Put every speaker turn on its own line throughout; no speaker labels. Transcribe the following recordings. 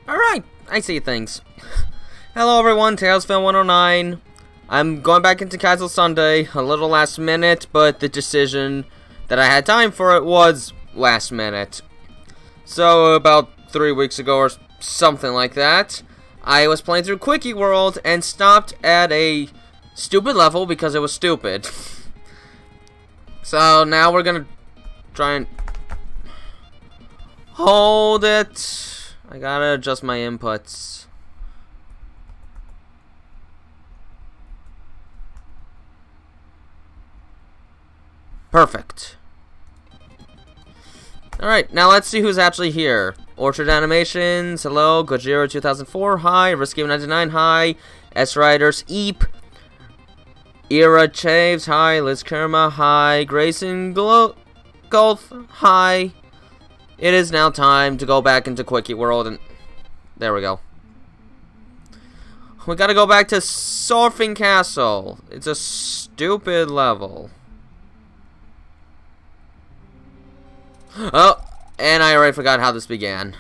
Alright, I see things. Hello everyone, TailsFan109. I'm going back into Kaizo Sunday, a little last minute, but the decision that I had time for it was last minute. So, about 3 weeks ago or something like that, I was playing through Quickie World and stopped at a stupid level because it was stupid. So, now we're gonna try and hold it. I gotta adjust my inputs. Perfect. Alright, now let's see who's actually here. Orchard Animations, hello. Gojira 2004, hi. Risky99, hi. S-Riders, Eep. Era Chaves, hi. Liz Kerma, hi. Grayson Golf, hi. It is now time to go back into Quickie World, and there we go. We gotta go back to Surfing Castle. It's a stupid level. Oh, and I already forgot how this began.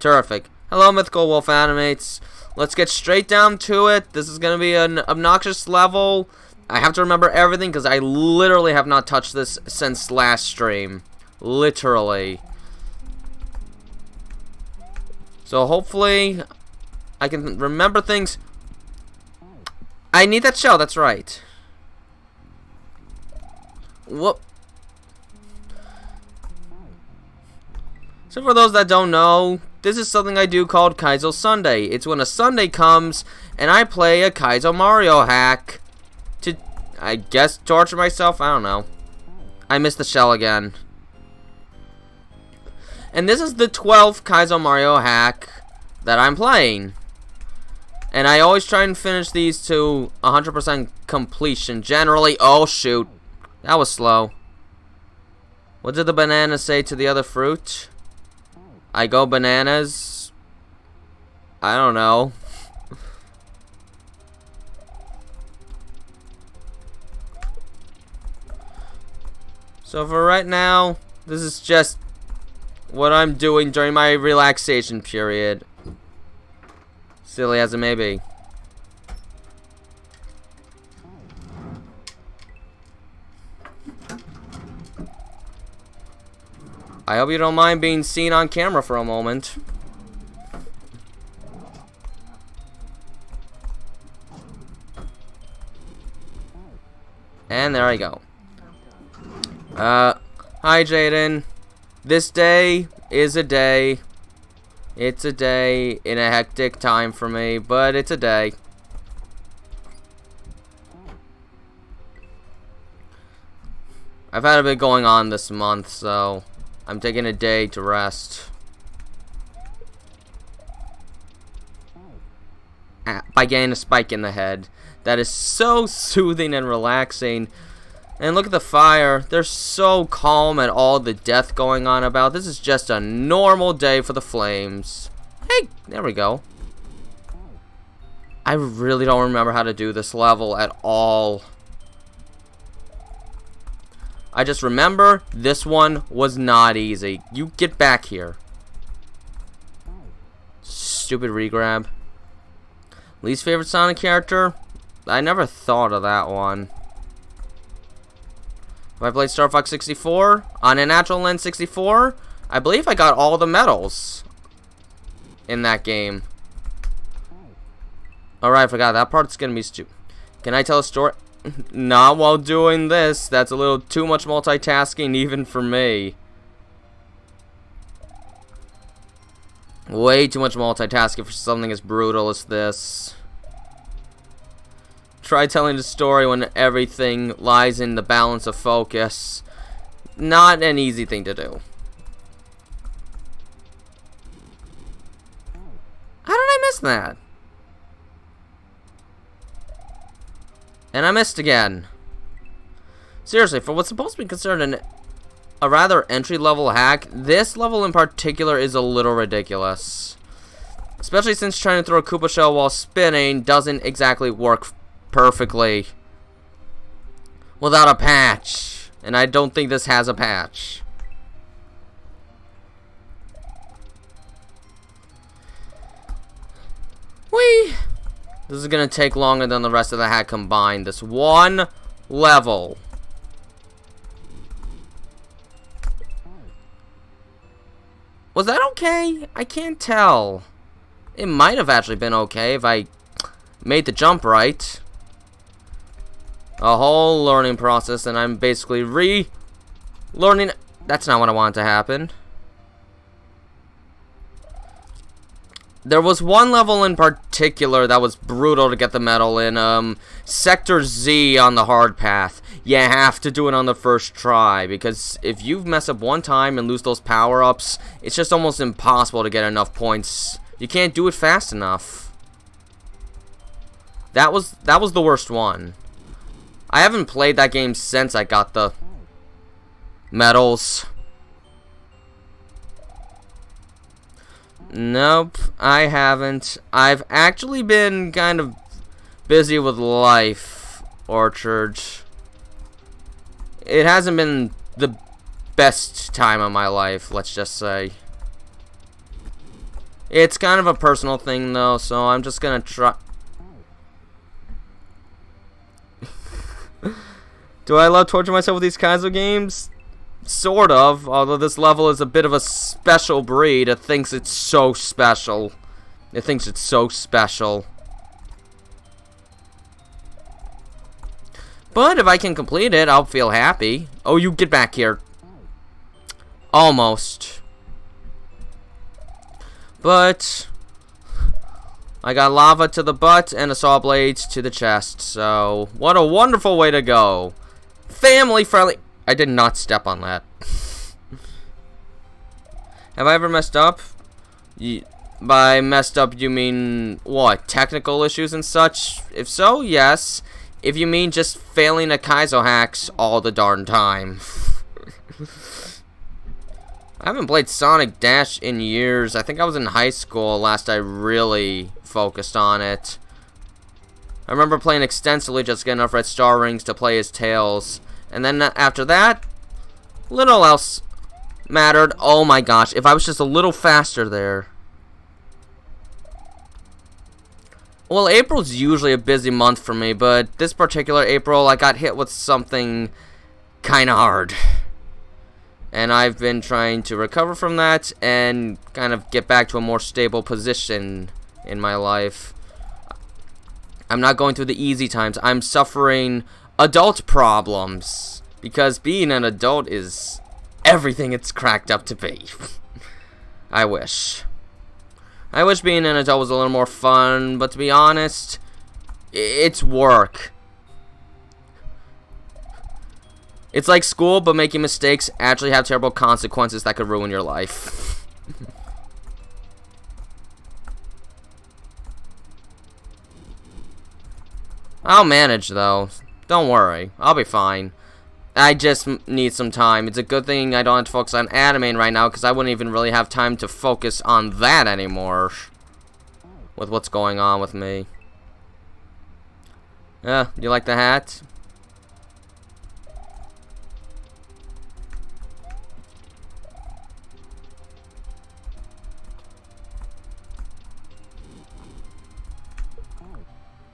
Terrific. Hello, Mythical Wolf Animates. Let's get straight down to it. This is gonna be an obnoxious level. I have to remember everything because I literally have not touched this since last stream. Literally. So hopefully I can remember things. I need that shell, that's right. Whoop. So for those that don't know, this is something I do called Kaizo Sunday. It's when a Sunday comes and I play a Kaizo Mario hack to, I guess, torture myself. I don't know. I missed the shell again. And this is the 12th Kaizo Mario hack that I'm playing. And I always try and finish these to 100% completion. Generally, oh shoot. That was slow. What did the banana say to the other fruit? I go bananas. I don't know. So for right now, this is just what I'm doing during my relaxation period. Silly as it may be. I hope you don't mind being seen on camera for a moment. And there I go. Hi Jaden. This day is a day. It's a day in a hectic time for me, but it's a day. I've had a bit going on this month, so I'm taking a day to rest. By getting a spike in the head. That is so soothing and relaxing. And look at the fire. They're so calm and all the death going on about. This is just a normal day for the flames. Hey, there we go. I really don't remember how to do this level at all. I just remember this one was not easy. You get back here. Stupid regrab. Least favorite Sonic character? I never thought of that one. If I played Star Fox 64 on a Natural Lens 64, I believe I got all the medals in that game. Alright, I forgot. That part's gonna be stupid. Can I tell a story? Not while doing this. That's a little too much multitasking even for me. Way too much multitasking for something as brutal as this. Try telling the story when everything lies in the balance of focus. Not an easy thing to do. How did I miss that? And I missed again. Seriously, for what's supposed to be considered a rather entry-level hack, this level in particular is a little ridiculous. Especially since trying to throw a Koopa shell while spinning doesn't exactly work perfectly without a patch. And I don't think this has a patch. Whee! This is gonna take longer than the rest of the hat combined. This one level. Was that okay? I can't tell. It might have actually been okay if I made the jump right. A whole learning process, and I'm basically re-learning. That's not what I wanted to happen. There was one level in particular that was brutal to get the medal in, Sector Z on the hard path. You have to do it on the first try, because if you mess up one time and lose those power-ups, it's just almost impossible to get enough points. You can't do it fast enough. That was the worst one. I haven't played that game since I got the medals. Nope, I haven't. I've actually been kind of busy with life, Orchard. It hasn't been the best time of my life, let's just say. It's kind of a personal thing, though, so I'm just gonna try. Do I love torturing myself with these kinds of games? Sort of, although this level is a bit of a special breed. It thinks it's so special. It thinks it's so special. But if I can complete it, I'll feel happy. Oh, you get back here. Almost. But I got lava to the butt and a saw blades to the chest. So, what a wonderful way to go. Family friendly. I did not step on that. Have I ever messed up? By messed up, you mean what? Technical issues and such? If so, yes. If you mean just failing at Kaizo hacks all the darn time. I haven't played Sonic Dash in years. I think I was in high school last I really focused on it. I remember playing extensively just to get enough red star rings to play as Tails. And then after that, little else mattered. Oh my gosh, if I was just a little faster there. Well, April's usually a busy month for me, but this particular April, I got hit with something kind of hard. And I've been trying to recover from that and kind of get back to a more stable position in my life. I'm not going through the easy times. I'm suffering adult problems, because being an adult is everything it's cracked up to be. I wish being an adult was a little more fun, but to be honest, it's work. It's like school, but making mistakes actually have terrible consequences that could ruin your life. I'll manage, though. Don't worry, I'll be fine. I just need some time. It's a good thing I don't have to focus on anime right now, because I wouldn't even really have time to focus on that anymore. With what's going on with me. You like the hat?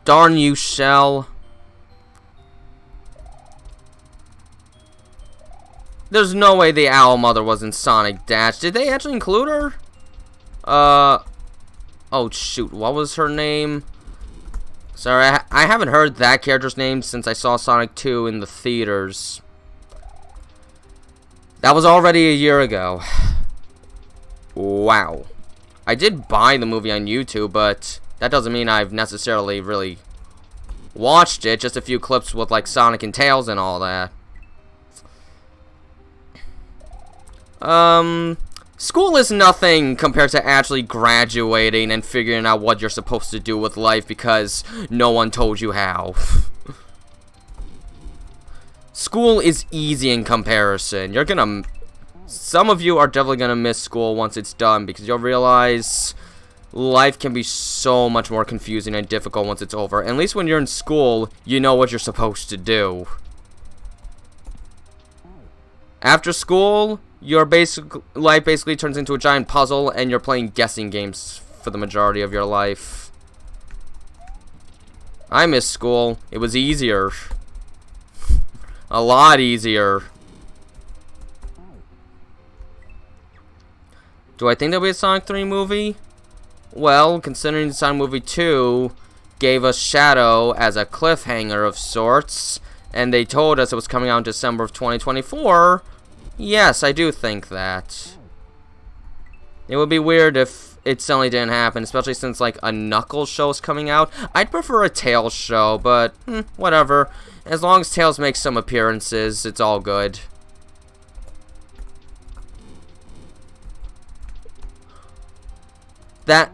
Darn you, Shell. There's no way the Owl Mother was in Sonic Dash. Did they actually include her? Oh, shoot. What was her name? Sorry, I haven't heard that character's name since I saw Sonic 2 in the theaters. That was already a year ago. Wow. I did buy the movie on YouTube, but that doesn't mean I've necessarily really watched it. Just a few clips with, like, Sonic and Tails and all that. School is nothing compared to actually graduating and figuring out what you're supposed to do with life because no one told you how. School is easy in comparison. Some of you are definitely gonna miss school once it's done because you'll realize life can be so much more confusing and difficult once it's over. At least when you're in school, you know what you're supposed to do. After school, your life basically turns into a giant puzzle and you're playing guessing games for the majority of your life. I miss school. It was easier. A lot easier. Do I think there'll be a Sonic 3 movie? Well, considering Sonic movie 2 gave us Shadow as a cliffhanger of sorts, and they told us it was coming out in December of 2024, yes, I do think that. It would be weird if it suddenly didn't happen, especially since, like, a Knuckles show is coming out. I'd prefer a Tails show, but, whatever. As long as Tails makes some appearances, it's all good. That,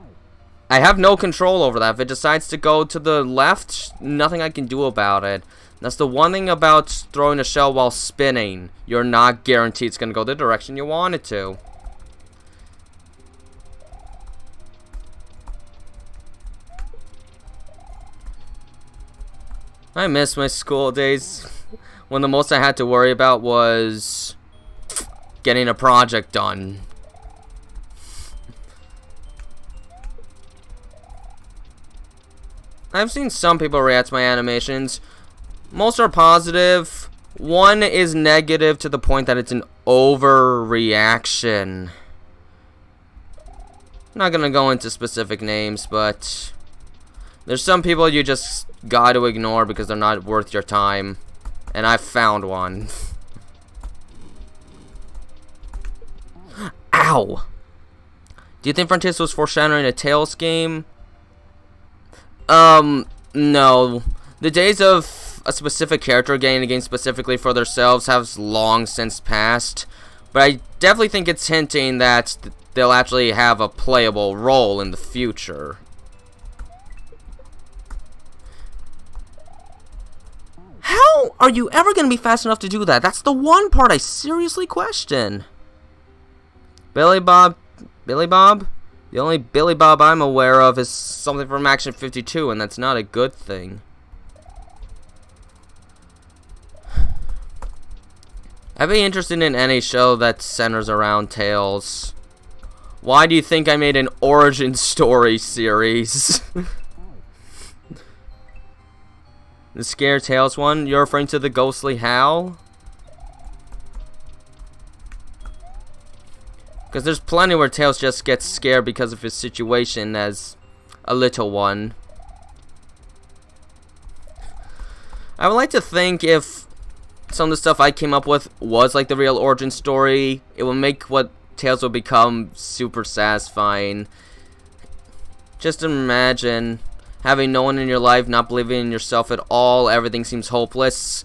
I have no control over that. If it decides to go to the left, nothing I can do about it. That's the one thing about throwing a shell while spinning. You're not guaranteed it's going to go the direction you want it to. I miss my school days when the most I had to worry about was getting a project done. I've seen some people react to my animations. Most are positive. One is negative to the point that it's an overreaction. I'm not gonna go into specific names, but there's some people you just gotta ignore because they're not worth your time. And I've found one. Ow! Do you think Frontiers was foreshadowing a Tails game? No. The days of a specific character getting a game specifically for themselves have long since passed. But I definitely think it's hinting that they'll actually have a playable role in the future. How are you ever going to be fast enough to do that? That's the one part I seriously question. Billy Bob? Billy Bob? The only Billy Bob I'm aware of is something from Action 52, and that's not a good thing. I'd be interested in any show that centers around Tails. Why do you think I made an origin story series? The Scare Tails one? You're referring to the Ghostly Hal? Because there's plenty where Tails just gets scared because of his situation as a little one. I would like to think if some of the stuff I came up with was like the real origin story, it would make what Tails will become super satisfying. Just imagine having no one in your life, not believing in yourself at all, everything seems hopeless,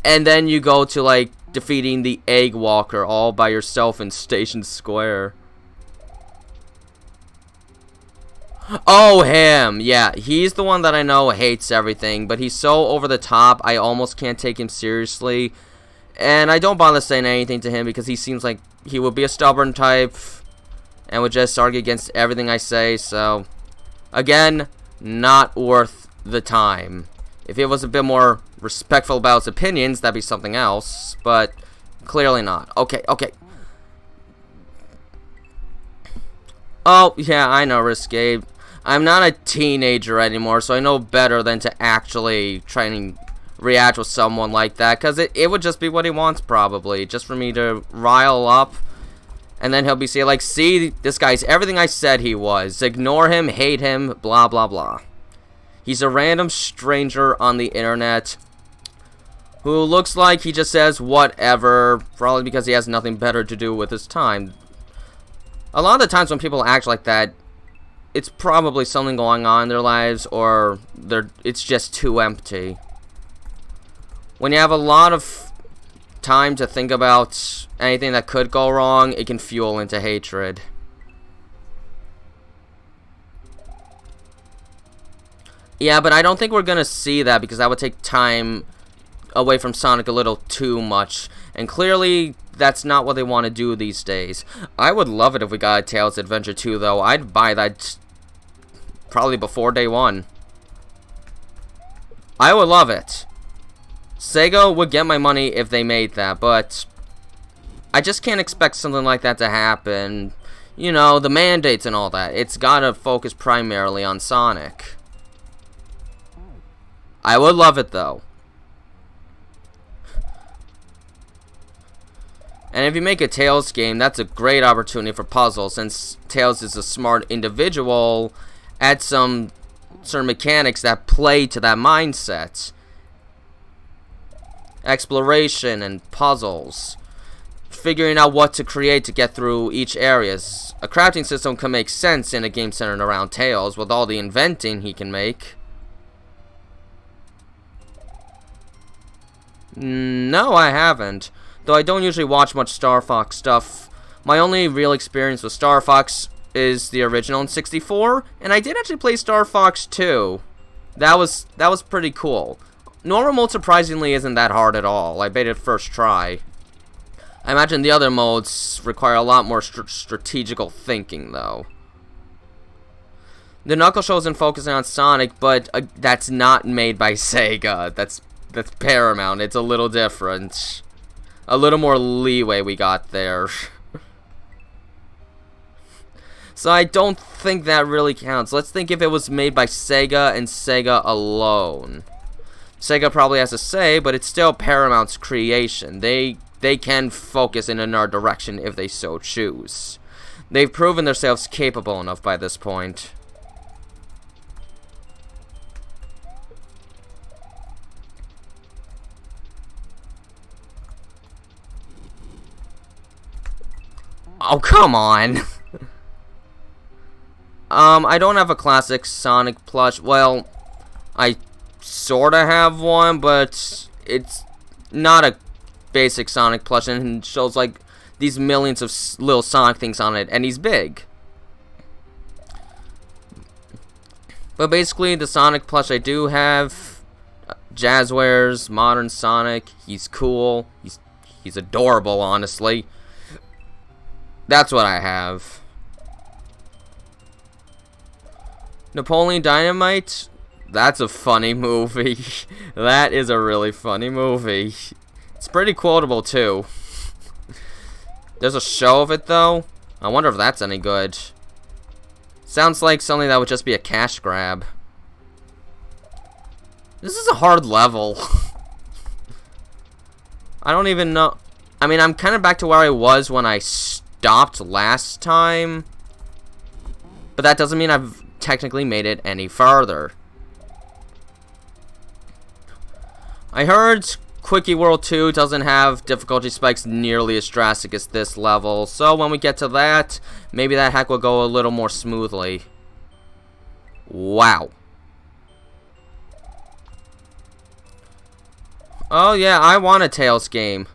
and then you go to like defeating the Egg Walker all by yourself in Station Square. Oh, him! Yeah, he's the one that I know hates everything, but he's so over the top, I almost can't take him seriously. And I don't bother saying anything to him because he seems like he would be a stubborn type and would just argue against everything I say, so again, not worth the time. If it was a bit more respectful about his opinions, that'd be something else, but clearly not. Okay. Oh, yeah, I know, Risque. I'm not a teenager anymore, so I know better than to actually try and react with someone like that, because it would just be what he wants, probably, just for me to rile up, and then he'll be saying, like, see, this guy's everything I said he was. Ignore him, hate him, blah, blah, blah. He's a random stranger on the internet who looks like he just says whatever, probably because he has nothing better to do with his time. A lot of the times when people act like that, it's probably something going on in their lives, or it's just too empty. When you have a lot of time to think about anything that could go wrong, it can fuel into hatred. Yeah, but I don't think we're gonna see that because that would take time away from Sonic a little too much. And clearly, that's not what they want to do these days. I would love it if we got a Tails Adventure 2, though. I'd buy that probably before day one. I would love it. Sega would get my money if they made that, but I just can't expect something like that to happen. You know, the mandates and all that. It's gotta focus primarily on Sonic. I would love it though. And if you make a Tails game, that's a great opportunity for puzzles, since Tails is a smart individual at some certain mechanics that play to that mindset. Exploration and puzzles. Figuring out what to create to get through each area. A crafting system can make sense in a game centered around Tails with all the inventing he can make. No, I haven't. Though I don't usually watch much Star Fox stuff. My only real experience with Star Fox is the original in 64, and I did actually play Star Fox 2. That was pretty cool. Normal mode surprisingly isn't that hard at all. I made it first try. I imagine the other modes require a lot more strategical thinking though. The Knuckles show isn't focusing on Sonic, but that's not made by Sega. That's Paramount. It's a little different. A little more leeway we got there. So I don't think that really counts. Let's think if it was made by Sega and Sega alone. Sega probably has a say, but it's still Paramount's creation. They can focus in another direction if they so choose. They've proven themselves capable enough by this point. Oh, come on. I don't have a classic Sonic plush. Well, I sorta have one, but it's not a basic Sonic plush, and it shows like these millions of little Sonic things on it, and he's big. But basically, the Sonic plush I do have, Jazzwares, Modern Sonic. He's cool. He's adorable, honestly. That's what I have. Napoleon Dynamite. That's a funny movie. That is a really funny movie. It's pretty quotable too. There's a show of it though. I wonder if that's any good. Sounds like something that would just be a cash grab. This is a hard level. I don't even know. I mean, I'm kind of back to where I was when I stopped last time. But that doesn't mean I've technically made it any farther. I heard Quickie World 2 doesn't have difficulty spikes nearly as drastic as this level, so when we get to that, maybe that hack will go a little more smoothly. Wow. Oh yeah, I want a Tails game.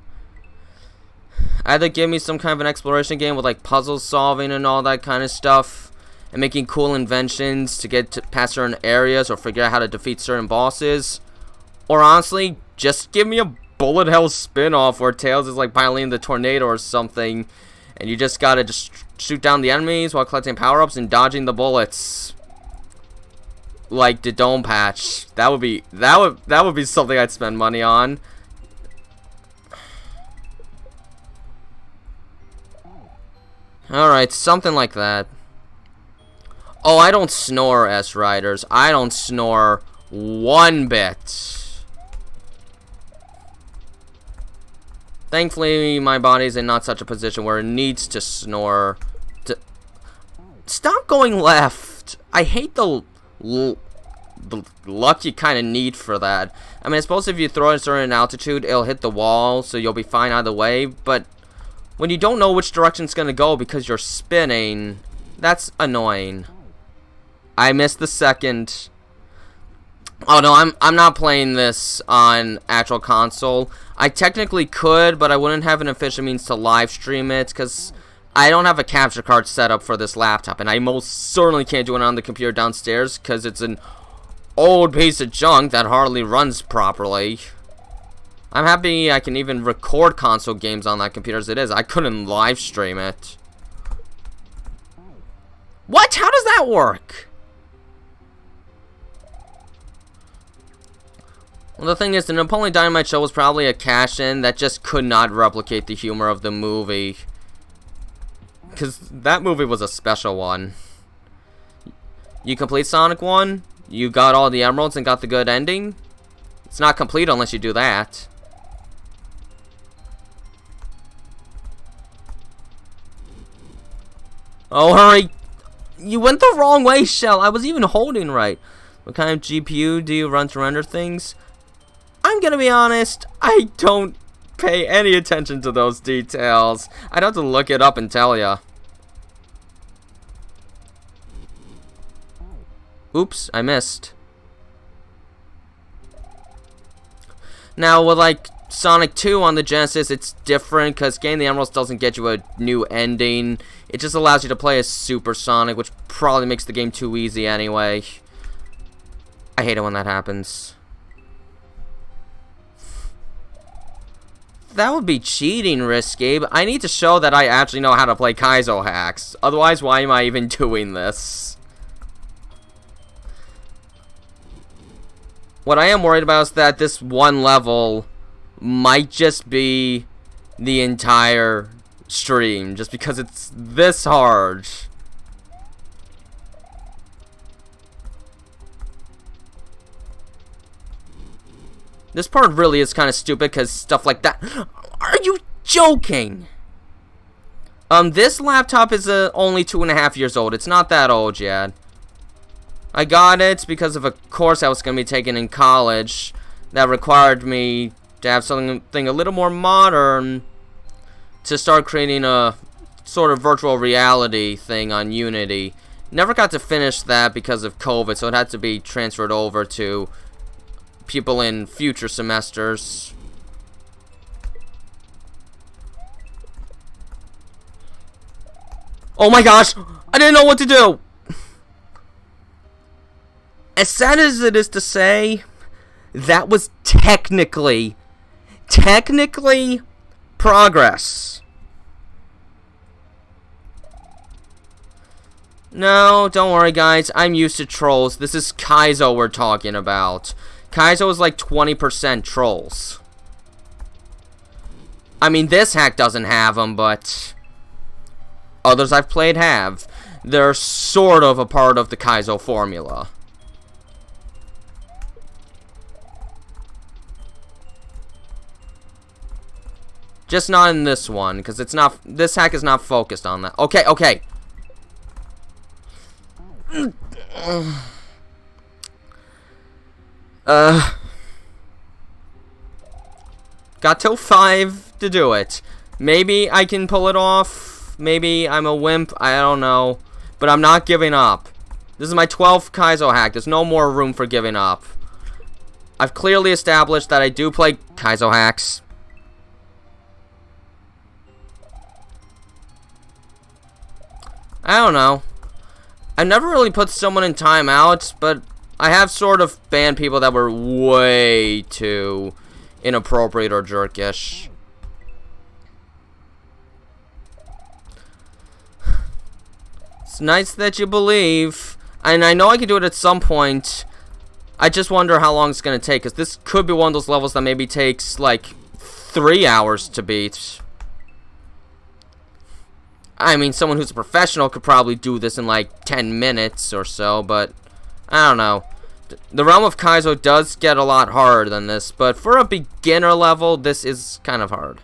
Either give me some kind of an exploration game with like puzzle solving and all that kind of stuff, and making cool inventions to get past certain areas or figure out how to defeat certain bosses. Or honestly, just give me a bullet hell spin-off where Tails is like piloting the tornado or something, and you just gotta just shoot down the enemies while collecting power-ups and dodging the bullets. Like the Dome Patch. That would be something I'd spend money on. Alright, something like that. Oh, I don't snore, S-Riders. I don't snore one bit. Thankfully, my body's in not such a position where it needs to snore. Stop going left. I hate the luck you kind of need for that. I mean, I suppose if you throw it at a certain altitude, it'll hit the wall, so you'll be fine either way. But when you don't know which direction it's going to go because you're spinning, that's annoying. I missed the second. Oh no, I'm not playing this on actual console. I technically could, but I wouldn't have an efficient means to live stream it because I don't have a capture card set up for this laptop, and I most certainly can't do it on the computer downstairs because it's an old piece of junk that hardly runs properly. I'm happy I can even record console games on that computer as it is. I couldn't live stream it. What? How does that work? Well, the thing is, the Napoleon Dynamite show was probably a cash-in that just could not replicate the humor of the movie. Because that movie was a special one. You complete Sonic 1, you got all the emeralds and got the good ending, It's not complete unless you do that. Oh, hurry! You went the wrong way, Shell. I was even holding right. What kind of GPU do you run to render things? I'm gonna be honest, I don't pay any attention to those details. I'd have to look it up and tell ya. Oops, I missed. Now, with like Sonic 2 on the Genesis, it's different because Game of the Emeralds doesn't get you a new ending. It just allows you to play as Super Sonic, which probably makes the game too easy anyway. I hate it when that happens. That would be cheating, Risky, but I need to show that I actually know how to play Kaizo hacks. Otherwise, why am I even doing this? What I am worried about is that this one level might just be the entire stream, just because it's this hard. This part really is kind of stupid because stuff like that. Are you joking? This laptop is only 2.5 years old. It's not that old yet. I got it because of a course I was going to be taking in college that required me to have something a little more modern to start creating a sort of virtual reality thing on Unity. Never got to finish that because of COVID, so it had to be transferred over to people in future semesters. Oh my gosh! I didn't know what to do! As sad as it is to say, that was technically progress. No, don't worry guys, I'm used to trolls. This is Kaizo we're talking about. Kaizo is like 20% trolls. I mean, this hack doesn't have them, but others I've played have. They're sort of a part of the Kaizo formula. Just not in this one, because it's not. This hack is not focused on that. Okay, okay. Got till 5 to do it. Maybe I can pull it off. Maybe I'm a wimp. I don't know. But I'm not giving up. This is my 12th Kaizo hack. There's no more room for giving up. I've clearly established that I do play Kaizo hacks. I don't know. I've never really put someone in timeout, but I have sort of banned people that were way too inappropriate or jerkish. It's nice that you believe, and I know I can do it at some point. I just wonder how long it's going to take, because this could be one of those levels that maybe takes like 3 hours to beat. I mean, someone who's a professional could probably do this in like 10 minutes or so, but I don't know. The realm of Kaizo does get a lot harder than this, but for a beginner level, this is kind of hard.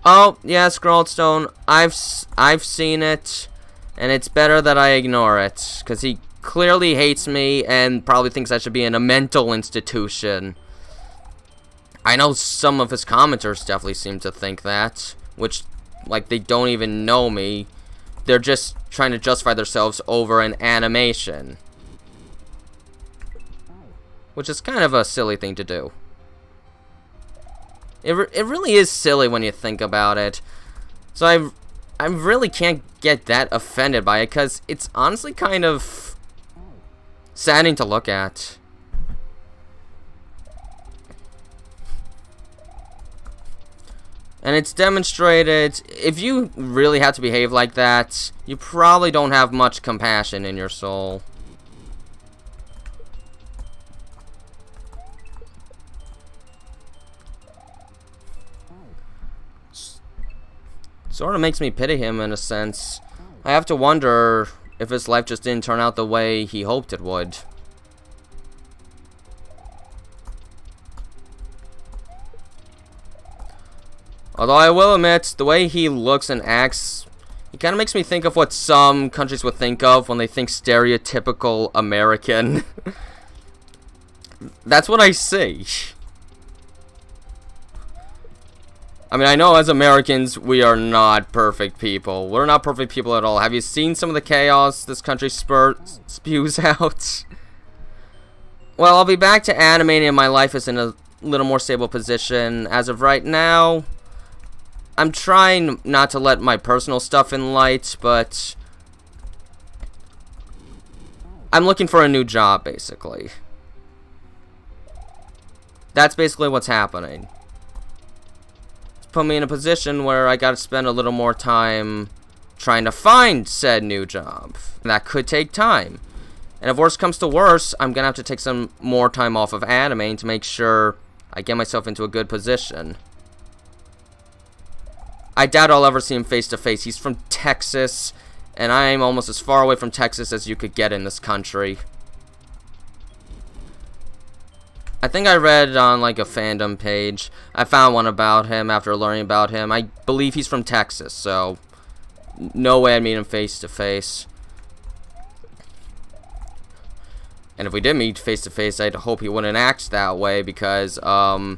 Oh, yes, Goldstone, I've seen it, and it's better that I ignore it, because he clearly hates me and probably thinks I should be in a mental institution. I know some of his commenters definitely seem to think that. Which, like, they don't even know me. They're just trying to justify themselves over an animation. Which is kind of a silly thing to do. It really is silly when you think about it. So I really can't get that offended by it, because it's honestly kind of saddening to look at. And it's demonstrated, if you really have to behave like that, you probably don't have much compassion in your soul. Sort of makes me pity him in a sense. I have to wonder if his life just didn't turn out the way he hoped it would. Although I will admit, the way he looks and acts, he kind of makes me think of what some countries would think of when they think stereotypical American. That's what I see. I mean, I know as Americans, we are not perfect people. We're not perfect people at all. Have you seen some of the chaos this country spews out? Well, I'll be back to animating and my life is in a little more stable position. As of right now, I'm trying not to let my personal stuff in light, but I'm looking for a new job, basically. That's basically what's happening. Put me in a position where I gotta spend a little more time trying to find said new job. That could take time. And if worse comes to worse, I'm gonna have to take some more time off of animating to make sure I get myself into a good position. I doubt I'll ever see him face to face. He's from Texas, and I'm almost as far away from Texas as you could get in this country. I think I read on like a fandom page. I found one about him after learning about him. I believe he's from Texas, so no way I'd meet him face to face. And if we did meet face to face, I'd hope he wouldn't act that way because kind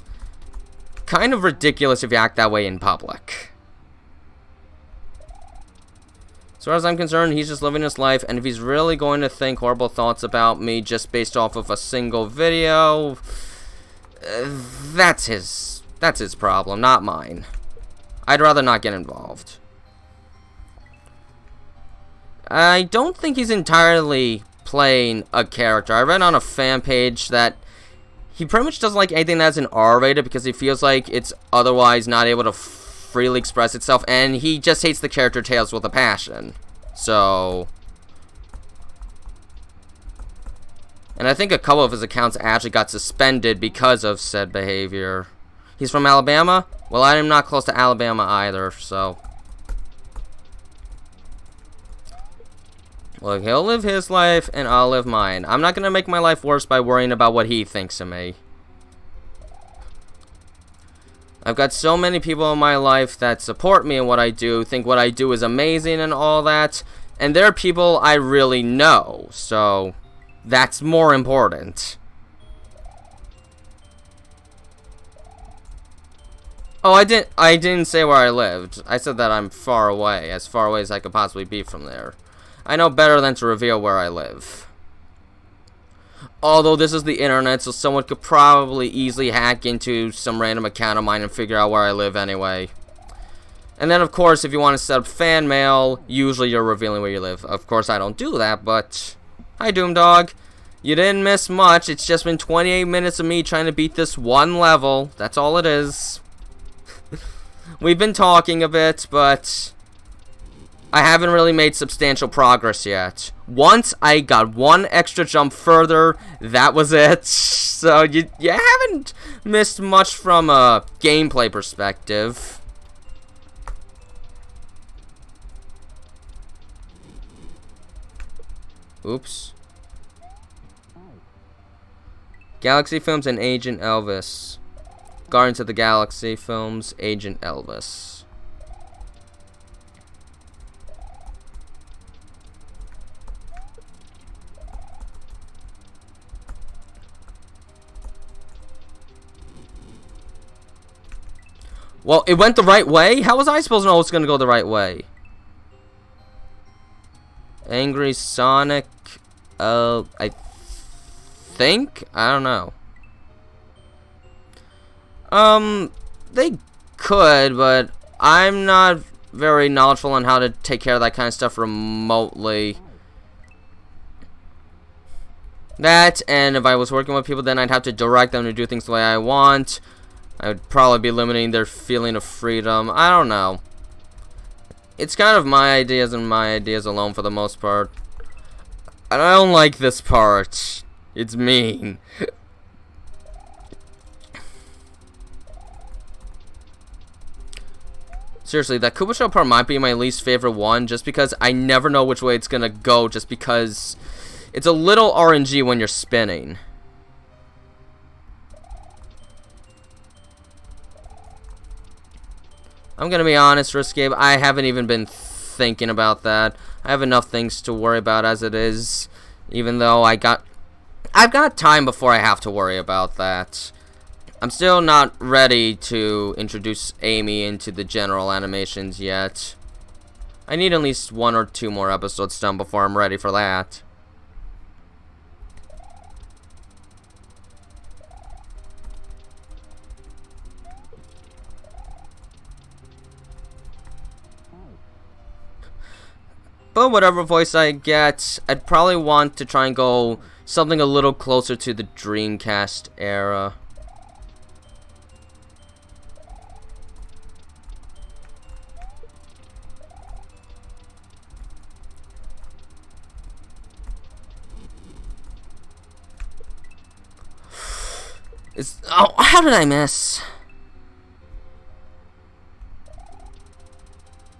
of ridiculous if you act that way in public. As far as I'm concerned, he's just living his life, and if he's really going to think horrible thoughts about me just based off of a single video, that's his problem, not mine. I'd rather not get involved. I don't think he's entirely playing a character. I read on a fan page that he pretty much doesn't like anything that's an R-rated because he feels like it's otherwise not able to freely express itself, and he just hates the character Tails with a passion. So, and I think a couple of his accounts actually got suspended because of said behavior. He's from Alabama? Well, I'm not close to Alabama either, so look, he'll live his life and I'll live mine. I'm not gonna make my life worse by worrying about what he thinks of me. I've got so many people in my life that support me in what I do, think what I do is amazing and all that, and they're people I really know, so that's more important. Oh, I didn't say where I lived. I said that I'm far away as as I could possibly be from there. I know better than to reveal where I live. Although this is the internet, so someone could probably easily hack into some random account of mine and figure out where I live anyway. And then, of course, if you want to set up fan mail, usually you're revealing where you live. Of course, I don't do that, but hi, Doomdog. You didn't miss much. It's just been 28 minutes of me trying to beat this one level. That's all it is. We've been talking a bit, but I haven't really made substantial progress yet. Once I got one extra jump further, that was it. So you haven't missed much from a gameplay perspective. Oops. Galaxy Films and Agent Elvis. Guardians of the Galaxy Films, Agent Elvis. Well, it went the right way? How was I supposed to know it's going to go the right way? Angry Sonic, I think? I don't know. They could, but I'm not very knowledgeable on how to take care of that kind of stuff remotely. That, and if I was working with people, then I'd have to direct them to do things the way I want. I would probably be limiting their feeling of freedom. I don't know. It's kind of my ideas and my ideas alone for the most part. And I don't like this part. It's mean. Seriously, that Koopa Shell part might be my least favorite one, just because I never know which way it's gonna go, just because it's a little RNG when you're spinning. I'm gonna be honest, Risky. I haven't even been thinking about that. I have enough things to worry about as it is. Even though I've got time before I have to worry about that. I'm still not ready to introduce Amy into the general animations yet. I need at least 1 or 2 more episodes done before I'm ready for that. But whatever voice I get, I'd probably want to try and go something a little closer to the Dreamcast era. Oh, how did I miss?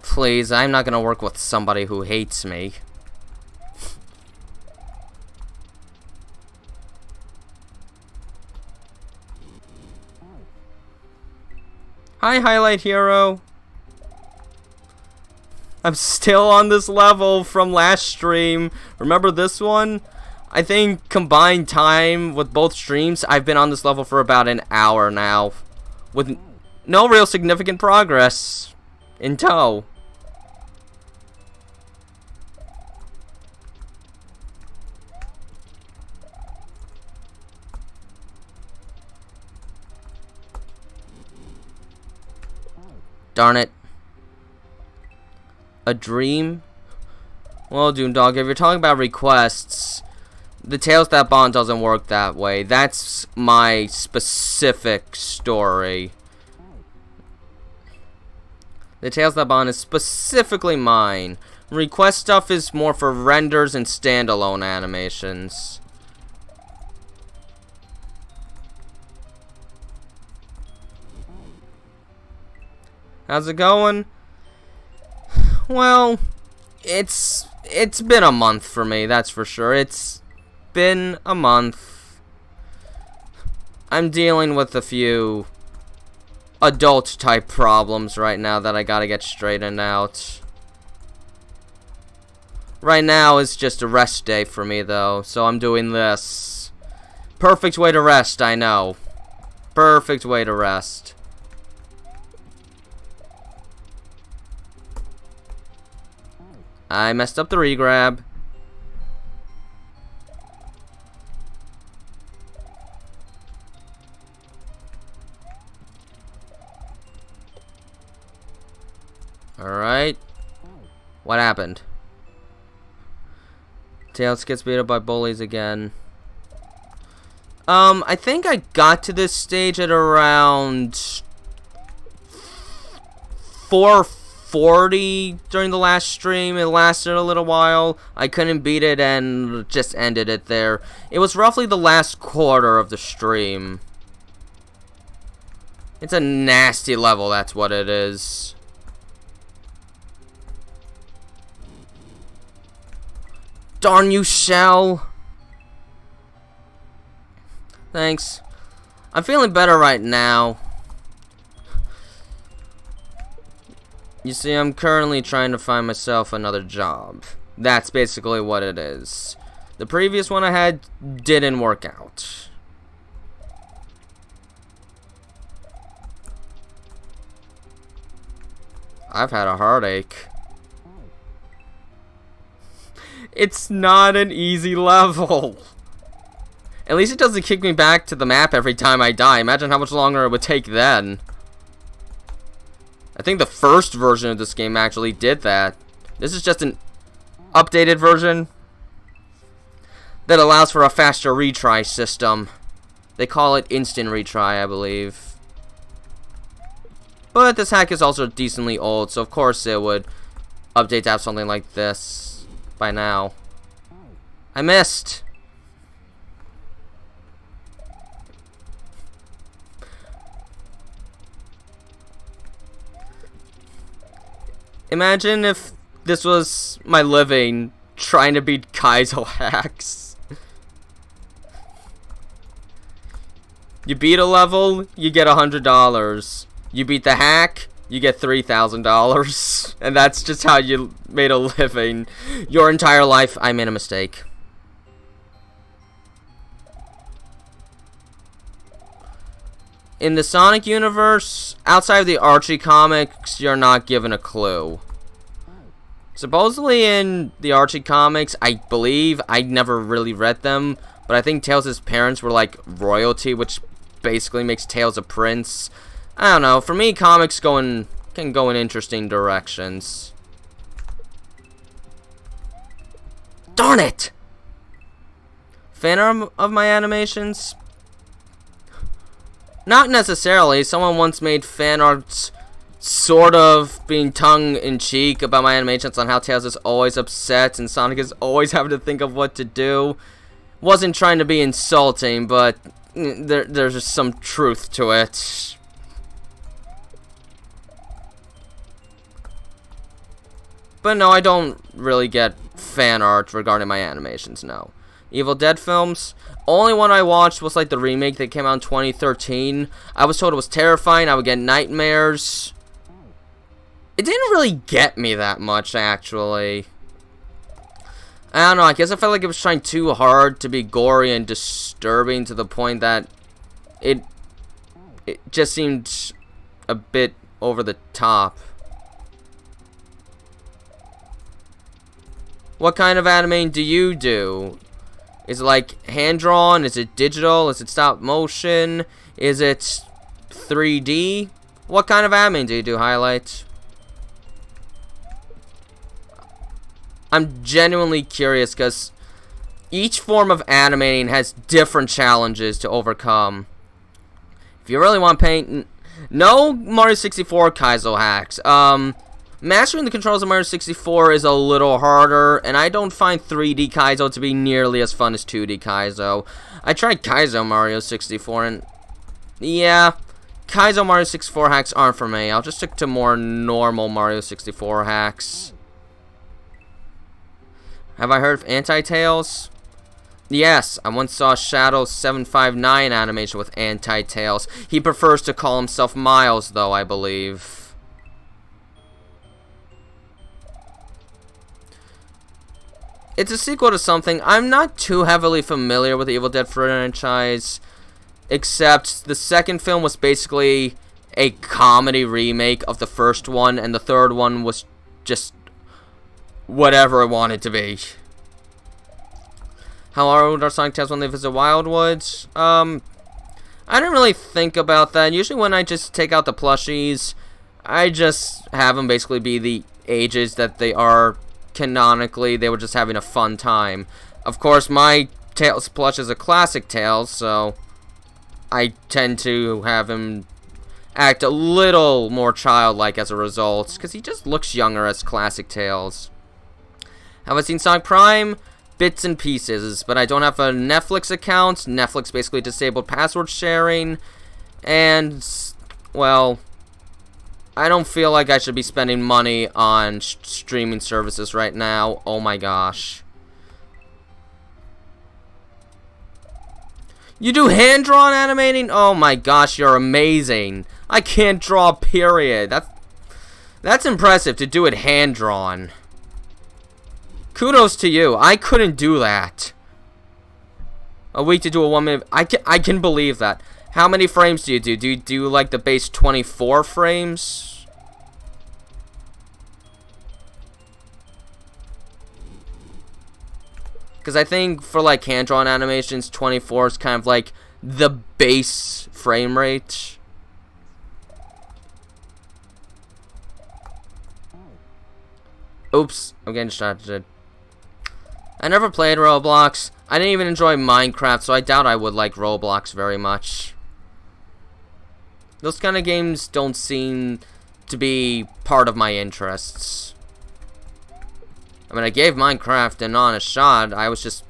Please, I'm not gonna work with somebody who hates me. Hi, Highlight Hero. I'm still on this level from last stream. Remember this one? I think combined time with both streams, I've been on this level for about an hour now. With no real significant progress in tow. Darn it. A dream? Well, Doomdog, if you're talking about requests, the Tales That Bond doesn't work that way. That's my specific story. The Tales That Bond is specifically mine. Request stuff is more for renders and standalone animations. How's it going? Well, it's been a month for me, that's for sure. It's been a month. I'm dealing with a few adult type problems right now that I gotta get straightened out. Right now is just a rest day for me though, so I'm doing this. Perfect way to rest, I know. Perfect way to rest. I messed up the regrab. Alright. What happened? Tails gets beat up by bullies again. I think I got to this stage at around 440 during the last stream. It lasted a little while. I couldn't beat it and just ended it there. It was roughly the last quarter of the stream. It's a nasty level, that's what it is. Darn you, Shell. Thanks. I'm feeling better right now. You see, I'm currently trying to find myself another job. That's basically what it is. The previous one I had didn't work out. I've had a heartache. It's not an easy level. At least it doesn't kick me back to the map every time I die. Imagine how much longer it would take then. I think the first version of this game actually did that. This is just an updated version that allows for a faster retry system. They call it instant retry, I believe. But this hack is also decently old, so of course it would update to have something like this by now. I missed. Imagine if this was my living, trying to beat Kaizo hacks. You beat a level, you get $100. You beat the hack, you get $3,000. And that's just how you made a living your entire life. I made a mistake. In the Sonic universe, outside of the Archie comics, you're not given a clue. Supposedly in the Archie comics, I believe, I never really read them, but I think Tails' parents were like royalty, which basically makes Tails a prince. I don't know, for me, comics can go in interesting directions. Darn it! Fan art of my animations? Not necessarily. Someone once made fan arts sort of being tongue-in-cheek about my animations on how Tails is always upset and Sonic is always having to think of what to do. Wasn't trying to be insulting, but there's just some truth to it. But no, I don't really get fan art regarding my animations, no. Evil Dead films, only one I watched was like the remake that came out in 2013. I was told it was terrifying, I would get nightmares. It didn't really get me that much, actually. I don't know, I guess I felt like it was trying too hard to be gory and disturbing to the point that it just seemed a bit over the top. What kind of animating do you do? Is it like hand-drawn? Is it digital? Is it stop motion? Is it 3D? What kind of animating do you do, Highlight? I'm genuinely curious because each form of animating has different challenges to overcome. If you really want paint, no Mario 64 Kaizo hacks. Mastering the controls of Mario 64 is a little harder, and I don't find 3D Kaizo to be nearly as fun as 2D Kaizo. I tried Kaizo Mario 64, and yeah, Kaizo Mario 64 hacks aren't for me. I'll just stick to more normal Mario 64 hacks. Have I heard of Anti-Tails? Yes, I once saw Shadow 759 animation with Anti-Tails. He prefers to call himself Miles, though, I believe. It's a sequel to something. I'm not too heavily familiar with the Evil Dead franchise, except the second film was basically a comedy remake of the first one, and the third one was just whatever it wanted to be. How old are Sonic Tails when they visit Wildwoods? I didn't really think about that. Usually when I just take out the plushies, I just have them basically be the ages that they are canonically. They were just having a fun time. Of course, my Tails plush is a classic Tails, so I tend to have him act a little more childlike as a result, because he just looks younger as classic Tails. Have I seen Sonic Prime? Bits and pieces, but I don't have a Netflix account. Netflix basically disabled password sharing, and, well, I don't feel like I should be spending money on streaming services right now. Oh my gosh. You do hand-drawn animating? Oh my gosh, you're amazing. I can't draw, period. That's impressive to do it hand-drawn. Kudos to you. I couldn't do that. A week to do a 1 minute. I can believe that. How many frames do you do? Do you do like the base 24 frames? Because I think for like hand-drawn animations, 24 is kind of like the base frame rate. Oops, I'm getting distracted. I never played Roblox. I didn't even enjoy Minecraft, so I doubt I would like Roblox very much. Those kind of games don't seem to be part of my interests. I mean, I gave Minecraft an honest shot. I was just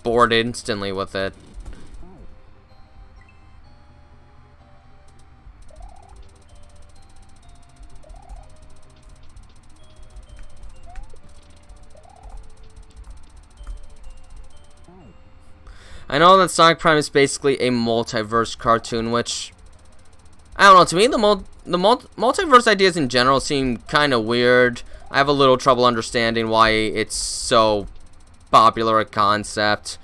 bored instantly with it. I know that Sonic Prime is basically a multiverse cartoon, which, I don't know, to me the multiverse ideas in general seem kind of weird. I have a little trouble understanding why it's so popular a concept.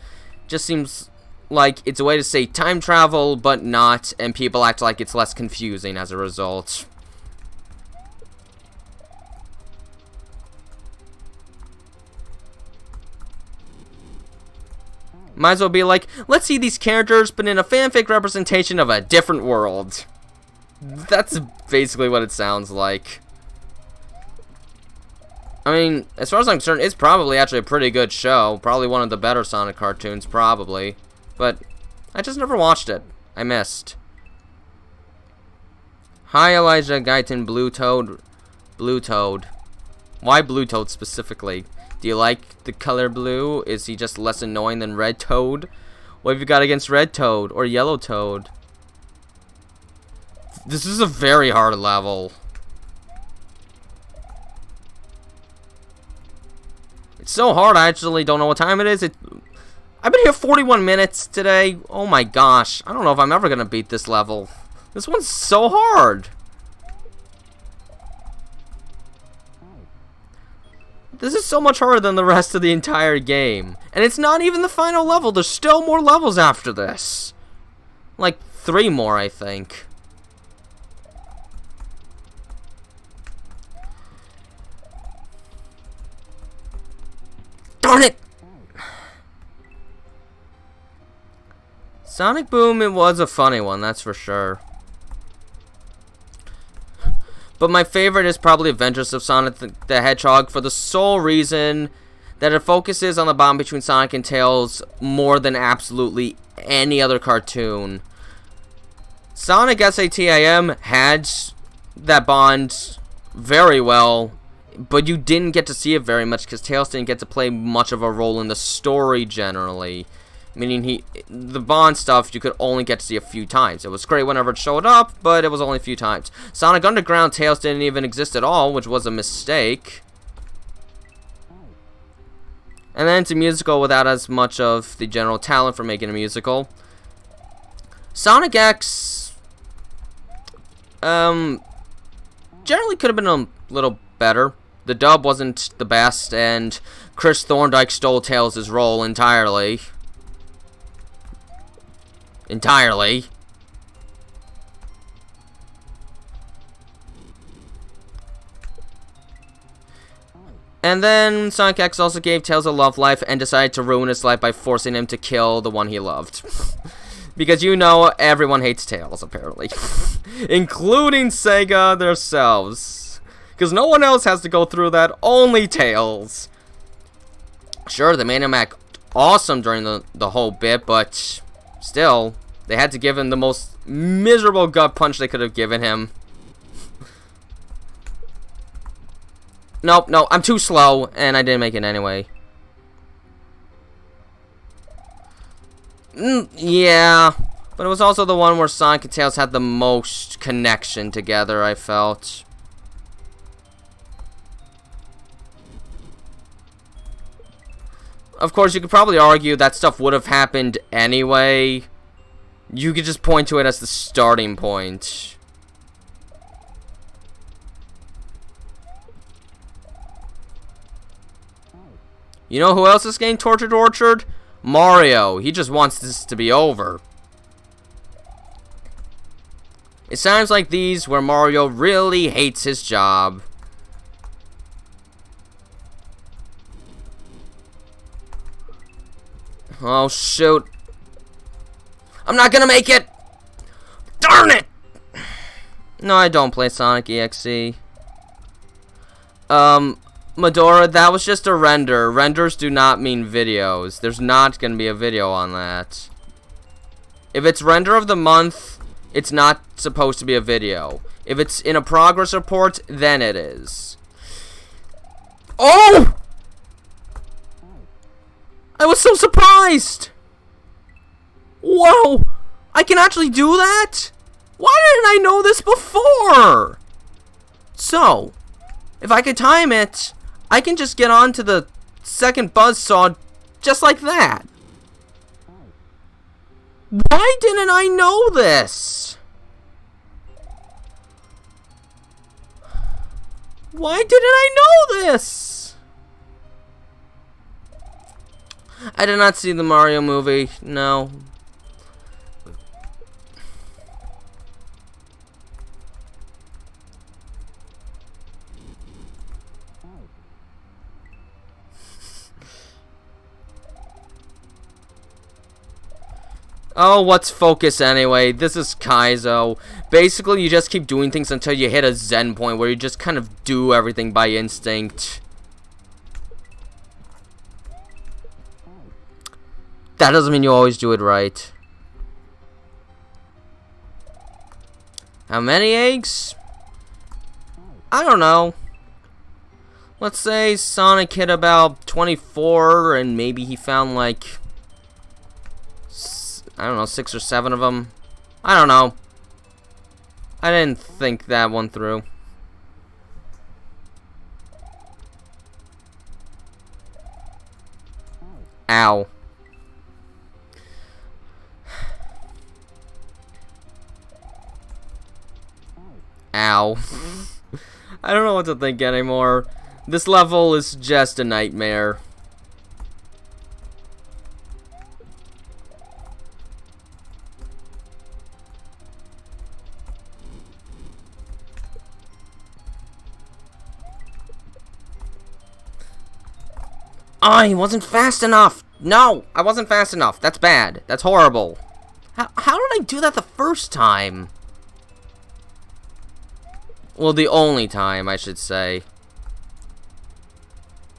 Just seems like it's a way to say time travel, but not, and people act like it's less confusing as a result. Might as well be like, let's see these characters, but in a fanfic representation of a different world. That's basically what it sounds like. I mean, as far as I'm concerned, it's probably actually a pretty good show. Probably one of the better Sonic cartoons, probably. But I just never watched it. I missed. Hi, Elijah Guyton, Blue Toad. Blue Toad. Why Blue Toad specifically? Do you like the color blue? Is he just less annoying than Red Toad? What have you got against Red Toad or Yellow Toad? This is a very hard level. It's so hard, I actually don't know what time it is. I've been here 41 minutes today. Oh my gosh. I don't know if I'm ever going to beat this level. This one's so hard. This is so much harder than the rest of the entire game. And it's not even the final level. There's still more levels after this. Like 3 more, I think. Darn it! Sonic Boom, it was a funny one, that's for sure. But my favorite is probably Adventures of Sonic the Hedgehog for the sole reason that it focuses on the bond between Sonic and Tails more than absolutely any other cartoon. Sonic SATIM had that bond very well, but you didn't get to see it very much because Tails didn't get to play much of a role in the story generally. Meaning the Bond stuff you could only get to see a few times. It was great whenever it showed up, but it was only a few times. Sonic Underground, Tails didn't even exist at all, which was a mistake. And then it's a musical without as much of the general talent for making a musical. Sonic X generally could have been a little better. The dub wasn't the best, and Chris Thorndike stole Tails' role entirely. And then Sonic X also gave Tails a love life and decided to ruin his life by forcing him to kill the one he loved. Because you know everyone hates Tails, apparently. Including Sega themselves. Because no one else has to go through that, only Tails. Sure, they made him act awesome during the whole bit, but still, they had to give him the most miserable gut punch they could have given him. Nope, no, I'm too slow, and I didn't make it anyway. Yeah, but it was also the one where Sonic and Tails had the most connection together, I felt. Of course, you could probably argue that stuff would have happened anyway. You could just point to it as the starting point. You know who else is getting tortured? Mario. He just wants this to be over. It sounds like these where Mario really hates his job. Oh, shoot. I'm not gonna make it! Darn it! No, I don't play Sonic EXE. Medora, that was just a render. Renders do not mean videos. There's not gonna be a video on that. If it's render of the month, it's not supposed to be a video. If it's in a progress report, then it is. Oh! I was so surprised! Whoa! I can actually do that? Why didn't I know this before? So, if I could time it, I can just get on to the second buzzsaw just like that. Why didn't I know this? Why didn't I know this? I did not see the Mario movie. No. Oh, what's focus anyway? This is Kaizo. Basically, you just keep doing things until you hit a zen point where you just kind of do everything by instinct. That doesn't mean you always do it right. How many eggs? I don't know. Let's say Sonic hit about 24 and maybe he found like, I don't know, 6 or 7 of them. I don't know. I didn't think that one through. Ow. Ow. I don't know what to think anymore. This level is just a nightmare. Oh, he wasn't fast enough! No! I wasn't fast enough. That's bad. That's horrible. How did I do that the first time? Well, the only time, I should say.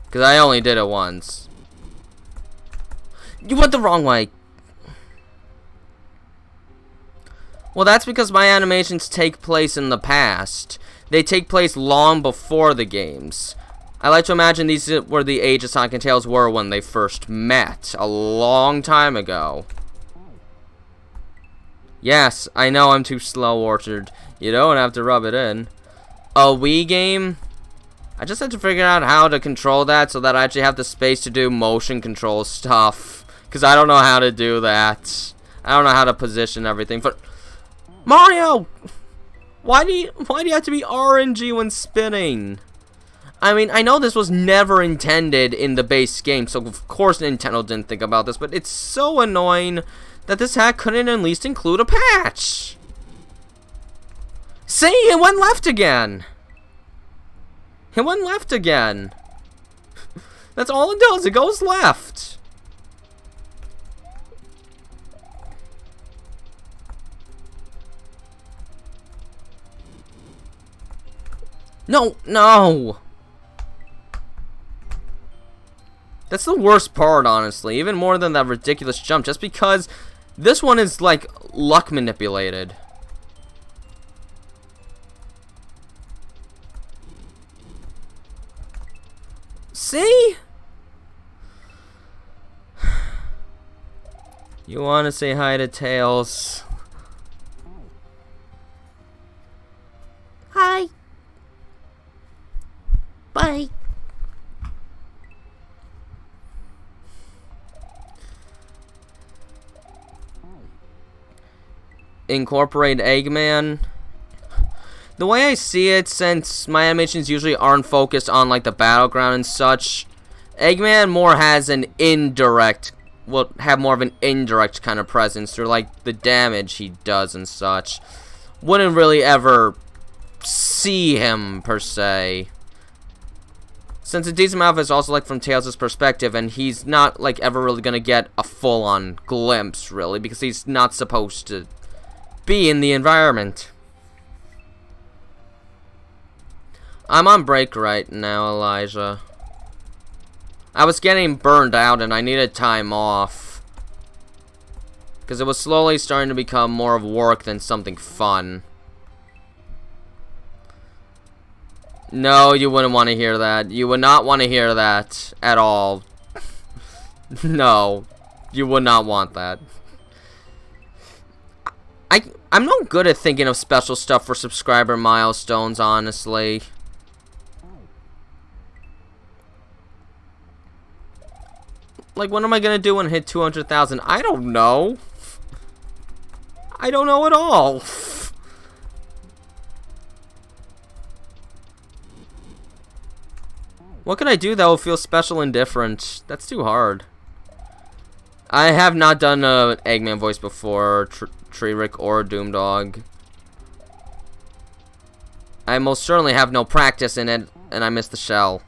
Because I only did it once. You went the wrong way. Well, that's because my animations take place in the past. They take place long before the games. I like to imagine these were the age of Sonic and Tails were when they first met, a long time ago. Yes, I know I'm too slow, Orchard. You don't have to rub it in. A Wii game? I just had to figure out how to control that so that I actually have the space to do motion control stuff. Because I don't know how to do that. I don't know how to position everything. But Mario! Why do you have to be RNG when spinning? I mean, I know this was never intended in the base game, so of course Nintendo didn't think about this, but it's so annoying that this hack couldn't at least include a patch. See, it went left again. It went left again. That's all it does, it goes left. No, no. That's the worst part, honestly, even more than that ridiculous jump, just because this one is, like, luck manipulated. See? You want to say hi to Tails. Hi. Bye. Incorporate Eggman. The way I see it, since my animations usually aren't focused on like the battleground and such, Eggman more has an indirect, will have more of an indirect kind of presence through like the damage he does and such. Wouldn't really ever see him per se, since a decent amount of it is also like from Tails' perspective, and he's not like ever really gonna get a full-on glimpse really, because he's not supposed to be in the environment. I'm on break right now, Elijah. I was getting burned out and I needed time off, because it was slowly starting to become more of work than something fun. No, you wouldn't want to hear that. You would not want to hear that at all. No, you would not want that. I'm not good at thinking of special stuff for subscriber milestones, honestly. Like, what am I gonna do when I hit 200,000? I don't know. I don't know at all. What can I do that will feel special and different? That's too hard. I have not done an Eggman voice before, Tree-Rick or Doomdog. I most certainly have no practice in it, and I missed the shell.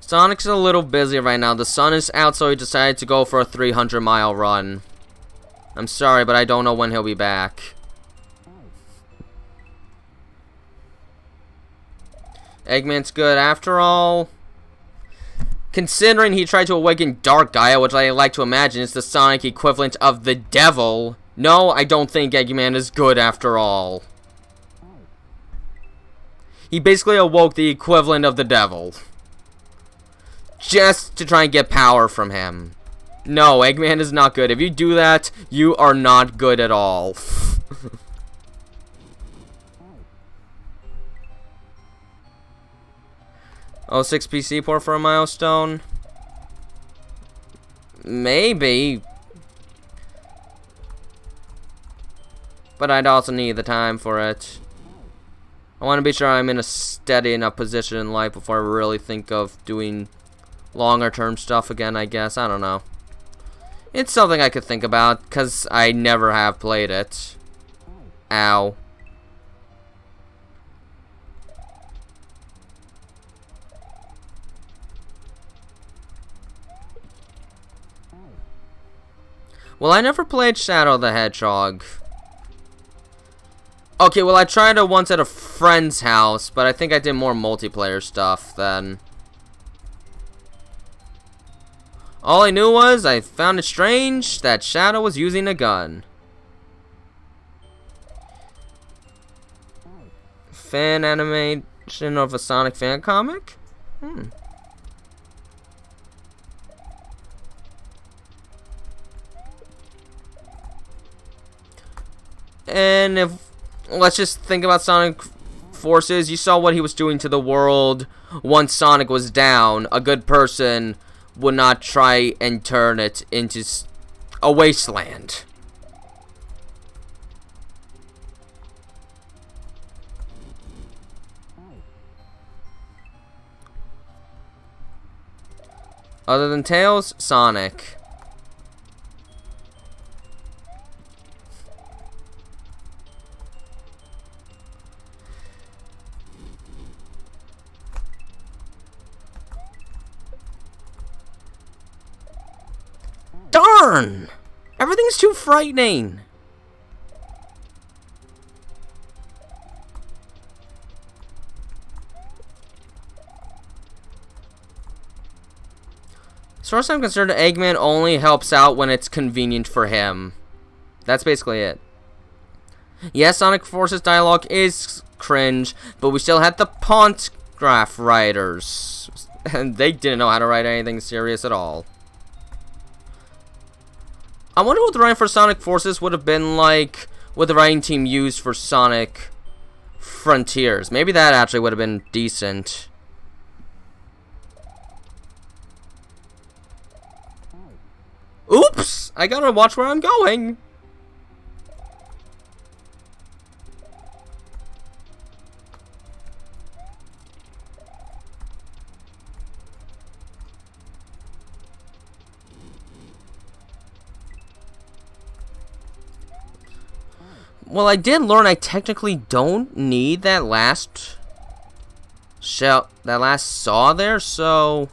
Sonic's a little busy right now. The sun is out, so he decided to go for a 300-mile run. I'm sorry, but I don't know when he'll be back. Eggman's good after all. Considering he tried to awaken Dark Gaia, which I like to imagine is the Sonic equivalent of the devil, no, I don't think Eggman is good after all. He basically awoke the equivalent of the devil. Just to try and get power from him. No, Eggman is not good. If you do that, you are not good at all. Oh, 6 PC port for a milestone? Maybe. But I'd also need the time for it. I want to be sure I'm in a steady enough position in life before I really think of doing longer term stuff again, I guess. I don't know. It's something I could think about, because I never have played it. Ow. Well, I never played Shadow the Hedgehog. Okay, well, I tried it once at a friend's house, but I think I did more multiplayer stuff then. All I knew was I found it strange that Shadow was using a gun. Fan animation of a Sonic fan comic? And if, let's just think about Sonic Forces. You saw what he was doing to the world once Sonic was down. A good person would not try and turn it into a wasteland. Other than Tails, Sonic. Darn! Everything's too frightening. As far as I'm concerned, Eggman only helps out when it's convenient for him. That's basically it. Yes, Sonic Forces dialogue is cringe, but we still had the Pontgraph writers. And they didn't know how to write anything serious at all. I wonder what the writing for Sonic Forces would have been like with the writing team used for Sonic Frontiers. Maybe that actually would have been decent. Oops! I gotta watch where I'm going. Well, I did learn I technically don't need that last saw there, so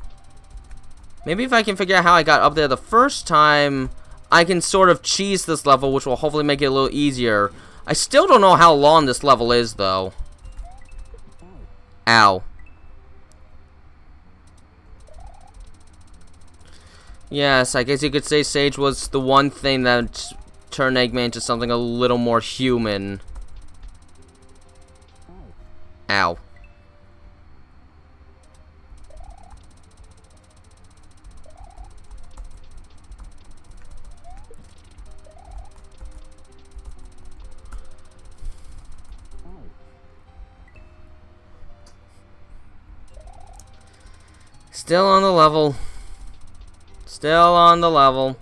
maybe if I can figure out how I got up there the first time, I can sort of cheese this level, which will hopefully make it a little easier. I still don't know how long this level is, though. Ow. Yes, I guess you could say Sage was the one thing that turned Eggman into something a little more human. Ow. Still on the level. Still on the level.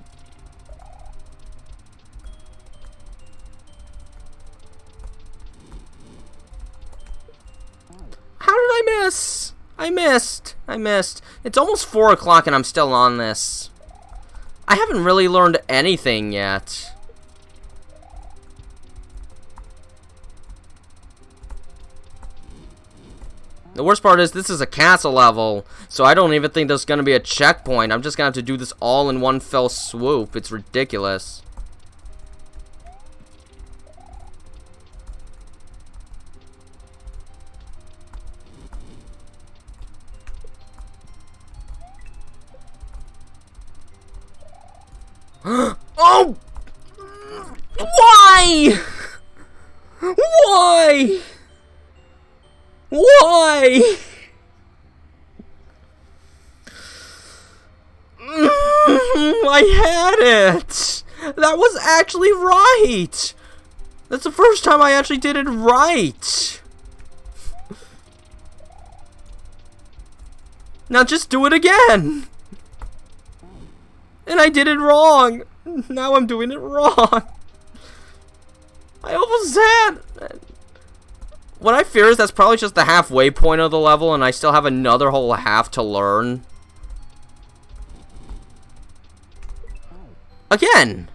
How this? I missed. It's almost 4 o'clock and I'm still on this. I haven't really learned anything yet. The worst part is this is a castle level, so I don't even think there's going to be a checkpoint. I'm just going to have to do this all in one fell swoop. It's ridiculous. Oh! Why? Why? Why? I had it! That was actually right! That's the first time I actually did it right! Now just do it again! And I did it wrong! Now I'm doing it wrong! I almost had... What I fear is that's probably just the halfway point of the level and I still have another whole half to learn. Again!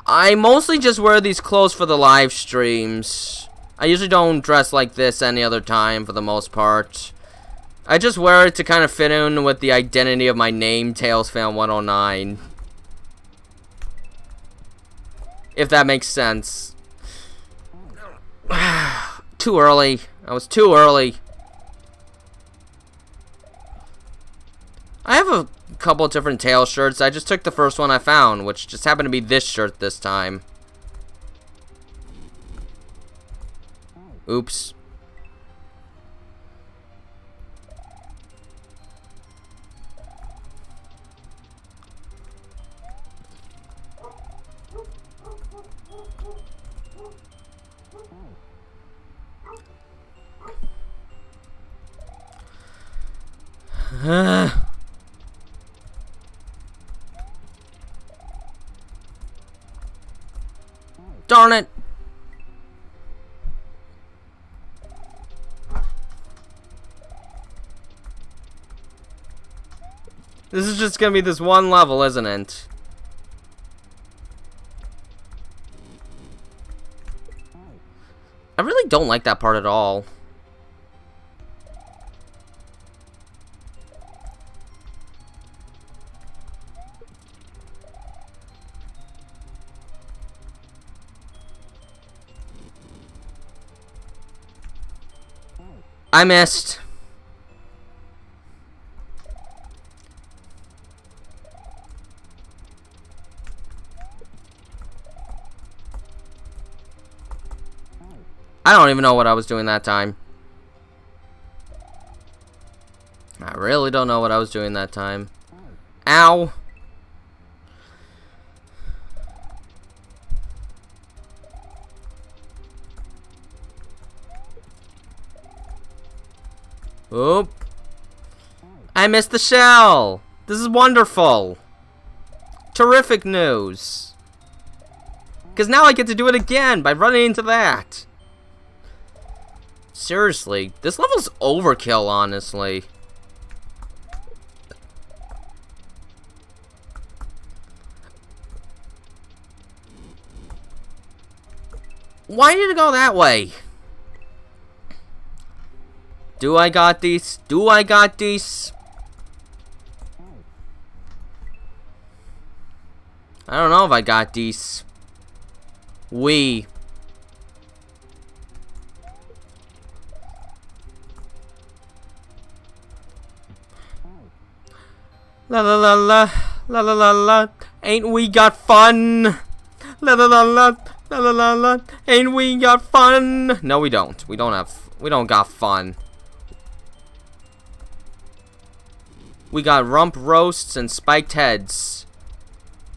I mostly just wear these clothes for the live streams. I usually don't dress like this any other time for the most part. I just wear it to kind of fit in with the identity of my name, TailsFan109. If that makes sense. Too early. I was too early. I have a couple of different tail shirts. I just took the first one I found, which just happened to be this shirt this time. Oops. Darn it! This is just gonna be this one level, isn't it? I really don't like that part at all. I missed. I don't even know what I was doing that time. I really don't know what I was doing that time. Ow. Oop. I missed the shell. This is wonderful. Terrific news. Because now I get to do it again by running into that. Seriously, this level's overkill, honestly. Why did it go that way? Do I got these? Do I got these? I don't know if I got these. We. La la la la la la la la. Ain't we got fun? La la la la la la la la. Ain't we got fun? No, we don't. We don't got fun. We got rump roasts and spiked heads.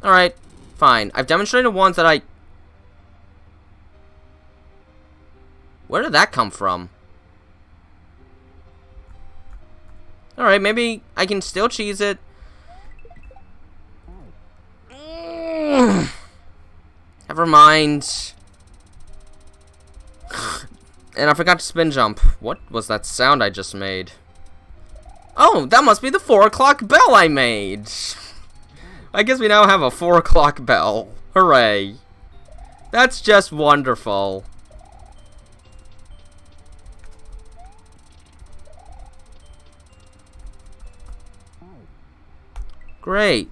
Alright, fine. I've demonstrated ones that I... Where did that come from? Alright, maybe I can still cheese it. Never mind. And I forgot to spin jump. What was that sound I just made? Oh, that must be the 4 o'clock bell I made. I guess we now have a 4 o'clock bell. Hooray. That's just wonderful. Great.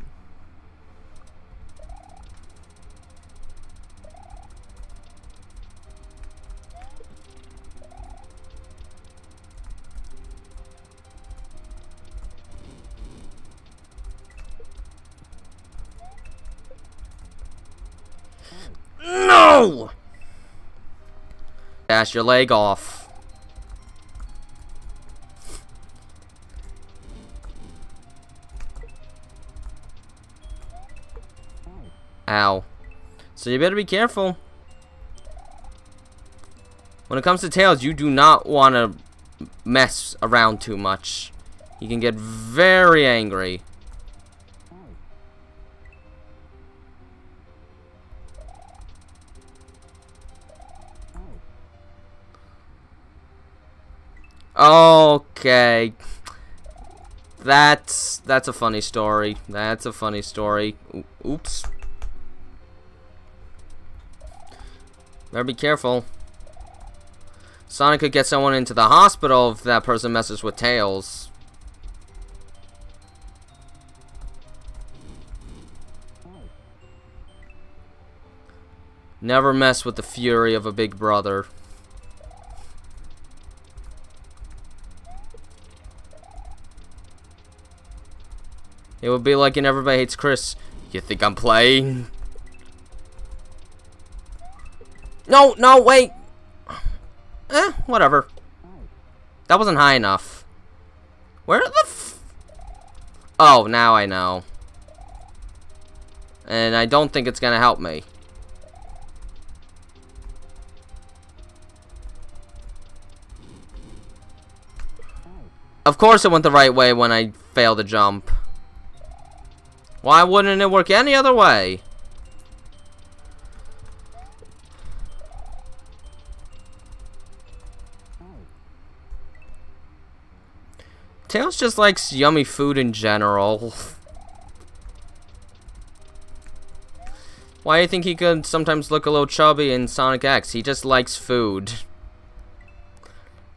No! Dash your leg off. Ow. So you better be careful. When it comes to tails, you do not want to mess around too much. You can get very angry. Okay. That's a funny story. That's a funny story. Oops. Better be careful. Sonic could get someone into the hospital if that person messes with Tails. Never mess with the fury of a big brother. It would be like in Everybody Hates Chris. You think I'm playing? No, no, wait. Whatever. That wasn't high enough. Where the f... Oh, now I know. And I don't think it's gonna help me. Of course it went the right way when I failed to jump. Why wouldn't it work any other way? Tails just likes yummy food in general. Why do you think he could sometimes look a little chubby in Sonic X? He just likes food.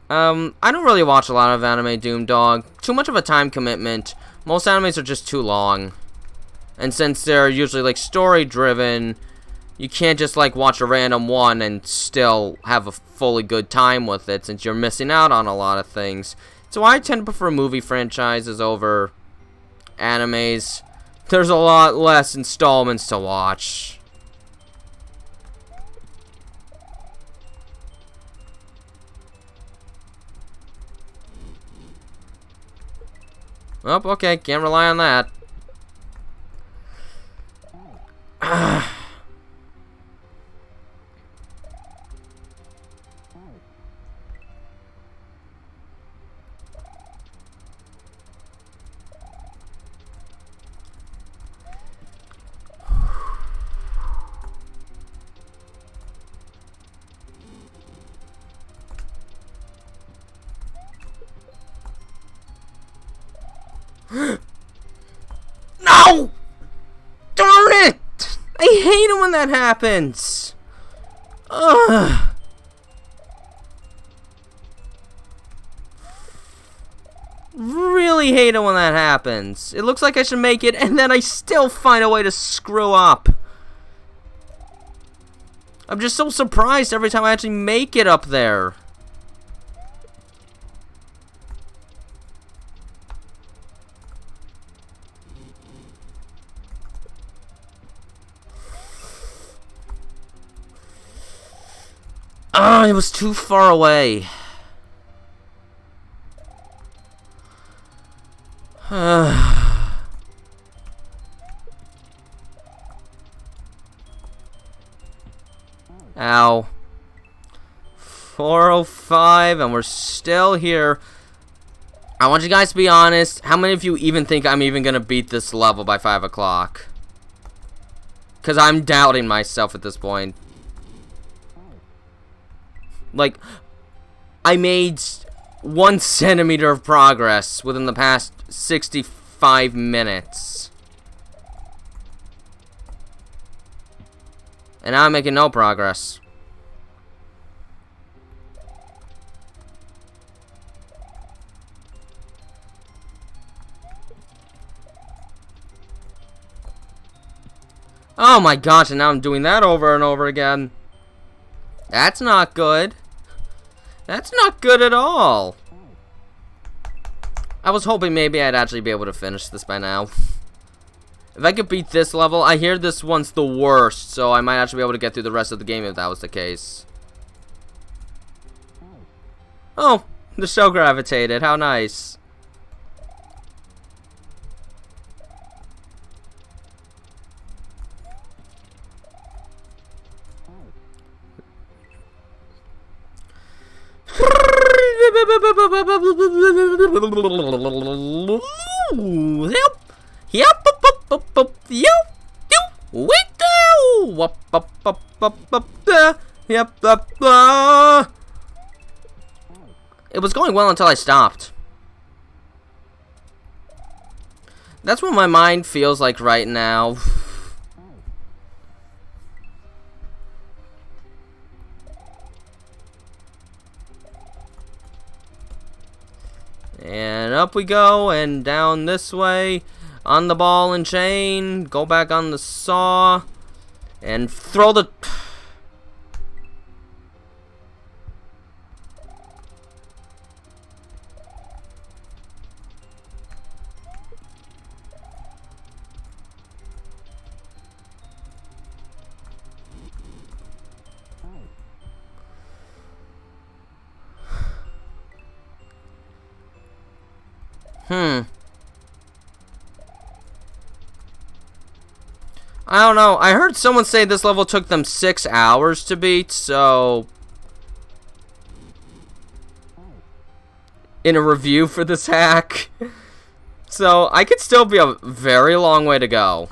I don't really watch a lot of anime, Doom Dog. Too much of a time commitment. Most animes are just too long. And since they're usually like story driven, you can't just like watch a random one and still have a fully good time with it, since you're missing out on a lot of things. So I tend to prefer movie franchises over animes. There's a lot less installments to watch. Oh, okay, can't rely on that. No! Darn it! I hate it when that happens. Ugh. Really hate it when that happens. It looks like I should make it, and then I still find a way to screw up. I'm just so surprised every time I actually make it up there. Oh, it was too far away. Ow. 4:05, and we're still here. I want you guys to be honest. How many of you even think I'm even gonna beat this level by 5 o'clock? Because I'm doubting myself at this point. Like, I made 1 centimeter of progress within the past 65 minutes. And now I'm making no progress. Oh my gosh, and now I'm doing that over and over again. That's not good. That's not good at all. I was hoping maybe I'd actually be able to finish this by now. If I could beat this level, I hear this one's the worst, so I might actually be able to get through the rest of the game if that was the case. Oh, the show gravitated. How nice. It was going well until I stopped. That's what my mind feels like right now. And up we go, and down this way, on the ball and chain, go back on the saw, and throw the... I don't know. I heard someone say this level took them 6 hours to beat, so... in a review for this hack. So, I could still be a very long way to go.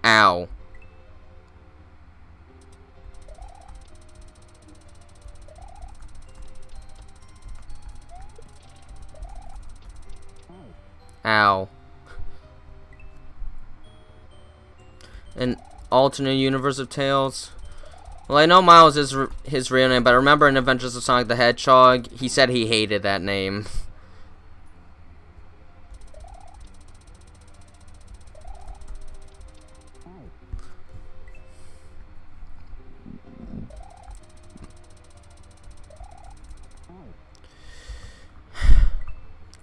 Ow. Ow. An alternate universe of Tails. Well, I know Miles is his real name, but I remember in Adventures of Sonic the Hedgehog, he said he hated that name.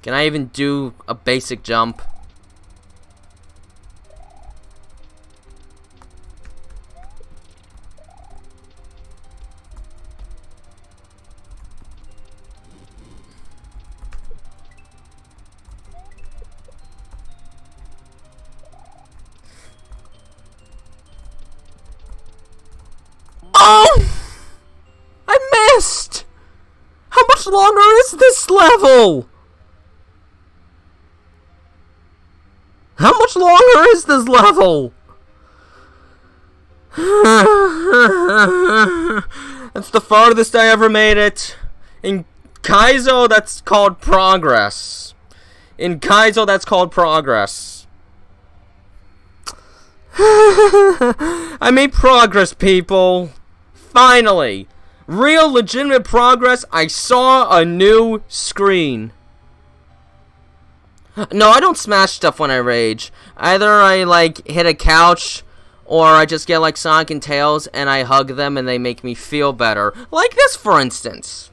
Can I even do a basic jump? Oh! I missed! How much longer is this level? How much longer is this level? That's the farthest I ever made it. In Kaizo, that's called progress. In Kaizo, that's called progress. I made progress, people. Finally. Real, legitimate progress. I saw a new screen. No, I don't smash stuff when I rage. Either I, like, hit a couch, or I just get, like, Sonic and Tails, and I hug them, and they make me feel better. Like this, for instance.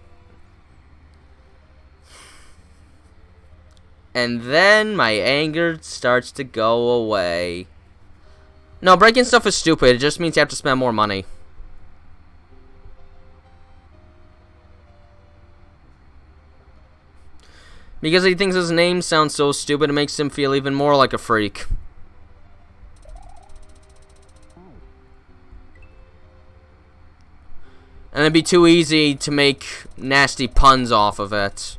And then my anger starts to go away. No, breaking stuff is stupid. It just means you have to spend more money. Because he thinks his name sounds so stupid, it makes him feel even more like a freak. And it'd be too easy to make nasty puns off of it.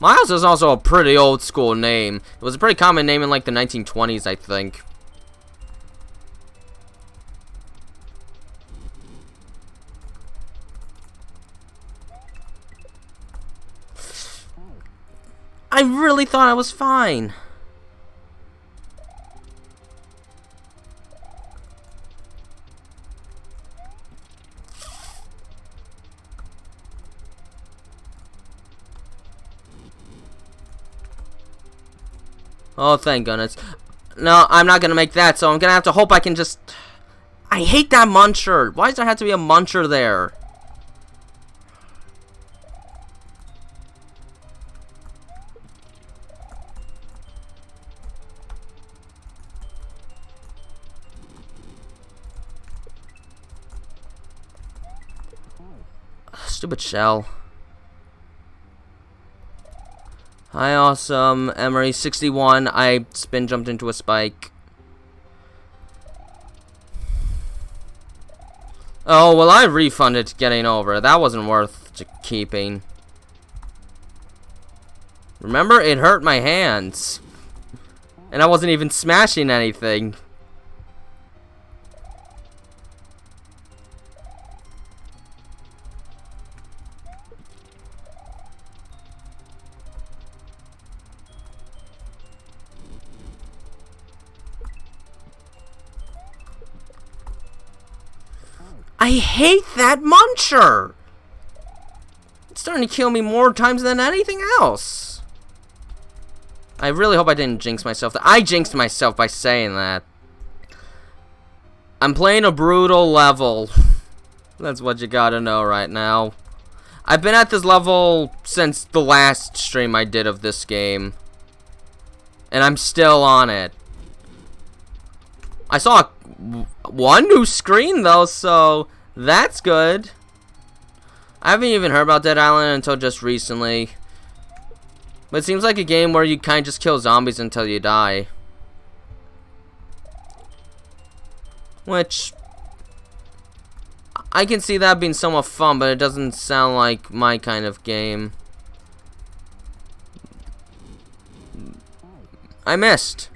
Miles is also a pretty old school name. It was a pretty common name in like the 1920s, I think. I really thought I was fine. Oh, thank goodness. No, I'm not gonna make that, so I'm gonna have to hope I can just... I hate that muncher. Why does there have to be a muncher there? Stupid shell. Hi, Awesome. Emery 61. I spin jumped into a spike. Oh, well, I refunded getting over. That wasn't worth keeping. Remember, it hurt my hands. And I wasn't even smashing anything. I hate that muncher! It's starting to kill me more times than anything else. I really hope I didn't jinx myself. I jinxed myself by saying that. I'm playing a brutal level. That's what you gotta know right now. I've been at this level since the last stream I did of this game. And I'm still on it. I saw one new screen though, so that's good. I haven't even heard about Dead Island until just recently. But it seems like a game where you kind of just kill zombies until you die. Which, I can see that being somewhat fun, but it doesn't sound like my kind of game. I missed.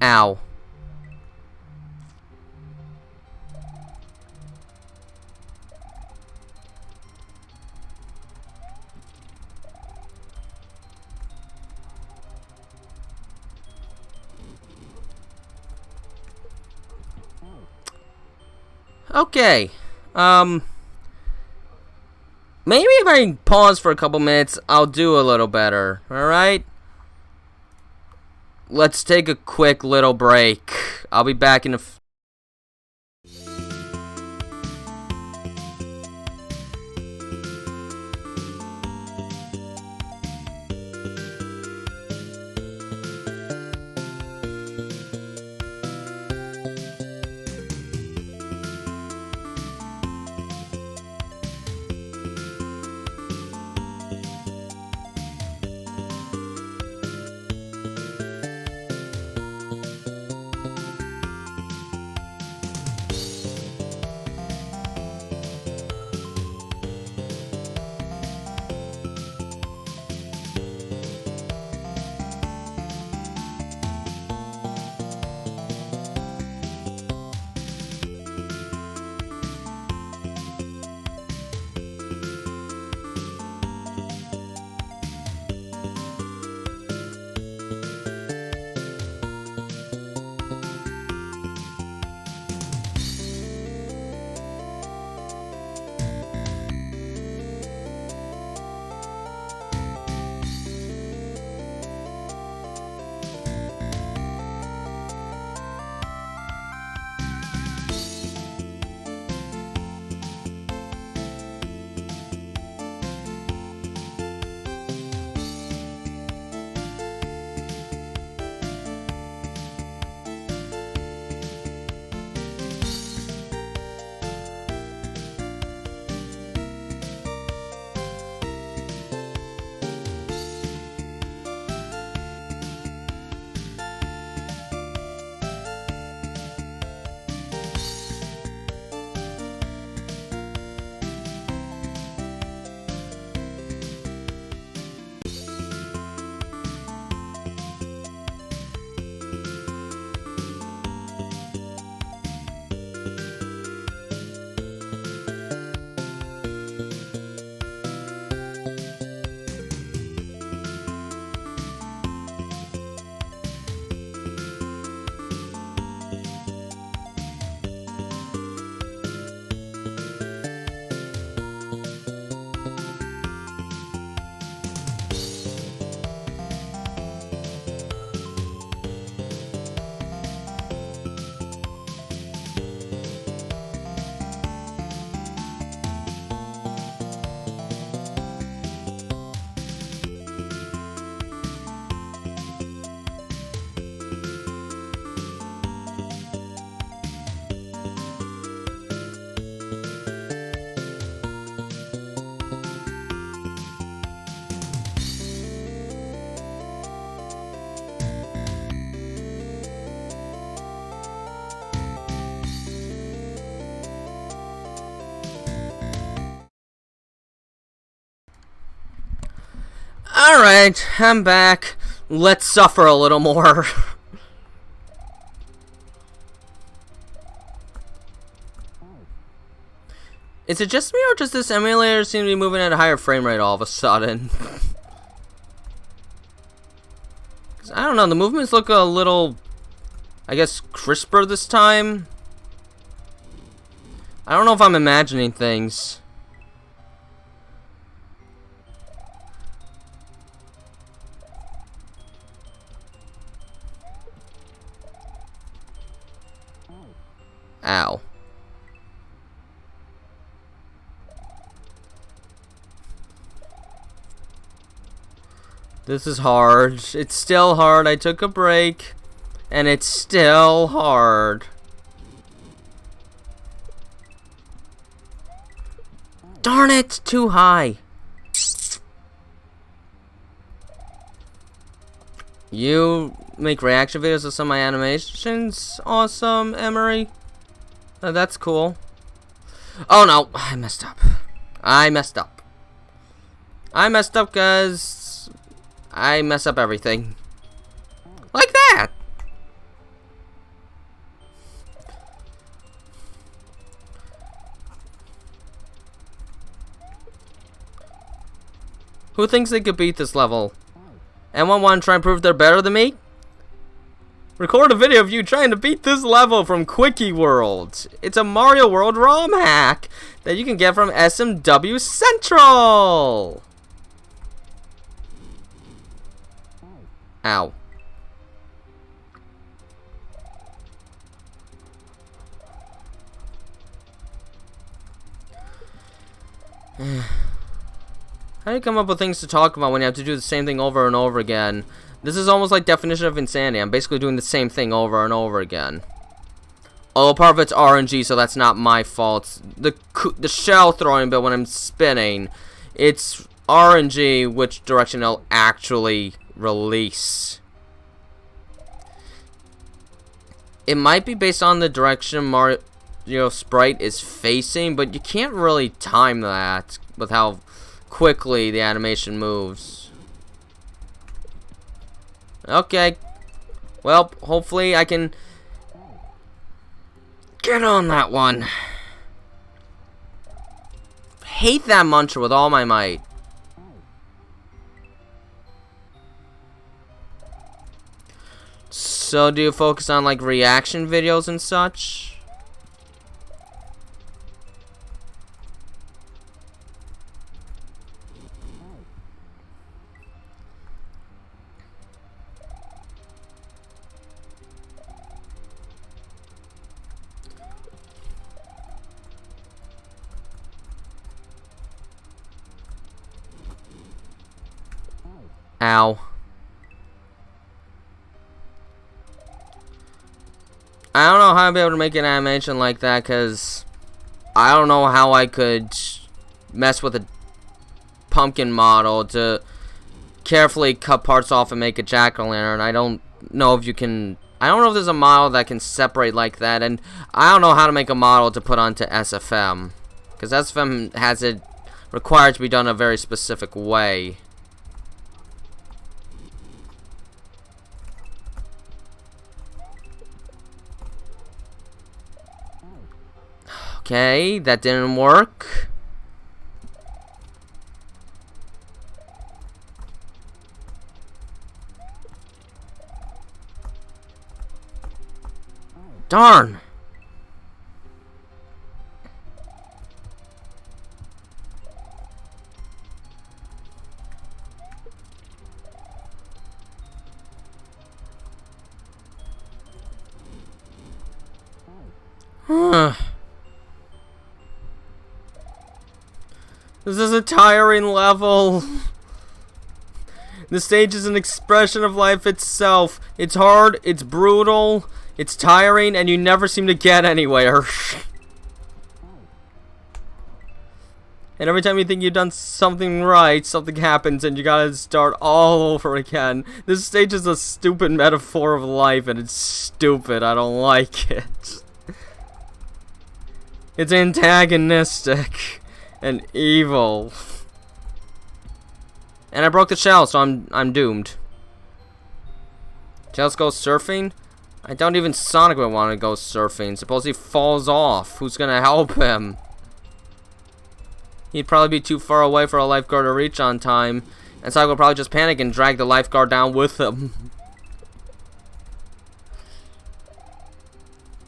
Ow. Okay. Maybe if I pause for a couple minutes, I'll do a little better. Alright? Let's take a quick little break. I'll be back in a Alright, I'm back. Let's suffer a little more. Is it just me, or does this emulator seem to be moving at a higher frame rate all of a sudden? I don't know, the movements look a little, I guess, crisper this time. I don't know if I'm imagining things. Ow. This is hard. It's still hard. I took a break, and it's still hard. Darn it! Too high. You make reaction videos of some of my animations? Awesome, Emery. That's cool. Oh no, I messed up. I messed up, guys. I mess up everything. Like that! Who thinks they could beat this level? Anyone want to try and prove they're better than me? Record a video of you trying to beat this level from Quickie World. It's a Mario World ROM hack that you can get from SMW Central. Ow. How do you come up with things to talk about when you have to do the same thing over and over again? This is almost like definition of insanity. I'm basically doing the same thing over and over again. Oh, part of it's RNG, so that's not my fault. The shell throwing bit when I'm spinning, it's RNG which direction it'll actually release. It might be based on the direction Mario sprite is facing, but you can't really time that with how quickly the animation moves. Okay. Well, hopefully I can get on that one. Hate that muncher with all my might. So do you focus on like reaction videos and such? Ow. I don't know how I'd be able to make an animation like that, because I don't know how I could mess with a pumpkin model to carefully cut parts off and make a jack-o'-lantern. I don't know if you can... I don't know if there's a model that can separate like that, and I don't know how to make a model to put onto SFM, because SFM has it required to be done a very specific way. Okay, that didn't work. Darn. This is a tiring level. The stage is an expression of life itself. It's hard, it's brutal, it's tiring, and you never seem to get anywhere. And every time you think you've done something right, something happens and you gotta start all over again. This stage is a stupid metaphor of life, and it's stupid. I don't like it. It's antagonistic and evil. And I broke the shell, so I'm doomed. Tails goes surfing? I don't even Sonic would want to go surfing. Suppose he falls off. Who's gonna help him? He'd probably be too far away for a lifeguard to reach on time. And Sonic would probably just panic and drag the lifeguard down with him.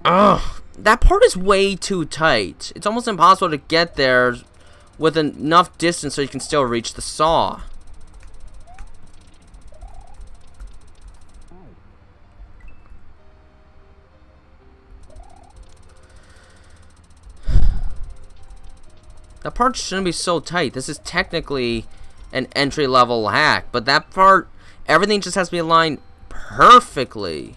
Ugh. That part is way too tight. It's almost impossible to get there with enough distance so you can still reach the saw. That part shouldn't be so tight. This is technically an entry-level hack, but that part, everything just has to be aligned perfectly.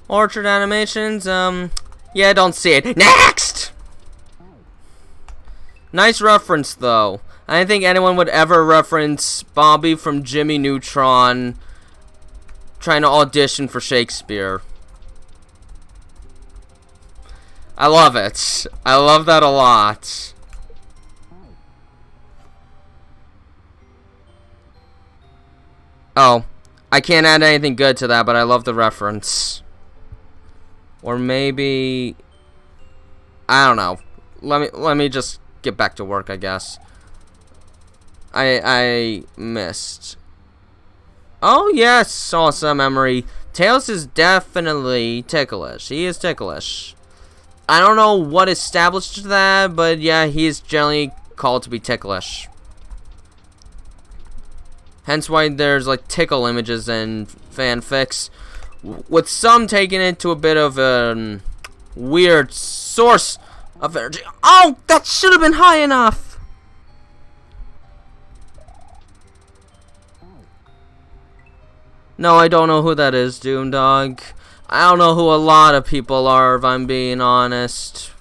Orchard animations, yeah, don't see it. Next! Nice reference, though. I didn't think anyone would ever reference Bobby from Jimmy Neutron trying to audition for Shakespeare. I love it. I love that a lot. Oh, I can't add anything good to that, but I love the reference. Or maybe, I don't know. Let me just get back to work, I guess. I missed. Oh yes, awesome memory. Tails is definitely ticklish. He is ticklish. I don't know what established that, but yeah, he is generally called to be ticklish. Hence why there's like tickle images in fanfics. With some taking it to a bit of a weird source of energy. Oh, that should have been high enough. No, I don't know who that is, Doomdog. I don't know who a lot of people are, if I'm being honest.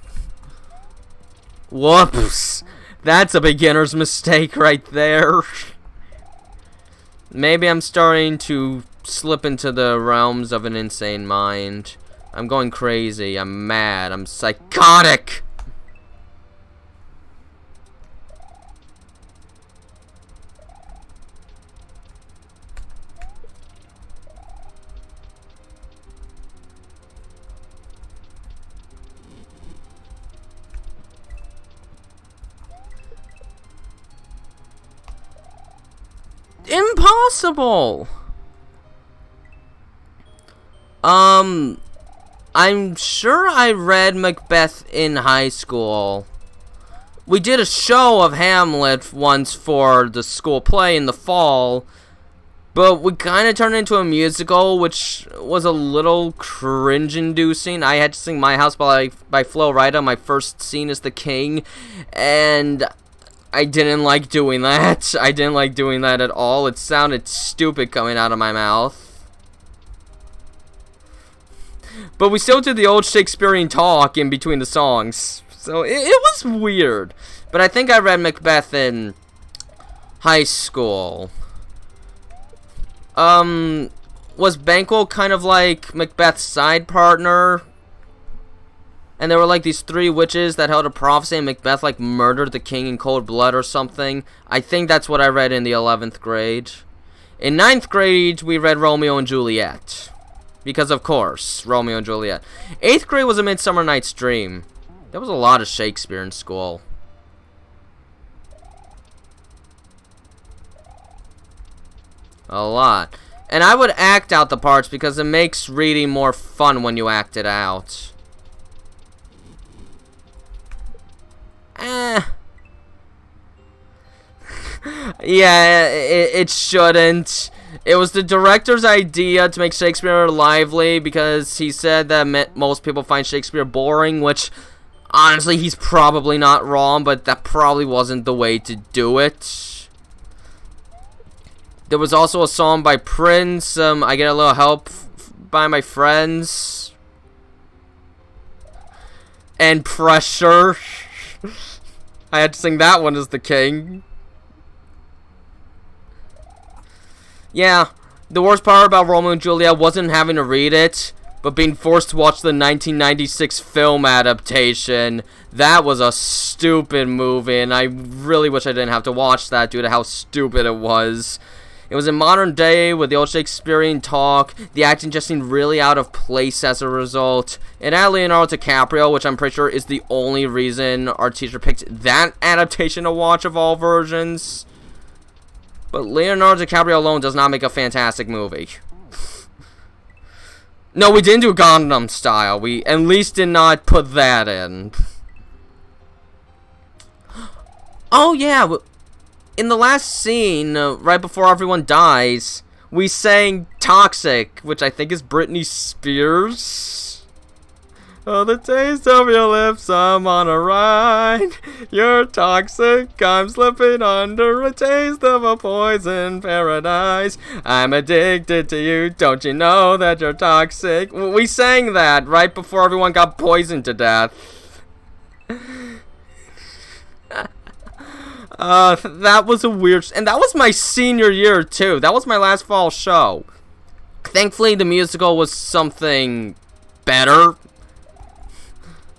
Whoops. That's a beginner's mistake right there. Maybe I'm starting to slip into the realms of an insane mind. I'm going crazy. I'm mad. I'm psychotic. Impossible. I'm sure I read Macbeth in high school. We did a show of Hamlet once for the school play in the fall, but we kind of turned it into a musical, which was a little cringe-inducing. I had to sing My House by Flo Rida. My first scene as the king, and I didn't like doing that. I didn't like doing that at all. It sounded stupid coming out of my mouth. But we still did the old Shakespearean talk in between the songs. So it was weird. But I think I read Macbeth in high school. Was Banquo kind of like Macbeth's side partner? And there were like these three witches that held a prophecy and Macbeth like murdered the king in cold blood or something. I think that's what I read in the 11th grade. In 9th grade, we read Romeo and Juliet. Because of course, Romeo and Juliet. 8th grade was A Midsummer Night's Dream. There was a lot of Shakespeare in school. A lot. And I would act out the parts because it makes reading more fun when you act it out. Yeah, it shouldn't. It was the director's idea to make Shakespeare lively because he said that most people find Shakespeare boring, which, honestly, he's probably not wrong, but that probably wasn't the way to do it. There was also a song by Prince, I Get a Little Help by My Friends. And Pressure. I had to sing that one as the king. Yeah, the worst part about Romeo and Juliet wasn't having to read it, but being forced to watch the 1996 film adaptation. That was a stupid movie, and I really wish I didn't have to watch that due to how stupid it was. It was in modern day with the old Shakespearean talk. The acting just seemed really out of place as a result. It had Leonardo DiCaprio, which I'm pretty sure is the only reason our teacher picked that adaptation to watch of all versions. But Leonardo DiCaprio alone does not make a fantastic movie. No, we didn't do Gangnam Style. We at least did not put that in. Oh, yeah. In the last scene, right before everyone dies, we sang Toxic, which I think is Britney Spears. Oh, the taste of your lips, I'm on a ride. You're toxic, I'm slipping under a taste of a poison paradise. I'm addicted to you, don't you know that you're toxic? We sang that right before everyone got poisoned to death. That was a weird... And that was my senior year, too. That was my last fall show. Thankfully, the musical was something better.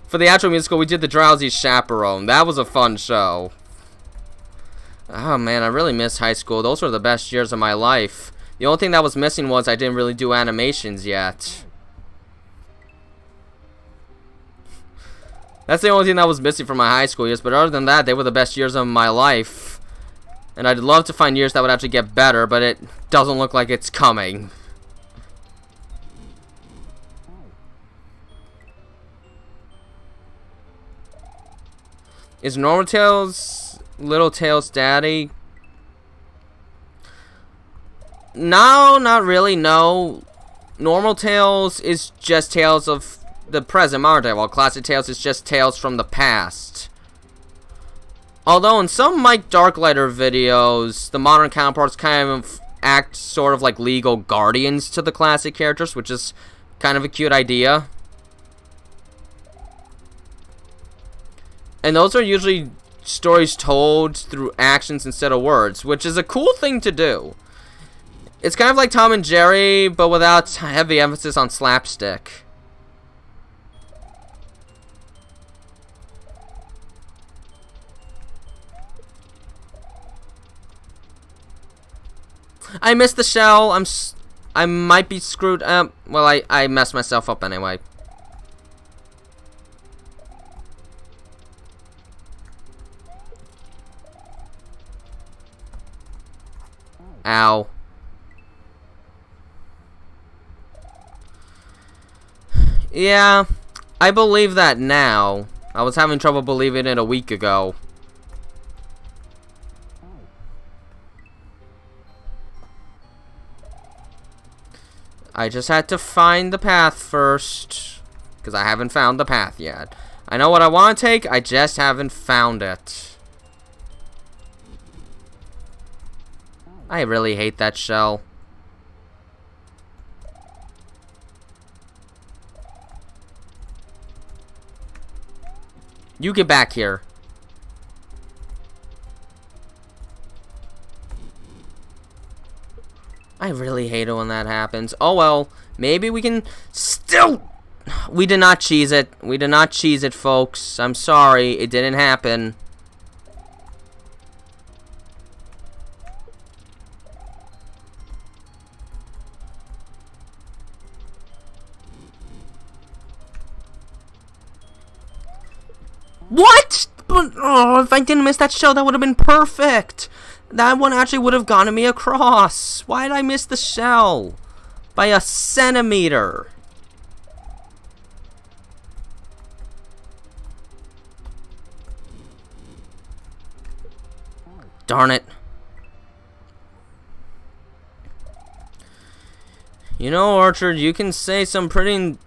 For the actual musical, we did The Drowsy Chaperone. That was a fun show. Oh, man, I really miss high school. Those were the best years of my life. The only thing that was missing was I didn't really do animations yet. That's the only thing that was missing from my high school years, but other than that, they were the best years of my life. And I'd love to find years that would actually get better, but it doesn't look like it's coming. Is Normal Tails Little Tails' daddy? No, not really, no. Normal Tails is just Tails of the present modern day, while Classic Tails is just Tales from the past. Although in some Mike Darklighter videos, the modern counterparts kind of act sort of like legal guardians to the classic characters, which is kind of a cute idea. And those are usually stories told through actions instead of words, which is a cool thing to do. It's kind of like Tom and Jerry, but without heavy emphasis on slapstick. I missed the shell. I might be screwed up. Well, I messed myself up anyway. Ow. Yeah, I believe that now. I was having trouble believing it a week ago. I just had to find the path first, because I haven't found the path yet. I know what I want to take, I just haven't found it. I really hate that shell. You get back here. I really hate it when that happens. Oh well, maybe we can still... We did not cheese it. We did not cheese it, folks. I'm sorry, it didn't happen. What? But, oh, if I didn't miss that shell, that would have been perfect. That one actually would have gotten me across. Why did I miss the shell? By a centimeter. Darn it. You know, Orchard, you can say some pretty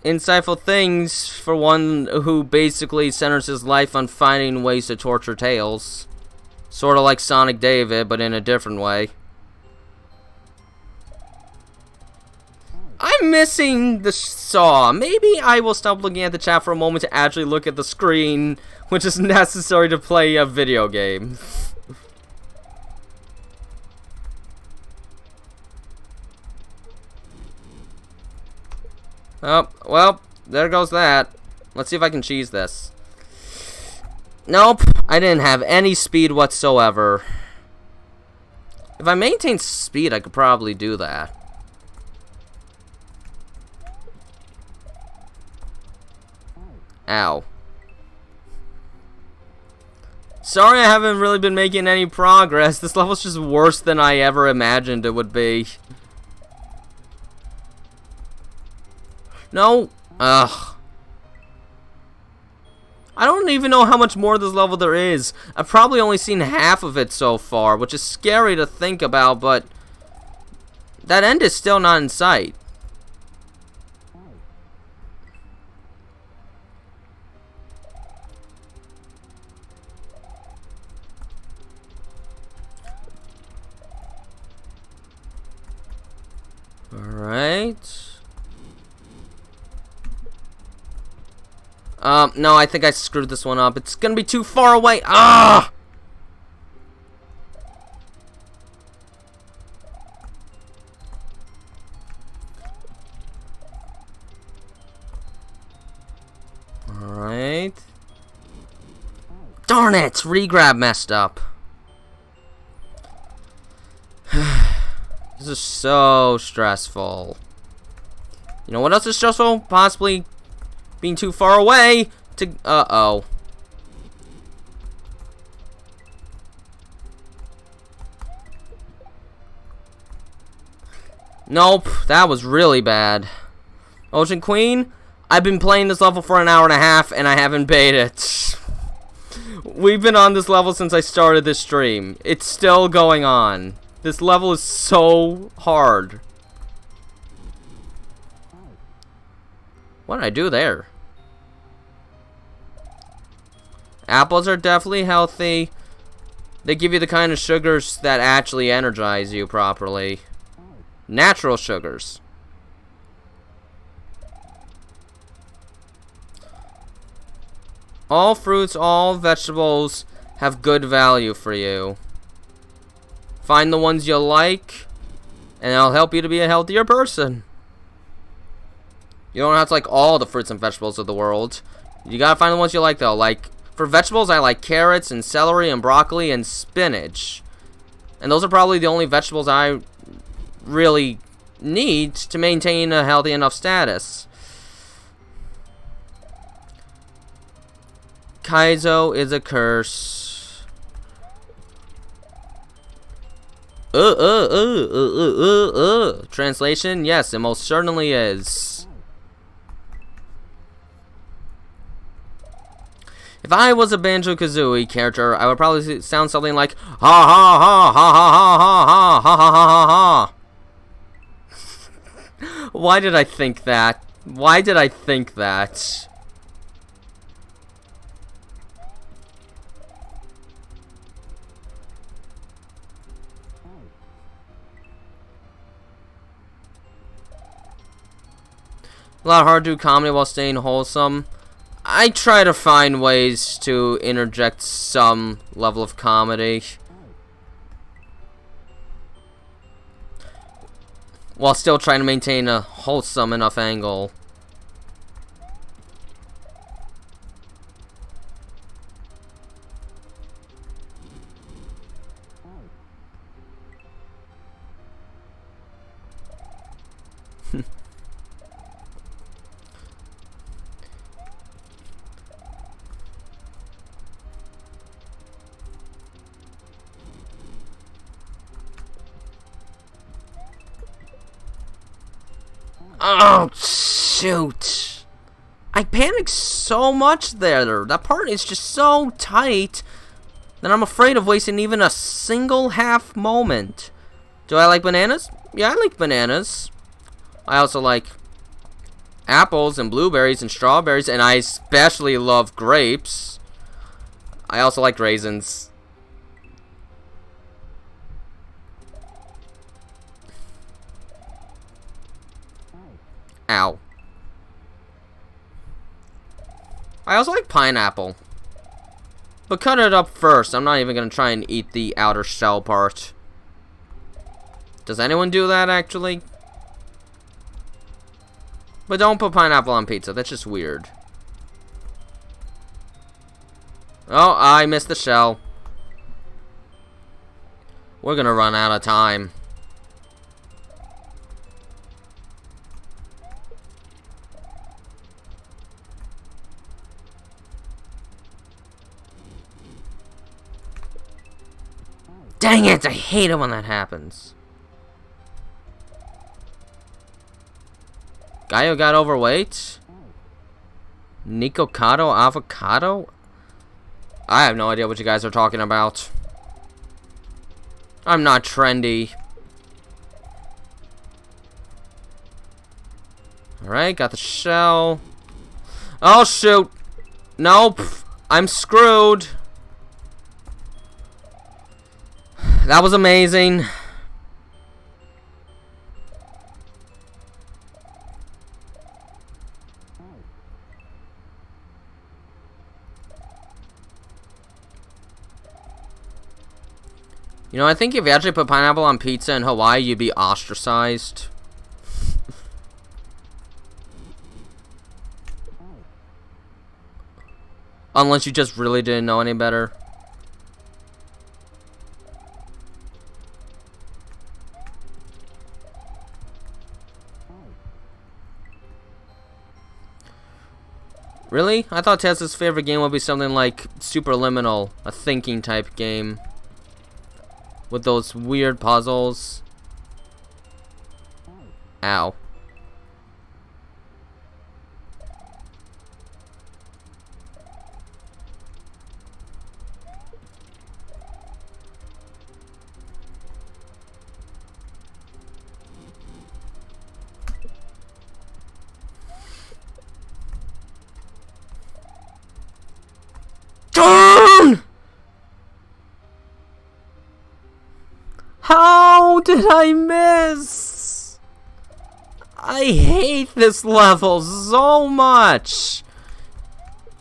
insightful things for one who basically centers his life on finding ways to torture Tails. Sort of like Sonic David, but in a different way. I I'm missing the saw. Maybe I will stop looking at the chat for a moment to actually look at the screen, which is necessary to play a video game. Oh, well, there goes that. Let's see if I can cheese this. Nope, I didn't have any speed whatsoever. If I maintain speed, I could probably do that. Ow. Sorry I haven't really been making any progress. This level's just worse than I ever imagined it would be. No. Ugh. I don't even know how much more of this level there is. I've probably only seen half of it so far, which is scary to think about, but that end is still not in sight. Alright. No, I think I screwed this one up. It's gonna be too far away. Ah! Alright. Darn it! Regrab messed up. This is so stressful. You know what else is stressful? Possibly being too far away to... Uh-oh. Nope, that was really bad. Ocean Queen, I've been playing this level for an hour and a half and I haven't beat it. We've been on this level since I started this stream. It's still going on. This level is so hard. What did I do there? Apples are definitely healthy. They give you the kind of sugars that actually energize you properly. Natural sugars. All fruits, all vegetables have good value for you. Find the ones you like, and it'll help you to be a healthier person. You don't have to like all the fruits and vegetables of the world. You gotta find the ones you like, though. Like, for vegetables, I like carrots and celery and broccoli and spinach. And those are probably the only vegetables I really need to maintain a healthy enough status. Kaizo is a curse. Translation? Yes, it most certainly is. If I was a Banjo-Kazooie character, I would probably sound something like ha ha ha ha ha ha ha ha ha ha ha. Why did I think that? Why did I think that? A lot hard to do comedy while staying wholesome. I try to find ways to interject some level of comedy while still trying to maintain a wholesome enough angle. Oh, shoot. I panicked so much there. That part is just so tight that I'm afraid of wasting even a single half moment. Do I like bananas? Yeah, I like bananas. I also like apples and blueberries and strawberries, and I especially love grapes. I also like raisins. Ow. I also like pineapple. But cut it up first. I'm not even gonna try and eat the outer shell part. Does anyone do that, actually? But don't put pineapple on pizza. That's just weird. Oh, I missed the shell. We're gonna run out of time. Dang it! I hate it when that happens. Gaio got overweight? Nikocado avocado? I have no idea what you guys are talking about. I'm not trendy. Alright, got the shell. Oh, shoot. Nope. I'm screwed. That was amazing. You know, I think if you actually put pineapple on pizza in Hawaii, you'd be ostracized. Unless you just really didn't know any better. Really? I thought Tez's favorite game would be something like Superliminal, a thinking type game. With those weird puzzles. Ow. Darn! How did I miss? I hate this level so much.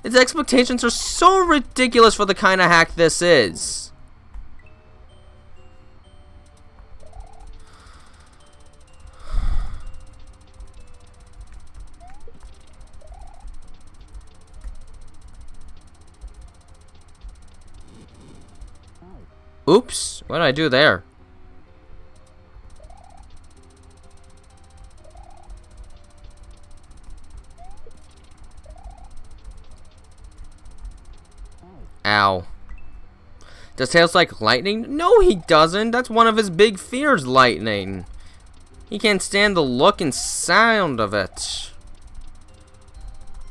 Its expectations are so ridiculous for the kind of hack this is. Oops, what did I do there? Ow. Does Tails like lightning? No, he doesn't. That's one of his big fears, lightning. He can't stand the look and sound of it.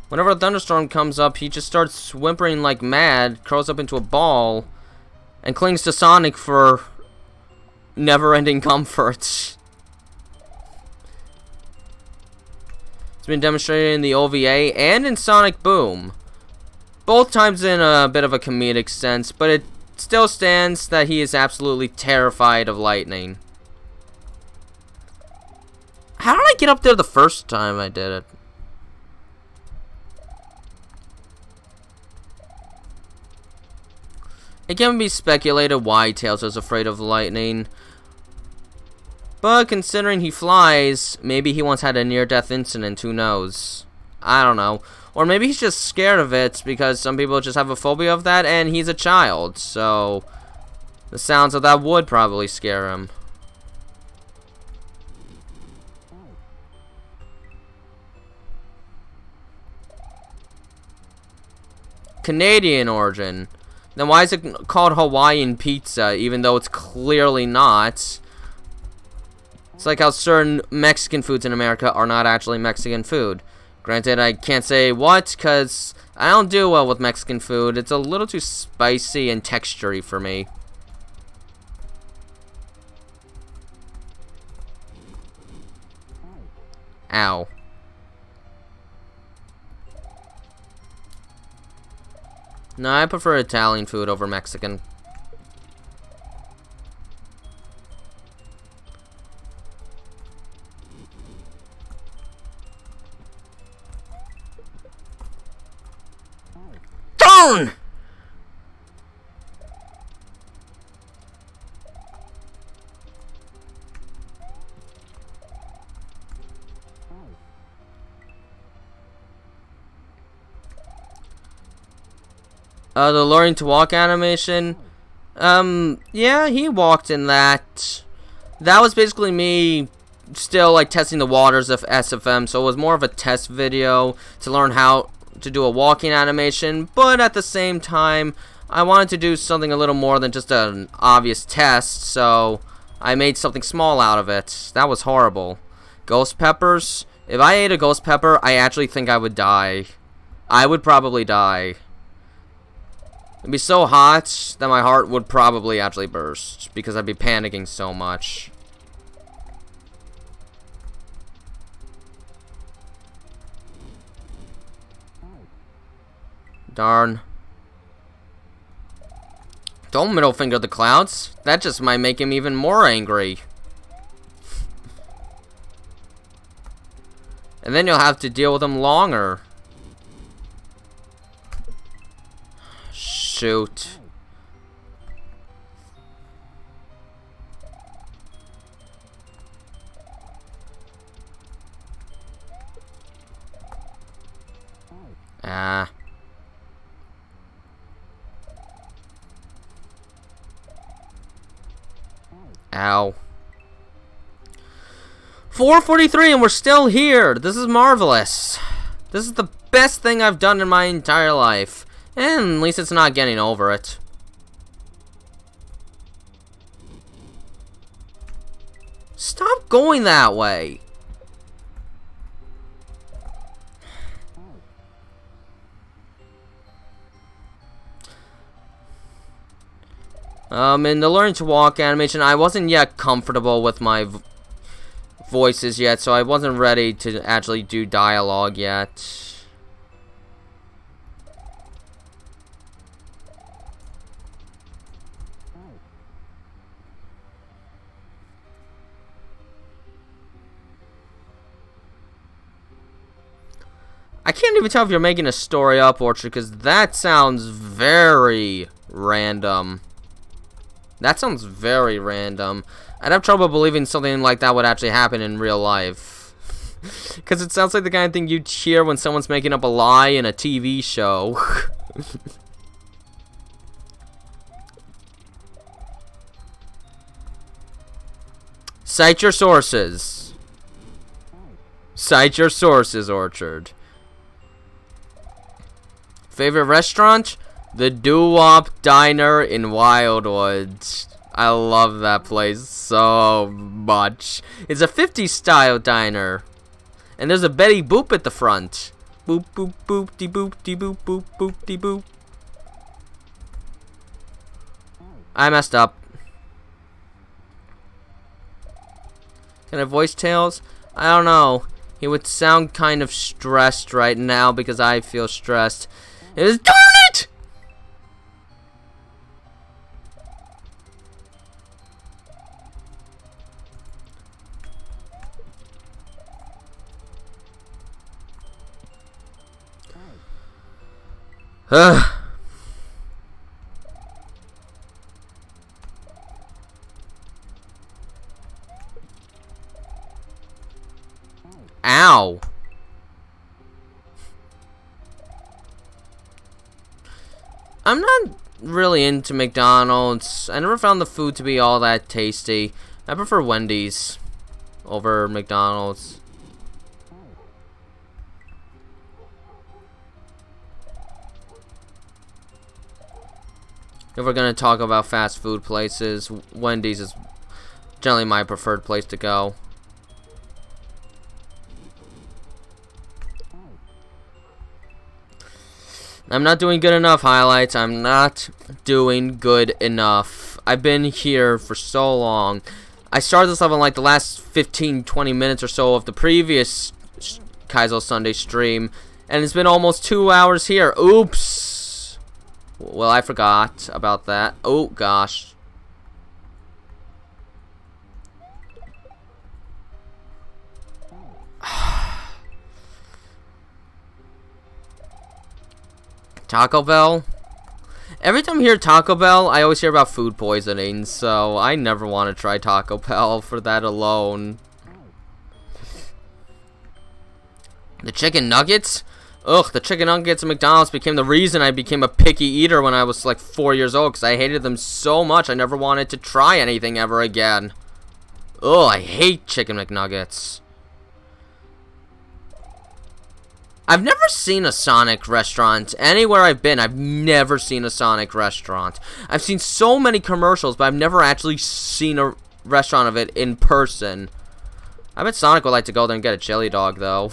Whenever a thunderstorm comes up, he just starts whimpering like mad, curls up into a ball, and clings to Sonic for never-ending comfort. It's been demonstrated in the OVA and in Sonic Boom. Both times in a bit of a comedic sense, but it still stands that he is absolutely terrified of lightning. How did I get up there the first time I did it? It can be speculated why Tails is afraid of lightning. But considering he flies, maybe he once had a near-death incident, who knows? I don't know. Or maybe he's just scared of it because some people just have a phobia of that and he's a child. So the sounds of that would probably scare him. Canadian origin. Then why is it called Hawaiian pizza even though it's clearly not? It's like how certain Mexican foods in America are not actually Mexican food. Granted, I can't say what, because I don't do well with Mexican food. It's a little too spicy and textury for me. Ow. No, I prefer Italian food over Mexican. down! The learning to walk animation. Yeah, he walked in that. That was basically me still like testing the waters of SFM, so it was more of a test video to learn how to do a walking animation, but at the same time I wanted to do something a little more than just an obvious test, so I made something small out of it. That was horrible. Ghost peppers. If I ate a ghost pepper, I actually think I would die. I would probably die. It'd be so hot that my heart would probably actually burst because I'd be panicking so much. Darn. Don't middle finger the clouds. That just might make him even more angry. And then you'll have to deal with him longer. Shoot. Ah. Ow. 4:43 and we're still here. This is marvelous. This is the best thing I've done in my entire life. And at least it's not getting over it. Stop going that way. In the learning to walk animation, I wasn't yet comfortable with my voices yet, so I wasn't ready to actually do dialogue yet. I can't even tell if you're making a story up, Orchard, because that sounds very random. That sounds very random. I'd have trouble believing something like that would actually happen in real life. Because it sounds like the kind of thing you'd hear when someone's making up a lie in a TV show. Cite your sources. Cite your sources, Orchard. Favorite restaurant? The Doo-Wop Diner in Wildwood. I love that place so much. It's a 50s style diner. And there's a Betty Boop at the front. Boop, boop, boop, de boop, de boop, boop, boop, de boop. I messed up. Can I voice Tails? I don't know. He would sound kind of stressed right now because I feel stressed. It is, darn it! Ugh. Ow. I'm not really into McDonald's. I never found the food to be all that tasty. I prefer Wendy's over McDonald's. If we're gonna talk about fast food places, Wendy's is generally my preferred place to go. I'm not doing good enough, highlights. I'm not doing good enough. I've been here for so long. I started this level in like the last 15-20 minutes or so of the previous Kaizo Sunday stream, and it's been almost 2 hours here. Oops. Well, I forgot about that. Oh, gosh. Taco Bell? Every time I hear Taco Bell, I always hear about food poisoning, so I never want to try Taco Bell for that alone. The chicken nuggets? Ugh, the chicken nuggets at McDonald's became the reason I became a picky eater when I was like 4 years old, because I hated them so much I never wanted to try anything ever again. Ugh, I hate chicken McNuggets. I've never seen a Sonic restaurant. Anywhere I've been, I've never seen a Sonic restaurant. I've seen so many commercials, but I've never actually seen a restaurant of it in person. I bet Sonic would like to go there and get a chili dog, though.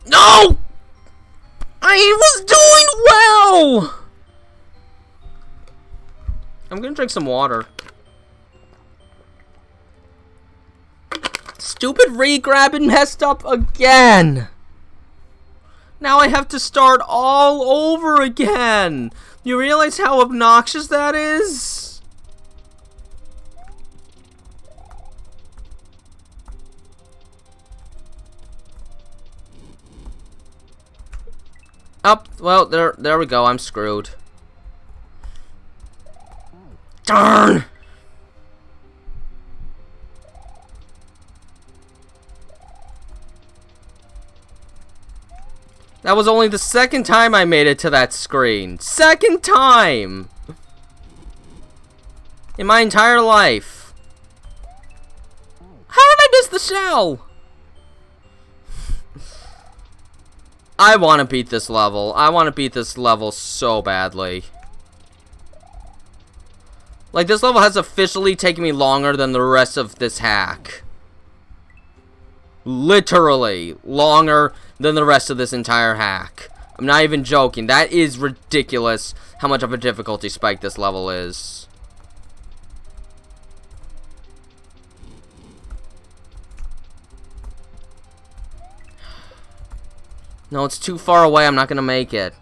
No! I was doing well! I'm gonna drink some water. Stupid re-grabbing messed up again! Now I have to start all over again! You realize how obnoxious that is? Oh, well, there we go, I'm screwed. Darn! That was only the second time I made it to that screen. Second time! In my entire life. How did I miss the shell? I want to beat this level. I want to beat this level so badly. Like, this level has officially taken me longer than the rest of this hack. Literally longer than the rest of this entire hack. I'm not even joking. That is ridiculous how much of a difficulty spike this level is. No, it's too far away. I'm not gonna make it.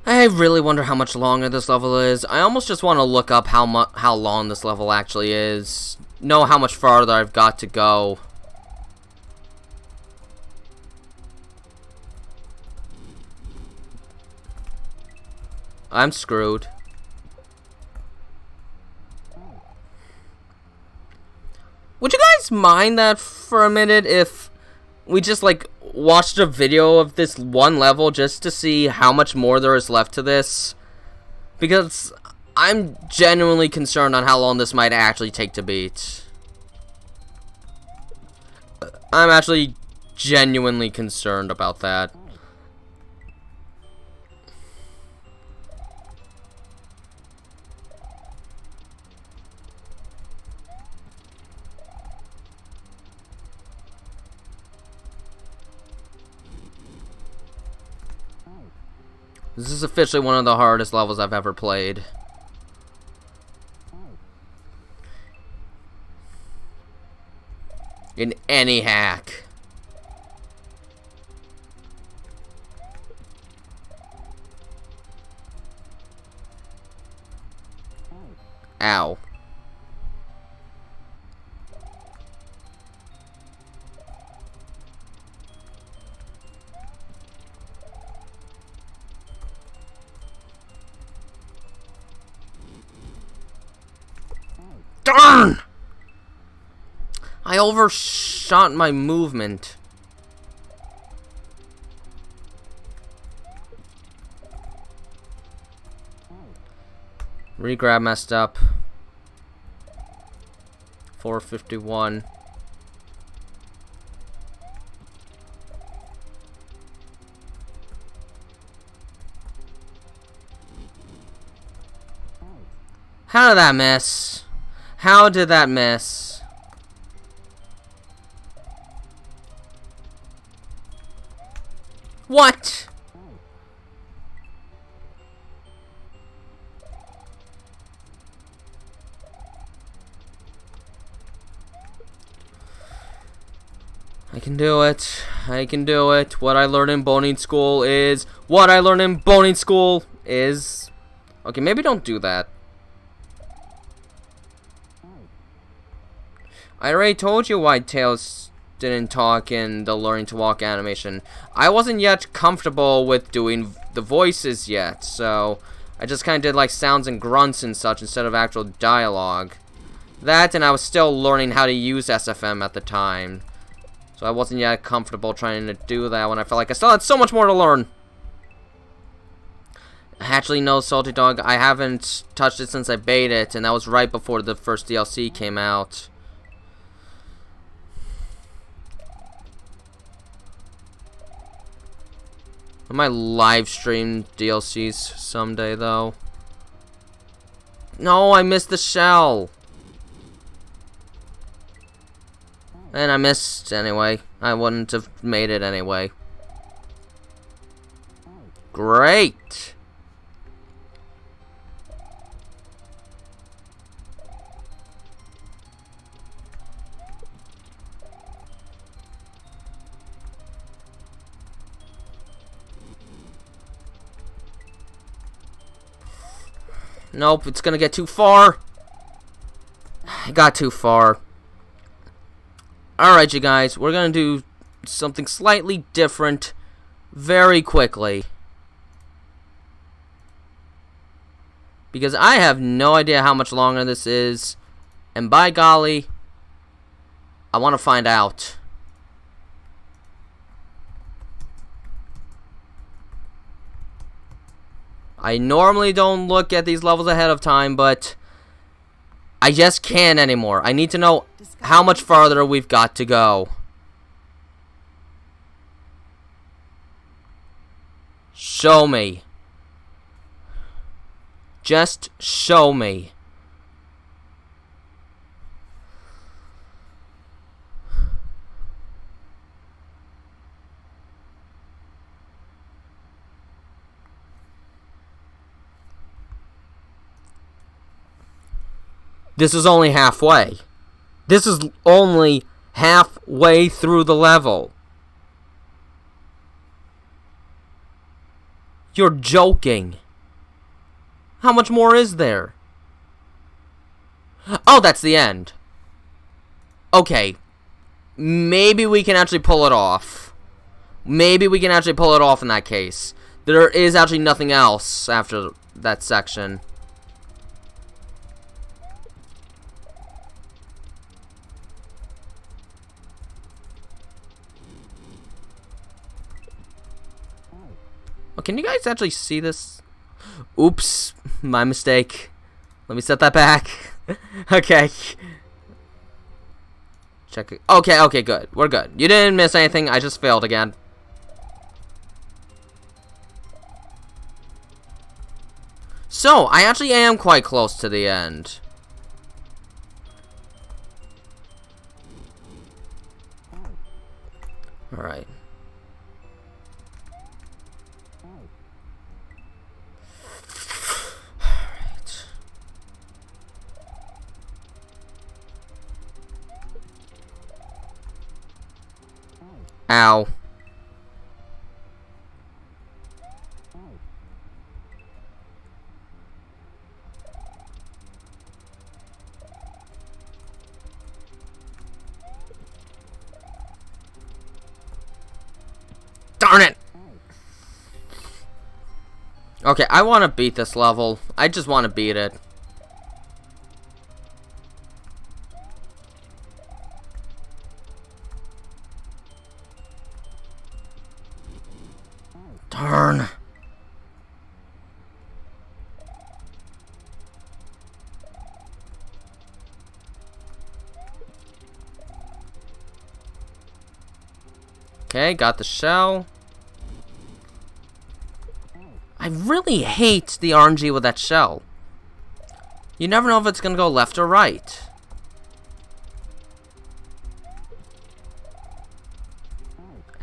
I really wonder how much longer this level is. I almost just want to look up how long this level actually is. Know how much farther I've got to go. I'm screwed. Would you guys mind that for a minute if we just like watched a video of this one level just to see how much more there is left to this? Because I'm genuinely concerned on how long this might actually take to beat. I'm actually genuinely concerned about that. This is officially one of the hardest levels I've ever played. In any hack. Ow. Darn! I overshot my movement. Regrab messed up. 451. How did that miss? How did that miss? What? I can do it. I can do it. What I learned in boning school is... What I learned in boning school is... Okay, maybe don't do that. I already told you why Tails didn't talk in the learning to walk animation. I wasn't yet comfortable with doing the voices yet, so I just kind of did like sounds and grunts and such instead of actual dialogue. That, and I was still learning how to use SFM at the time. So I wasn't yet comfortable trying to do that when I felt like I still had so much more to learn. Actually, no, Salty Dog, I haven't touched it since I baited it, and that was right before the first DLC came out. I might live stream DLCs someday, though. No, I missed the shell. And I missed anyway. I wouldn't have made it anyway. Great. Nope, it's gonna get too far. I got too far. Alright, you guys, we're gonna do something slightly different very quickly. Because I have no idea how much longer this is. And by golly, I want to find out. I normally don't look at these levels ahead of time, but I just can't anymore. I need to know how much farther we've got to go. Show me. Just show me. This is only halfway. This is only halfway through the level. You're joking. How much more is there? Oh, that's the end. Okay. Maybe we can actually pull it off. Maybe we can actually pull it off in that case. There is actually nothing else after that section. Oh, can you guys actually see this? Oops, my mistake. Let me set that back. Okay. Check it. Okay, okay, good. We're good. You didn't miss anything. I just failed again. So, I actually am quite close to the end. Alright. Ow. Darn it! Okay, I want to beat this level. I just want to beat it. Darn. Okay, got the shell. I really hate the RNG with that shell. You never know if it's gonna go left or right.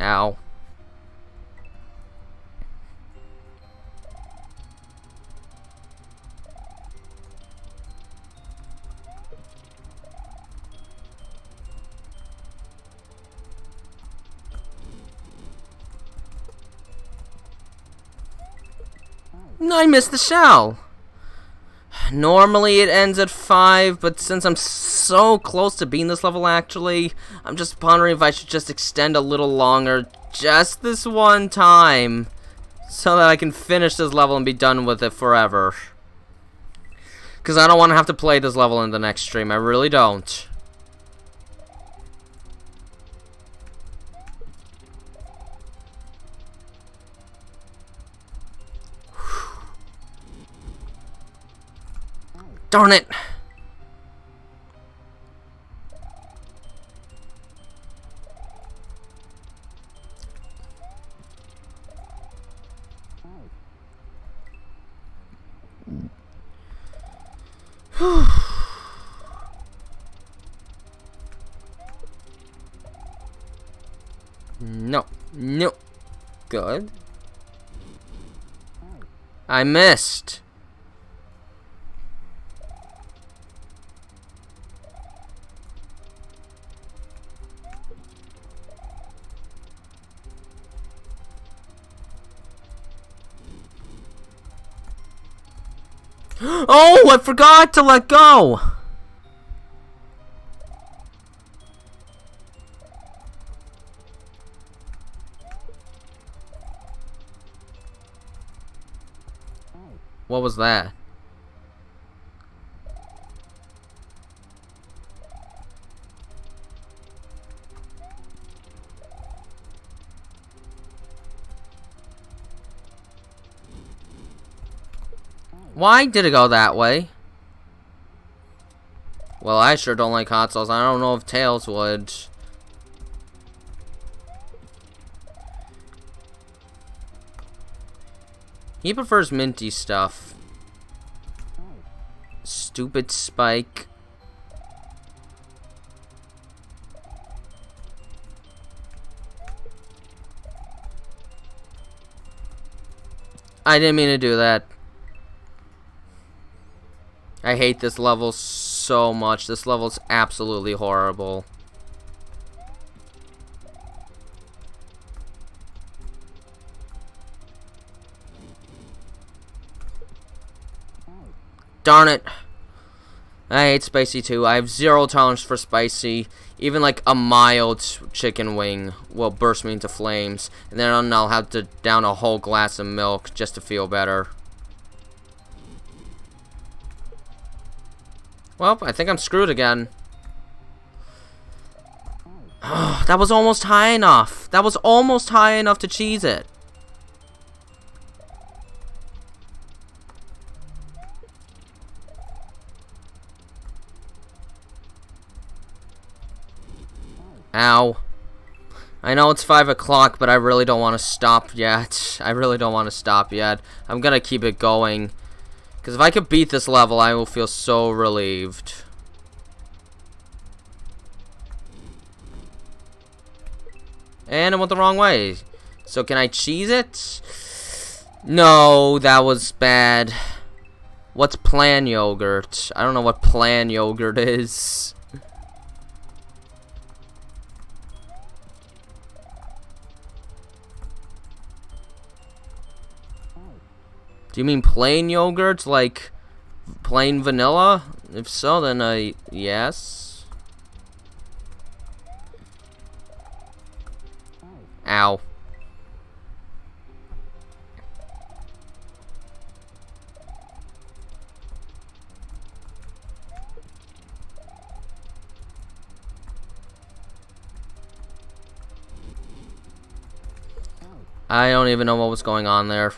Ow. No, I missed the shell. Normally it ends at 5, but since I'm so close to beating this level actually, I'm just pondering if I should just extend a little longer just this one time so that I can finish this level and be done with it forever. Because I don't want to have to play this level in the next stream, I really don't. Darn it! No. No. Good. I missed. Oh, I forgot to let go. What was that? Why did it go that way? Well, I sure don't like hot sauce. I don't know if Tails would. He prefers minty stuff. Stupid Spike. I didn't mean to do that. I hate this level so much. This level's absolutely horrible. Darn it. I hate spicy too. I have zero tolerance for spicy. Even like a mild chicken wing will burst me into flames. And then I'll have to down a whole glass of milk just to feel better. Well, I think I'm screwed again. Oh, that was almost high enough. That was almost high enough to cheese it. Ow. I know it's 5 o'clock, but I really don't want to stop yet. I really don't want to stop yet. I'm gonna keep it going. Because if I could beat this level, I will feel so relieved. And I went the wrong way. So can I cheese it? No, that was bad. What's plan yogurt? I don't know what plan yogurt is. Do you mean plain yogurt, like plain vanilla? If so, then yes. Ow. I don't even know what was going on there.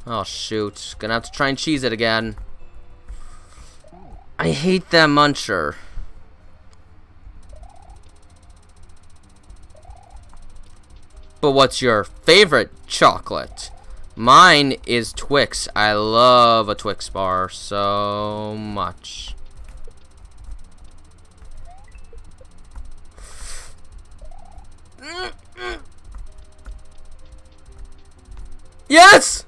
Oh shoot, gonna have to try and cheese it again. I hate that muncher. But what's your favorite chocolate? Mine is Twix. I love a Twix bar so much. Yes!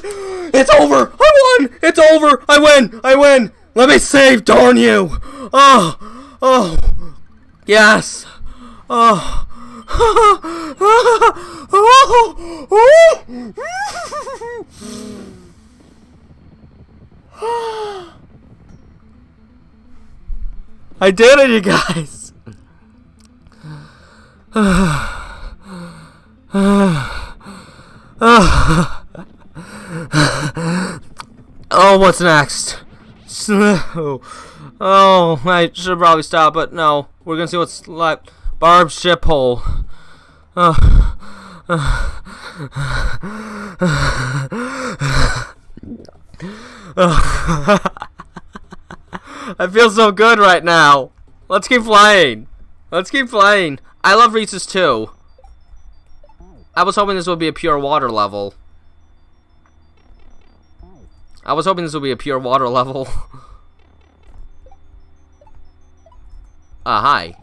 win! It's over! I won! It's over! I win! I win! Let me save, darn you! Oh! Oh! Yes! Oh! I did it, you guys! Oh, what's next? Oh, I should probably stop, but no. We're gonna see what's left. Barb's ship hole. I feel so good right now. Let's keep playing. Let's keep playing. I love Reese's too. I was hoping this would be a pure water level. Hi.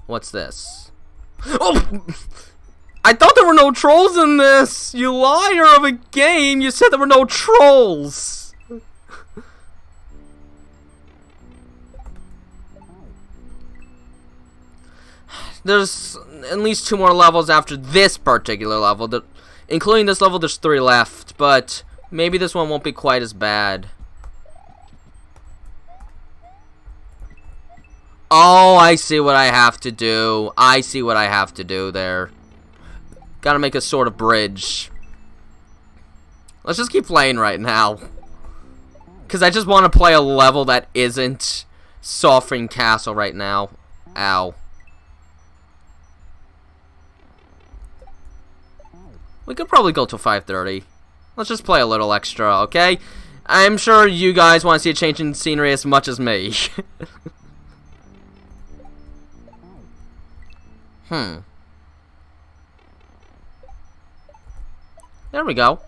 What's this? Oh! I thought there were no trolls in this! You liar of a game! You said there were no trolls! There's at least 2 more levels after this particular level. Including this level, there's 3 left, but maybe this one won't be quite as bad. Oh, I see what I have to do. I see what I have to do there. Gotta make a sort of bridge. Let's just keep playing right now. Because I just want to play a level that isn't Suffering Castle right now. Ow. We could probably go till 5:30. Let's just play a little extra, okay? I'm sure you guys want to see a change in scenery as much as me. There we go.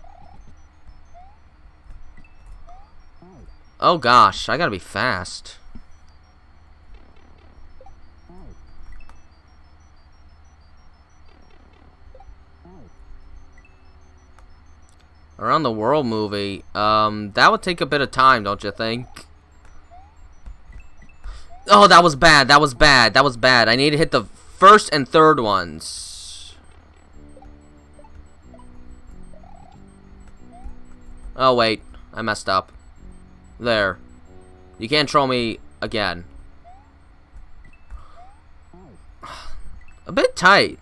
Oh gosh, I gotta be fast. Around the World movie, that would take a bit of time, don't you think? Oh, that was bad, that was bad, that was bad. I need to hit the first and third ones. Oh, wait. I messed up. There. You can't troll me again. A bit tight.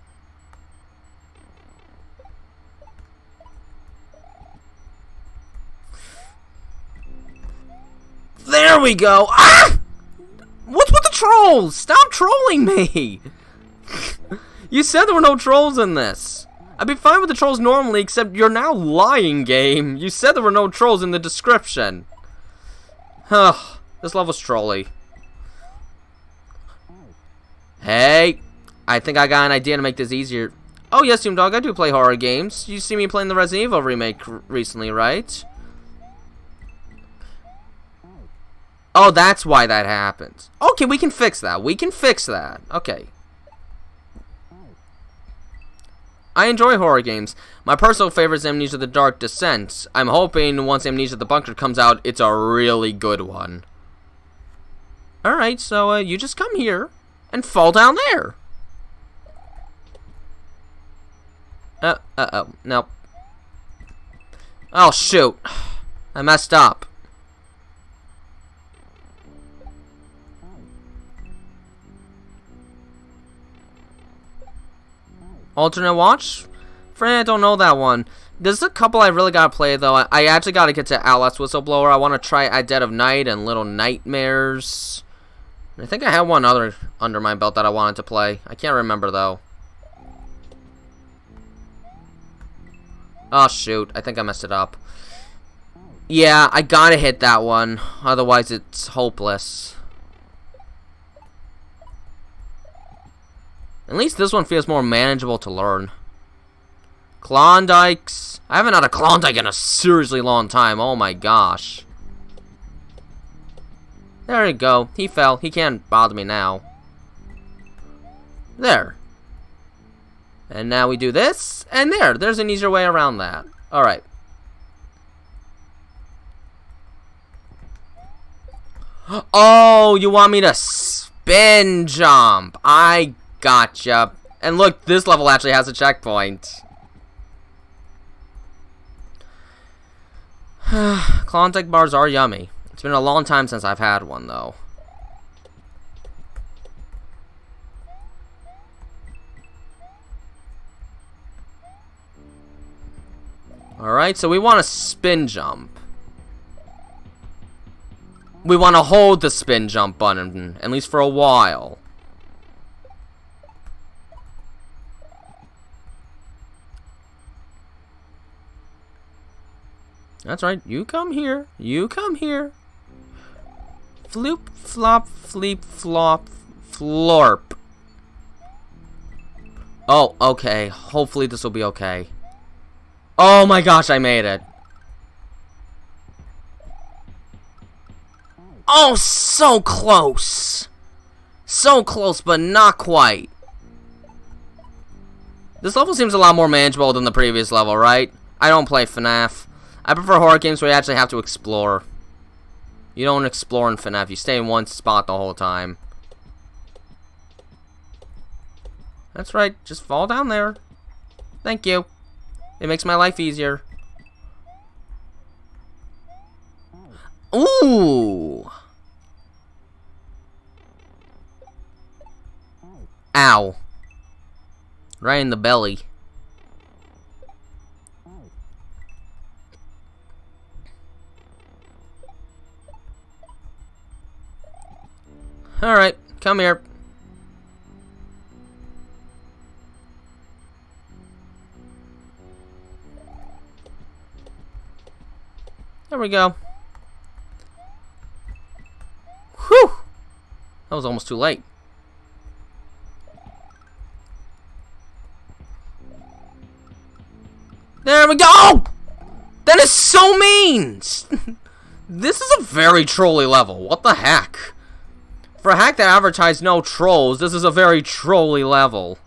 There we go. Ah! What's with the trolls? Stop trolling me. You said there were no trolls in this. I'd be fine with the trolls normally, except you're now lying, game. You said there were no trolls in the description. Huh. This level's trolly. Hey. I think I got an idea to make this easier. Oh, yes, Doomdog, I do play horror games. You see me playing the Resident Evil remake recently, right? Oh, that's why that happens. Okay, we can fix that. We can fix that. Okay. I enjoy horror games. My personal favorite is Amnesia the Dark Descent. I'm hoping once Amnesia the Bunker comes out, it's a really good one. Alright, so you just come here and fall down there. Nope. Oh, shoot. I messed up. Alternate watch? Friend, I don't know that one. There's a couple I really gotta play though. I actually gotta get to Outlast Whistleblower. I want to try At Dead of Night and Little Nightmares. I think I had one other under my belt that I wanted to play. I can't remember though. Oh shoot, I think I messed it up. Yeah, I gotta hit that one. Otherwise it's hopeless. At least this one feels more manageable to learn. Klondikes. I haven't had a Klondike in a seriously long time. Oh my gosh. There you go. He fell. He can't bother me now. There. And now we do this. And there. There's an easier way around that. Alright. Oh, you want me to spin jump? I gotcha. And look, this level actually has a checkpoint. Klondike bars are yummy. It's been a long time since I've had one, though. Alright, so we want to spin jump. We want to hold the spin jump button, at least for a while. That's right, you come here. You come here. Floop, flop, fleep, flop, florp. Oh, okay. Hopefully this will be okay. Oh my gosh, I made it. Oh, so close. So close, but not quite. This level seems a lot more manageable than the previous level, right? I don't play FNAF. I prefer horror games where you actually have to explore. You don't explore in FNAF. You stay in one spot the whole time. That's right. Just fall down there. Thank you. It makes my life easier. Ooh! Ow. Right in the belly. Alright, come here. There we go. Whew! That was almost too late. There we go! Oh! That is so mean! This is a very trolly level. What the heck? For a hack that advertised no trolls, this is a very trolly level.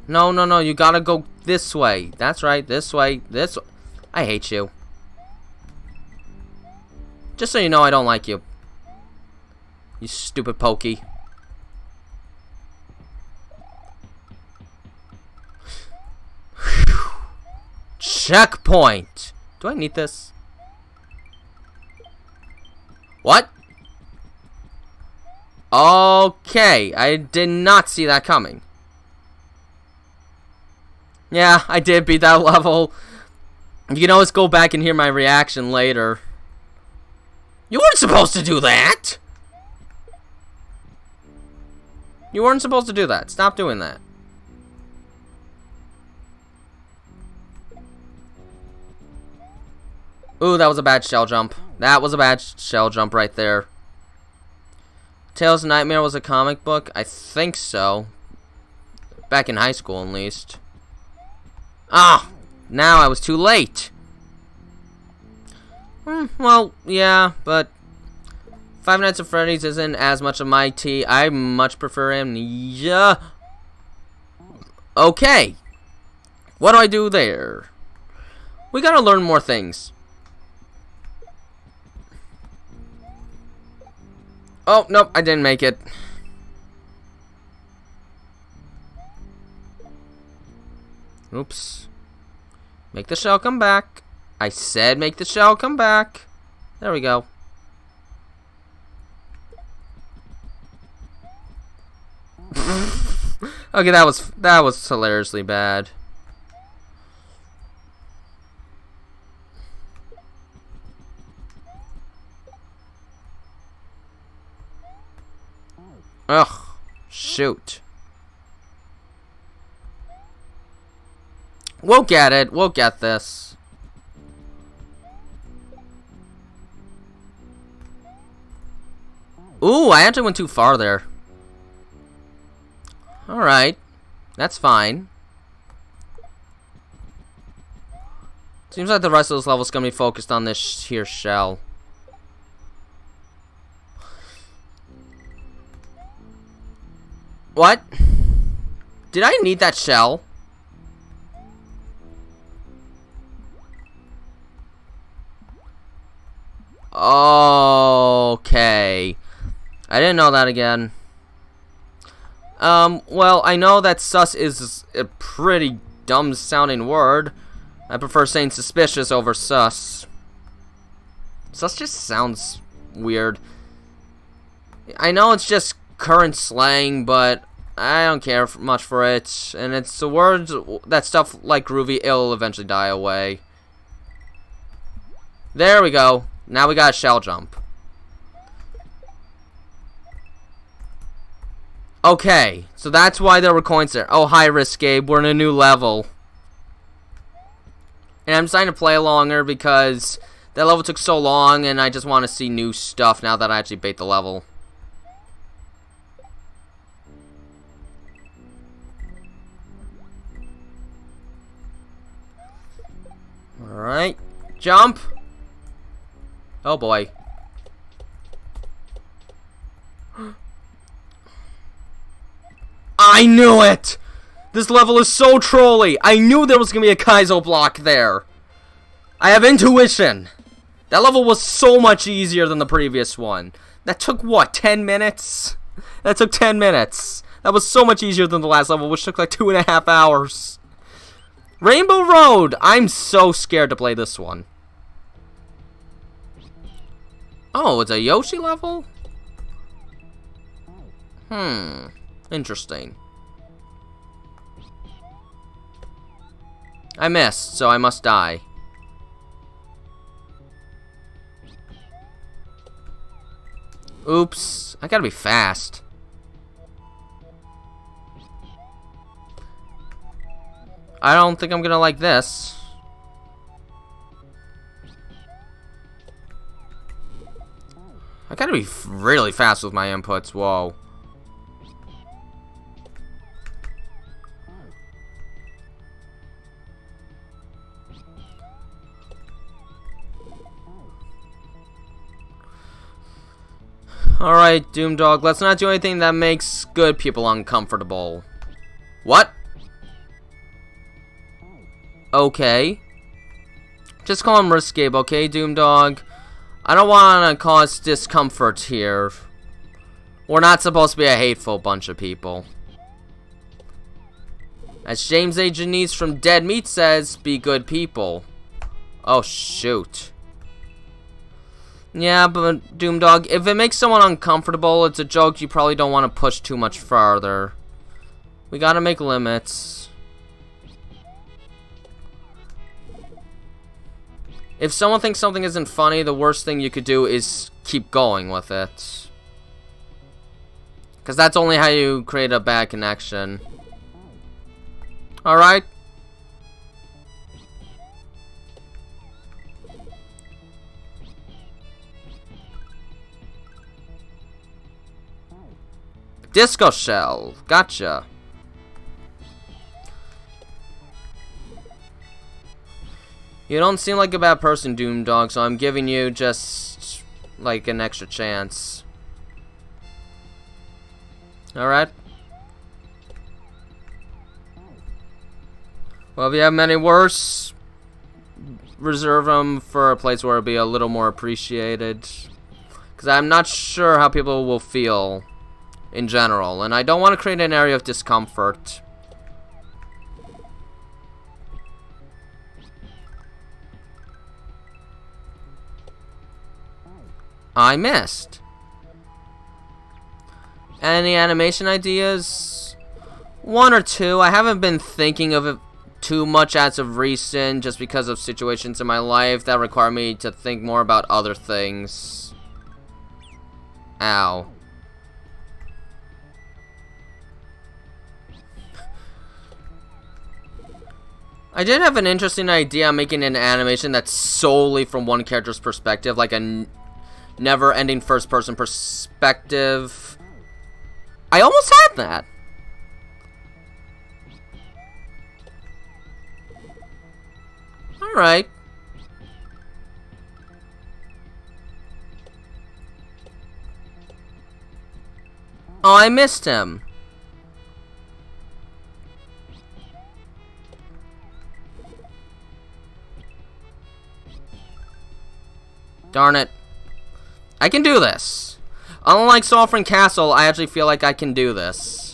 No, no, no, you gotta go this way. That's right, this way, this way. I hate you. Just so you know, I don't like you. You stupid pokey. Checkpoint! Do I need this? What? Okay, I did not see that coming. Yeah, I did beat that level. You can always go back and hear my reaction later. You weren't supposed to do that! You weren't supposed to do that. Stop doing that. Ooh, that was a bad shell jump. That was a bad shell jump right there. Tales of Nightmare was a comic book? I think so. Back in high school, at least. Ah! Now I was too late. Well, yeah, but Five Nights at Freddy's isn't as much of my tea. I much prefer Amnesia. Okay. What do I do there? We gotta learn more things. Oh, nope, I didn't make it. Oops. Make the shell come back. I said make the shell come back. There we go. Okay, that was hilariously bad. Ugh, shoot. We'll get it. We'll get this. Ooh, I actually went too far there. Alright. That's fine. Seems like the rest of this level is going to be focused on this here shell. What? Did I need that shell? Okay. I didn't know that again. Well, I know that sus is a pretty dumb sounding word. I prefer saying suspicious over sus. Sus just sounds weird. I know it's just current slang, but I don't care much for it. And it's the words that stuff like groovy, it'll eventually die away. There we go. Now we got a shell jump. Okay, so that's why there were coins there. Oh, hi, Risk Gabe. We're in a new level. And I'm deciding to play longer because that level took so long, and I just want to see new stuff now that I actually beat the level. Alright. Jump! Oh boy. I knew it! This level is so trolly. I knew there was going to be a Kaizo block there. I have intuition. That level was so much easier than the previous one. That took, what, 10 minutes? That took 10 minutes. That was so much easier than the last level, which took like 2.5 hours. Rainbow Road! I'm so scared to play this one. Oh, it's a Yoshi level? Interesting. I missed, so I must die. Oops. I gotta be fast. I don't think I'm gonna like this. I gotta be really fast with my inputs. Whoa. Alright, Doomdog, let's not do anything that makes good people uncomfortable. What? Okay. Just call him Risk Gabe, okay, Doomdog? I don't want to cause discomfort here. We're not supposed to be a hateful bunch of people. As James A. Janice from Dead Meat says, be good people. Oh, shoot. Yeah, but Doomdog, if it makes someone uncomfortable, it's a joke you probably don't want to push too much farther. We gotta make limits. If someone thinks something isn't funny, the worst thing you could do is keep going with it. Because that's only how you create a bad connection. Alright? Disco Shell. Gotcha. You don't seem like a bad person, Doomdog, so I'm giving you just like an extra chance. Alright. Well, if you have many worse, reserve them for a place where it'll be a little more appreciated. Because I'm not sure how people will feel in general, and I don't want to create an area of discomfort. I missed. Any animation ideas? One or two. I haven't been thinking of it too much as of recent, just because of situations in my life that require me to think more about other things. Ow. I did have an interesting idea making an animation that's solely from one character's perspective, like a never-ending first-person perspective. I almost had that. Alright. Oh, I missed him. Darn it. I can do this. Unlike Sovereign Castle, I actually feel like I can do this.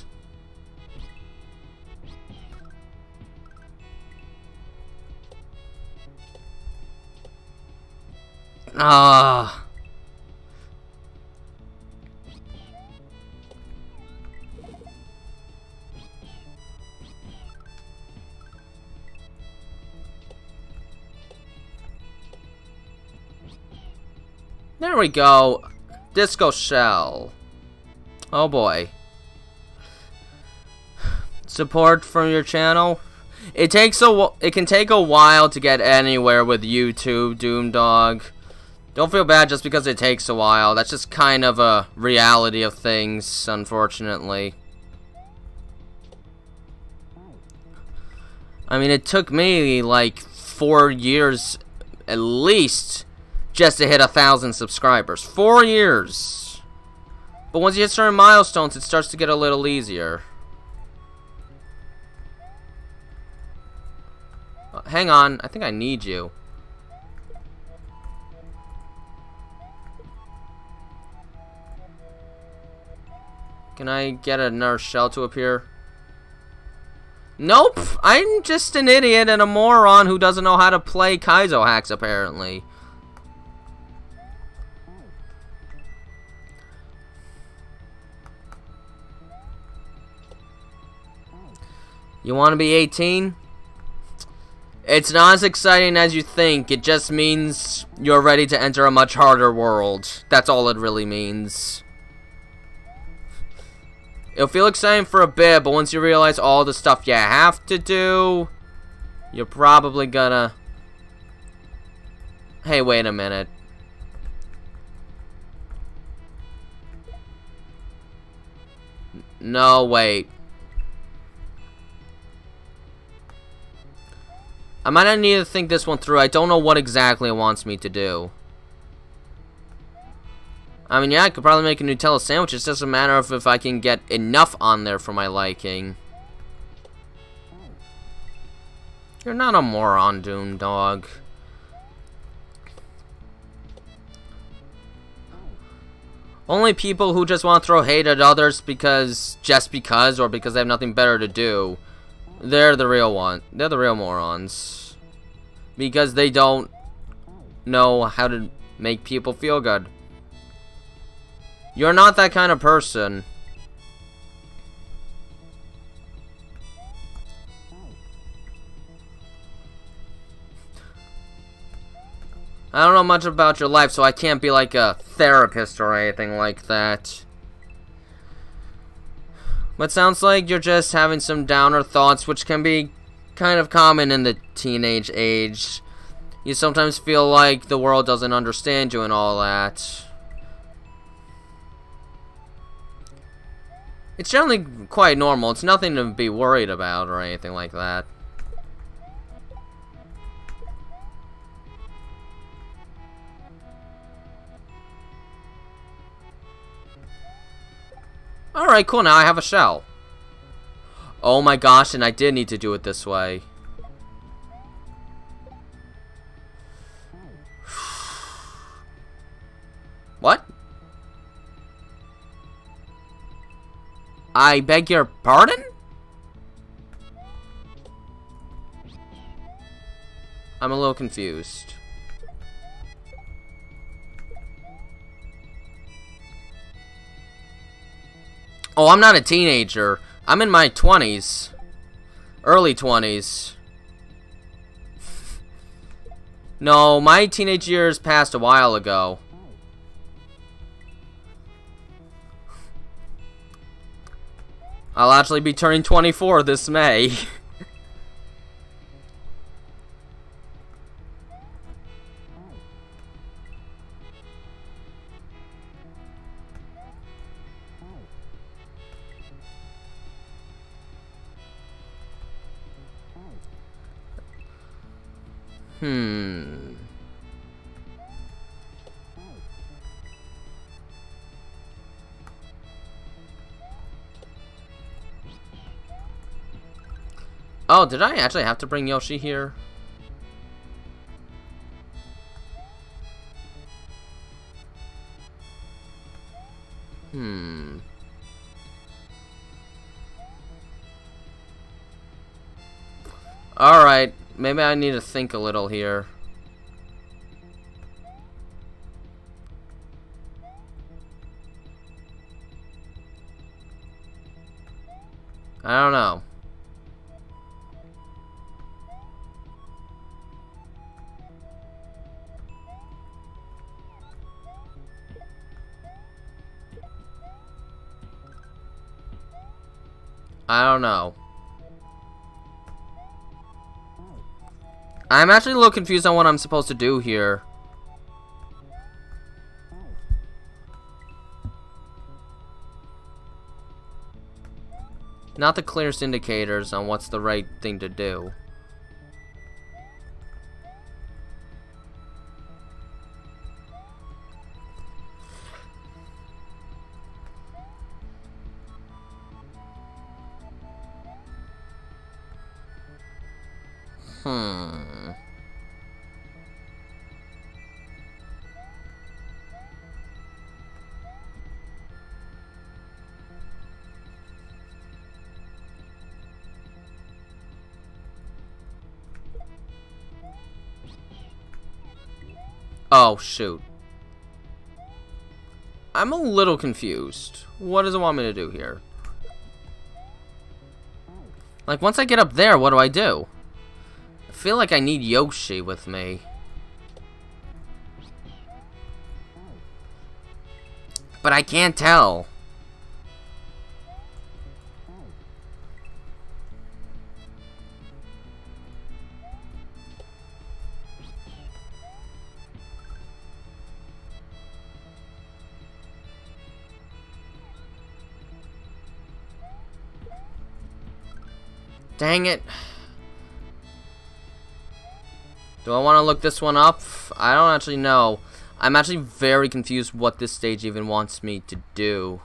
There we go. Disco Shell. Oh boy. Support from your channel. It can take a while to get anywhere with YouTube, Doomdog. Don't feel bad just because it takes a while. That's just kind of a reality of things, unfortunately. I mean, it took me like 4 years at least just to hit 1,000 subscribers. 4 years. But once you hit certain milestones, it starts to get a little easier. Hang on, I think I need you. Can I get another shell to appear? Nope! I'm just an idiot and a moron who doesn't know how to play Kaizo hacks, apparently. You want to be 18? It's not as exciting as you think. It just means you're ready to enter a much harder world. That's all it really means. It'll feel exciting for a bit, but once you realize all the stuff you have to do, you're probably gonna... Hey, wait a minute. No, wait. I might not need to think this one through. I don't know what exactly it wants me to do. I mean, yeah, I could probably make a Nutella sandwich. It's just a matter of if I can get enough on there for my liking. You're not a moron, Doomdog. Only people who just want to throw hate at others just because, or because they have nothing better to do. They're the real one. They're the real morons. Because they don't know how to make people feel good. You're not that kind of person. I don't know much about your life, so I can't be like a therapist or anything like that. But sounds like you're just having some downer thoughts, which can be kind of common in the teenage age. You sometimes feel like the world doesn't understand you and all that. It's generally quite normal. It's nothing to be worried about or anything like that. Alright, cool, now I have a shell. Oh my gosh, and I did need to do it this way. What? I beg your pardon? I'm a little confused. Oh, I'm not a teenager. I'm in my 20s. Early 20s. No, my teenage years passed a while ago. I'll actually be turning 24 this May. Oh, did I actually have to bring Yoshi here? Alright, maybe I need to think a little here. I don't know. I don't know. I'm actually a little confused on what I'm supposed to do here. Not the clearest indicators on what's the right thing to do. Oh, shoot. I'm a little confused. What does it want me to do here? Like, once I get up there, what do I do? I feel like I need Yoshi with me. But I can't tell. Dang it. Do I want to look this one up? I don't actually know. I'm actually very confused what this stage even wants me to do.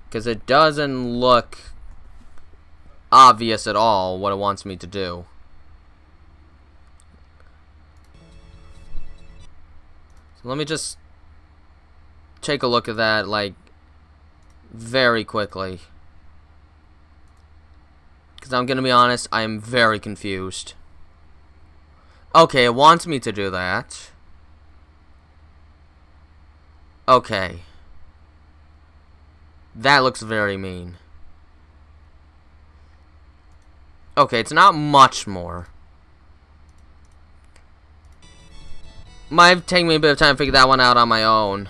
Because it doesn't look obvious at all what it wants me to do. So let me just take a look at that, like, very quickly. Because I'm gonna be honest, I am very confused. Okay, it wants me to do that. Okay. That looks very mean. Okay, it's not much more. Might take me a bit of time to figure that one out on my own.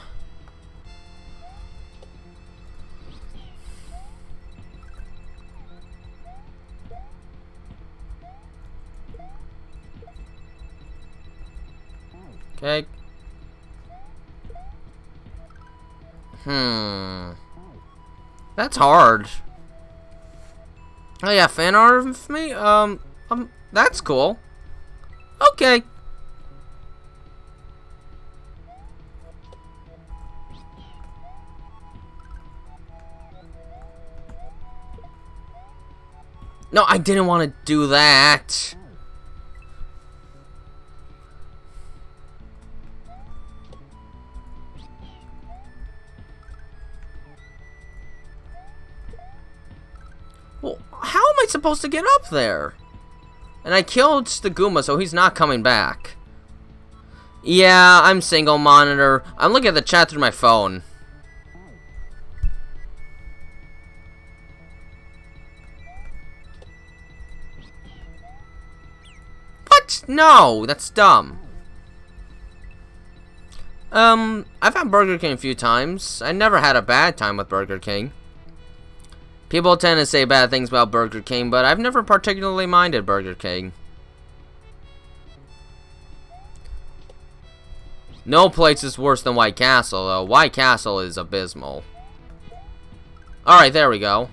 Okay. That's hard. Oh yeah, fan art of me? That's cool. Okay. No, I didn't want to do that. Well, how am I supposed to get up there? And I killed the Goomba, so he's not coming back. Yeah, I'm single monitor. I'm looking at the chat through my phone. What? No, that's dumb. I've had Burger King a few times. I never had a bad time with Burger King. People tend to say bad things about Burger King, but I've never particularly minded Burger King. No place is worse than White Castle, though. White Castle is abysmal. Alright, there we go.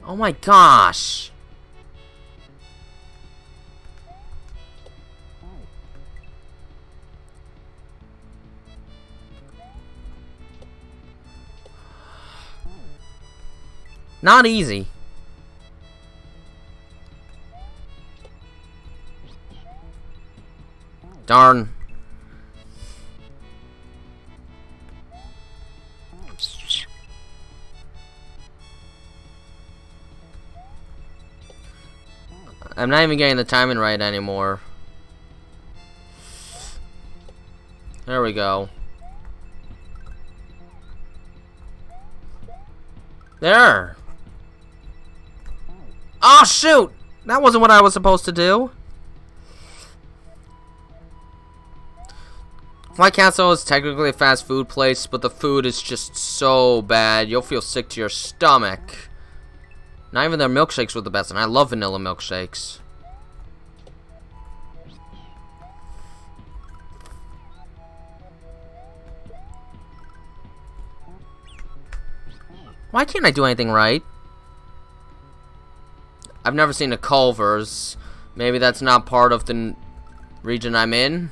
Oh my gosh. Not easy. Darn. I'm not even getting the timing right anymore. There we go. There. Oh, shoot! That wasn't what I was supposed to do. White Castle is technically a fast food place, but the food is just so bad. You'll feel sick to your stomach. Not even their milkshakes were the best, and I love vanilla milkshakes. Why can't I do anything right? I've never seen a Culver's. Maybe that's not part of the region I'm in.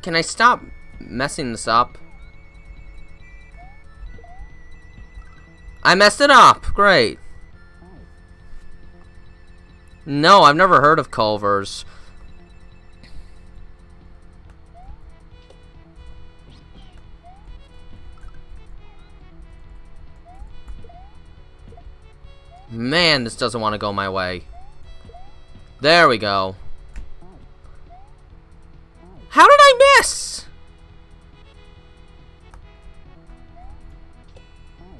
Can I stop messing this up? I messed it up! Great. No, I've never heard of Culver's. Man, this doesn't want to go my way. There we go. How did I miss?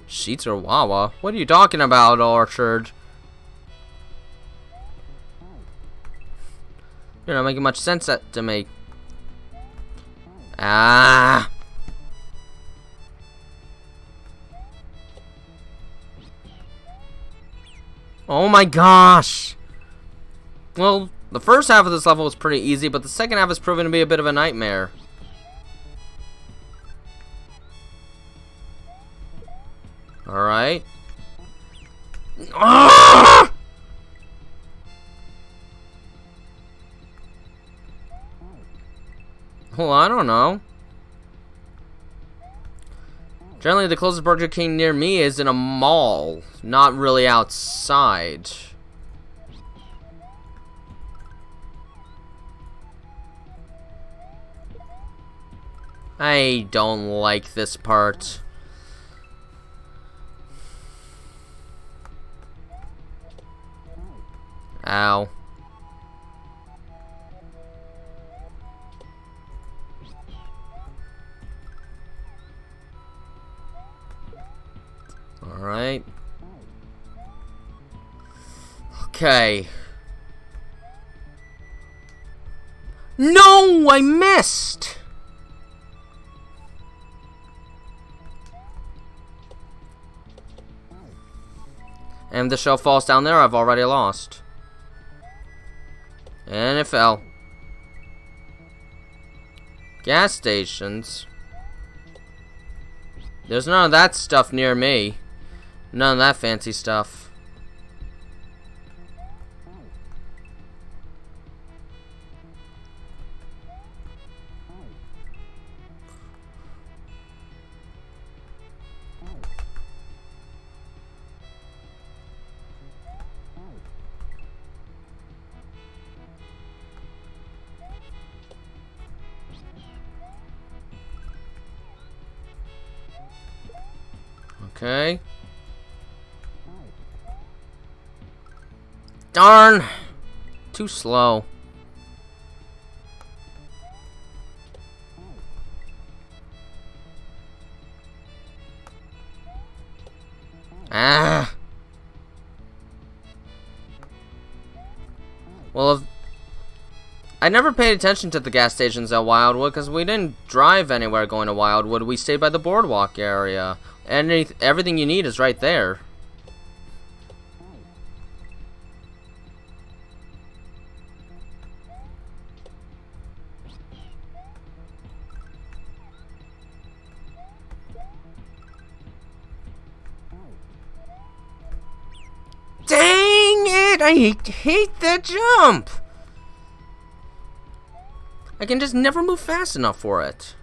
Sheets or Wawa? What are you talking about, Orchard? You're not making much sense to me. Ah. Oh my gosh. Well, the first half of this level was pretty easy, but the second half has proven to be a bit of a nightmare. Alright. Ah! Well, I don't know. Generally, the closest Burger King near me is in a mall, not really outside. I don't like this part. Ow. Alright. Okay. No, I missed! And if the shell falls down there, I've already lost. And it fell. Gas stations. There's none of that stuff near me. None of that fancy stuff. Okay. Darn! Too slow. Ah! Well, I never paid attention to the gas stations at Wildwood because we didn't drive anywhere going to Wildwood. We stayed by the boardwalk area. And everything you need is right there. Dang it! I hate that jump! I can just never move fast enough for it.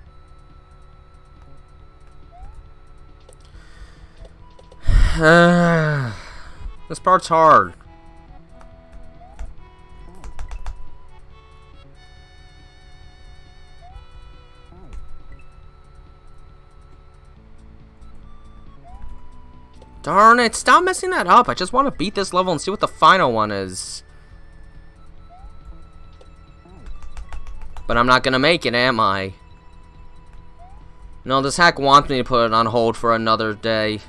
This part's hard. Darn it, stop messing that up. I just want to beat this level and see what the final one is. But I'm not gonna make it, am I? No, this hack wants me to put it on hold for another day.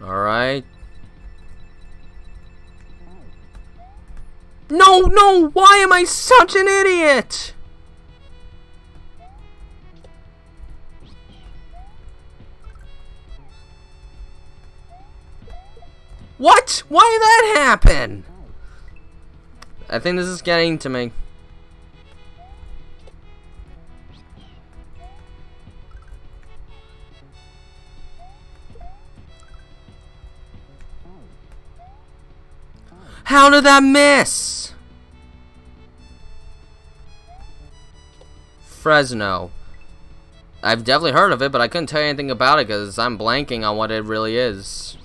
Alright. No, why am I such an idiot? What? Why did that happen? I think this is getting to me. How did that miss? Fresno. I've definitely heard of it, but I couldn't tell you anything about it because I'm blanking on what it really is.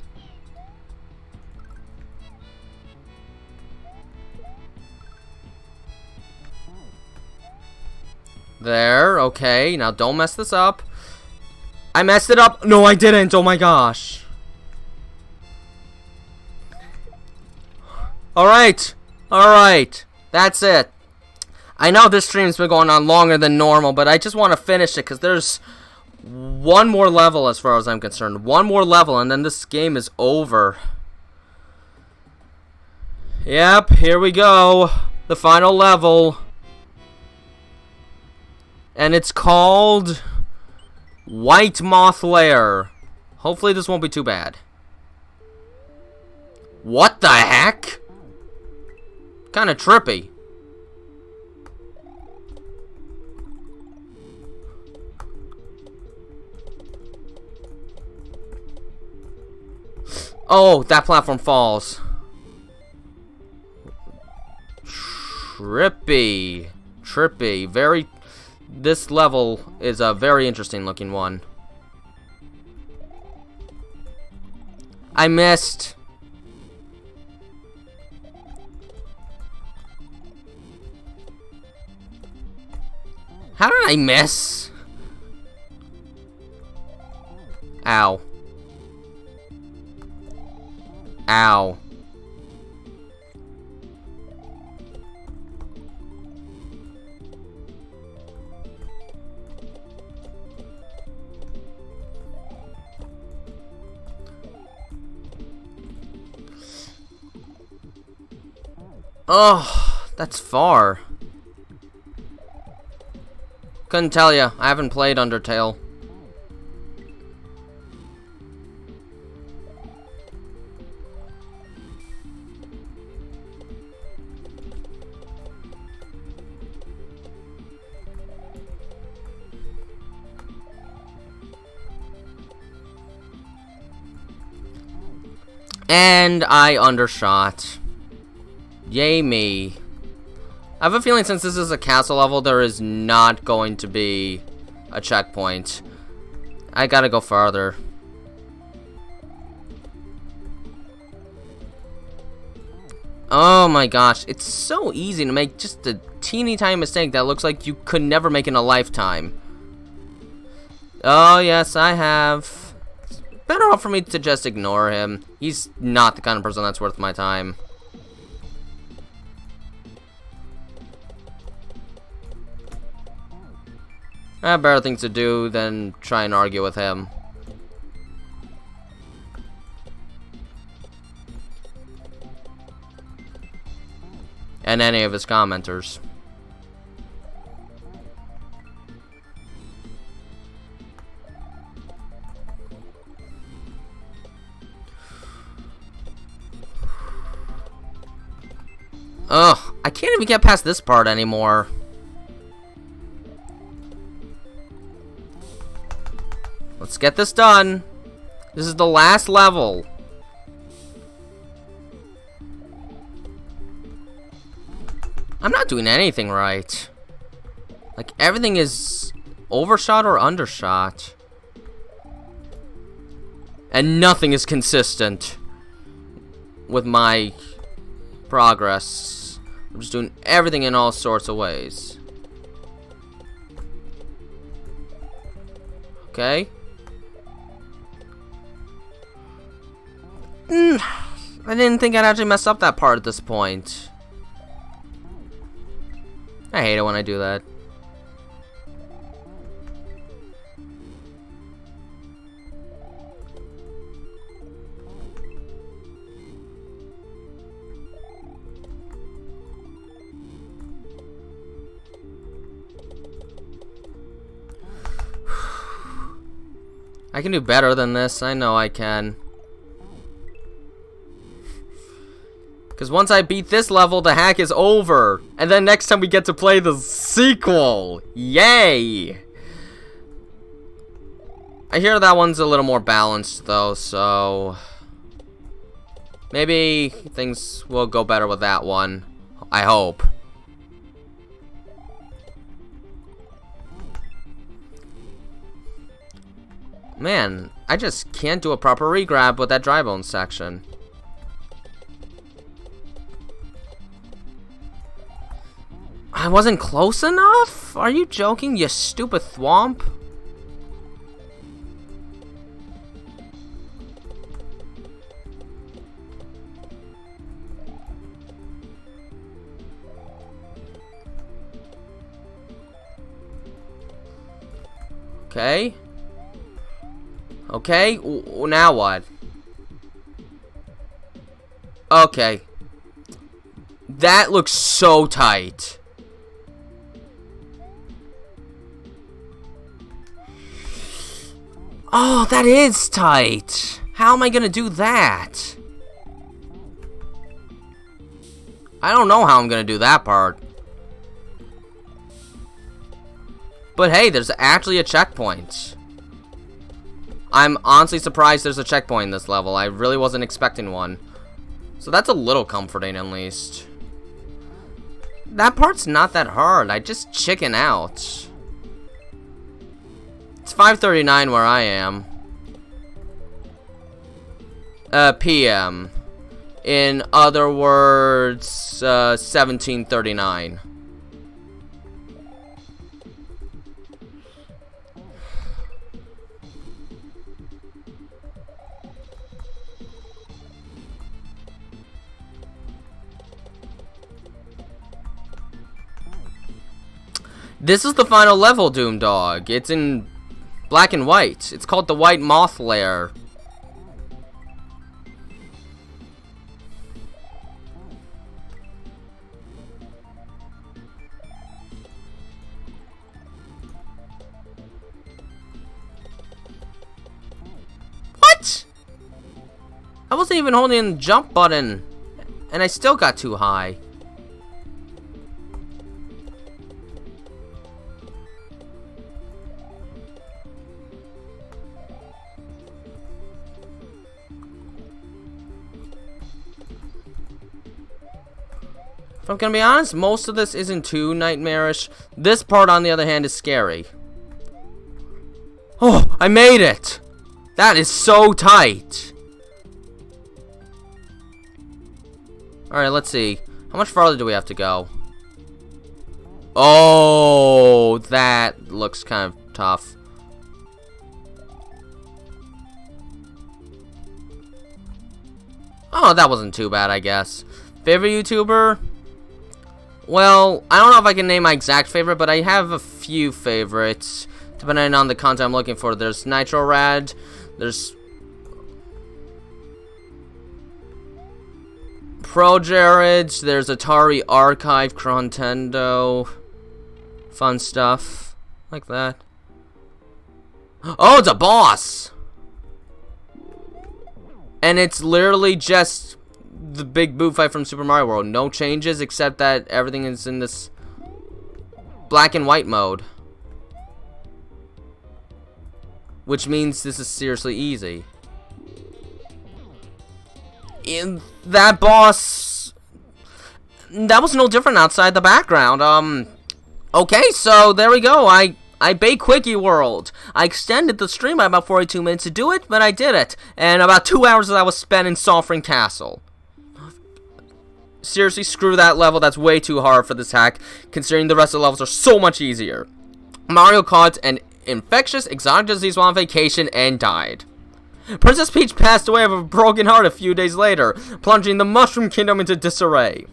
There, okay. Now don't mess this up. I messed it up. No, I didn't. Oh my gosh. Alright. Alright. That's it. I know this stream's been going on longer than normal, but I just want to finish it because there's one more level as far as I'm concerned. One more level and then this game is over. Yep, here we go. The final level. And it's called White Moth Lair. Hopefully this won't be too bad. What the heck? Kinda trippy. Oh, that platform falls. Trippy. Trippy. Very... This level is a very interesting looking one. I missed. How did I miss? Ow. Ow. Oh, that's far. Couldn't tell ya. I haven't played Undertale. And I undershot. Yay me. I have a feeling since this is a castle level, there is not going to be a checkpoint. I gotta go farther. Oh my gosh, it's so easy to make just a teeny tiny mistake that looks like you could never make in a lifetime. Oh yes, I have. It's better off for me to just ignore him. He's not the kind of person that's worth my time. I have better things to do than try and argue with him. And any of his commenters. Ugh, I can't even get past this part anymore. Let's get this done. This is the last level. I'm not doing anything right. Like, everything is overshot or undershot. And nothing is consistent with my progress. I'm just doing everything in all sorts of ways. Okay. I didn't think I'd actually mess up that part at this point. I hate it when I do that. I can do better than this. I know I can. Because once I beat this level, the hack is over. And then next time we get to play the sequel. Yay! I hear that one's a little more balanced, though, so... maybe things will go better with that one. I hope. Man, I just can't do a proper regrab with that dry bones section. I wasn't close enough? Are you joking, you stupid thwomp? Okay. Okay, now what? Okay. That looks so tight. Oh, that is tight. How am I gonna do that? I don't know how I'm gonna do that part. But hey, there's actually a checkpoint. I'm honestly surprised there's a checkpoint in this level. I really wasn't expecting one. So that's a little comforting, at least. That part's not that hard. I just chicken out. It's 5:39 where I am. PM. In other words, 17:39. This is the final level, Doom Dog. It's in black and white. It's called the White Moth Lair. What? I wasn't even holding the jump button, and I still got too high. If I'm gonna be honest, most of this isn't too nightmarish. This part, on the other hand, is scary. Oh, I made it! That is so tight! Alright, let's see. How much farther do we have to go? Oh, that looks kind of tough. Oh, that wasn't too bad, I guess. Favorite YouTuber? Well, I don't know if I can name my exact favorite, but I have a few favorites, depending on the content I'm looking for. There's Nitro Rad, there's Pro Jared, there's Atari Archive, Crontendo, fun stuff like that. Oh, it's a boss! And it's literally just the big boot fight from Super Mario World. No changes except that everything is in this black and white mode, which means this is seriously easy. In that boss, that was no different outside the background. Okay, so there we go. I beat Quickie World. I extended the stream by about 42 minutes to do it, but I did it. And about 2 hours that I was spent in Suffering Castle. seriously, screw that level. That's way too hard for this hack, considering the rest of the levels are so much easier. Mario caught an infectious exotic disease while on vacation and died. Princess Peach passed away of a broken heart a few days later, plunging the Mushroom Kingdom into disarray.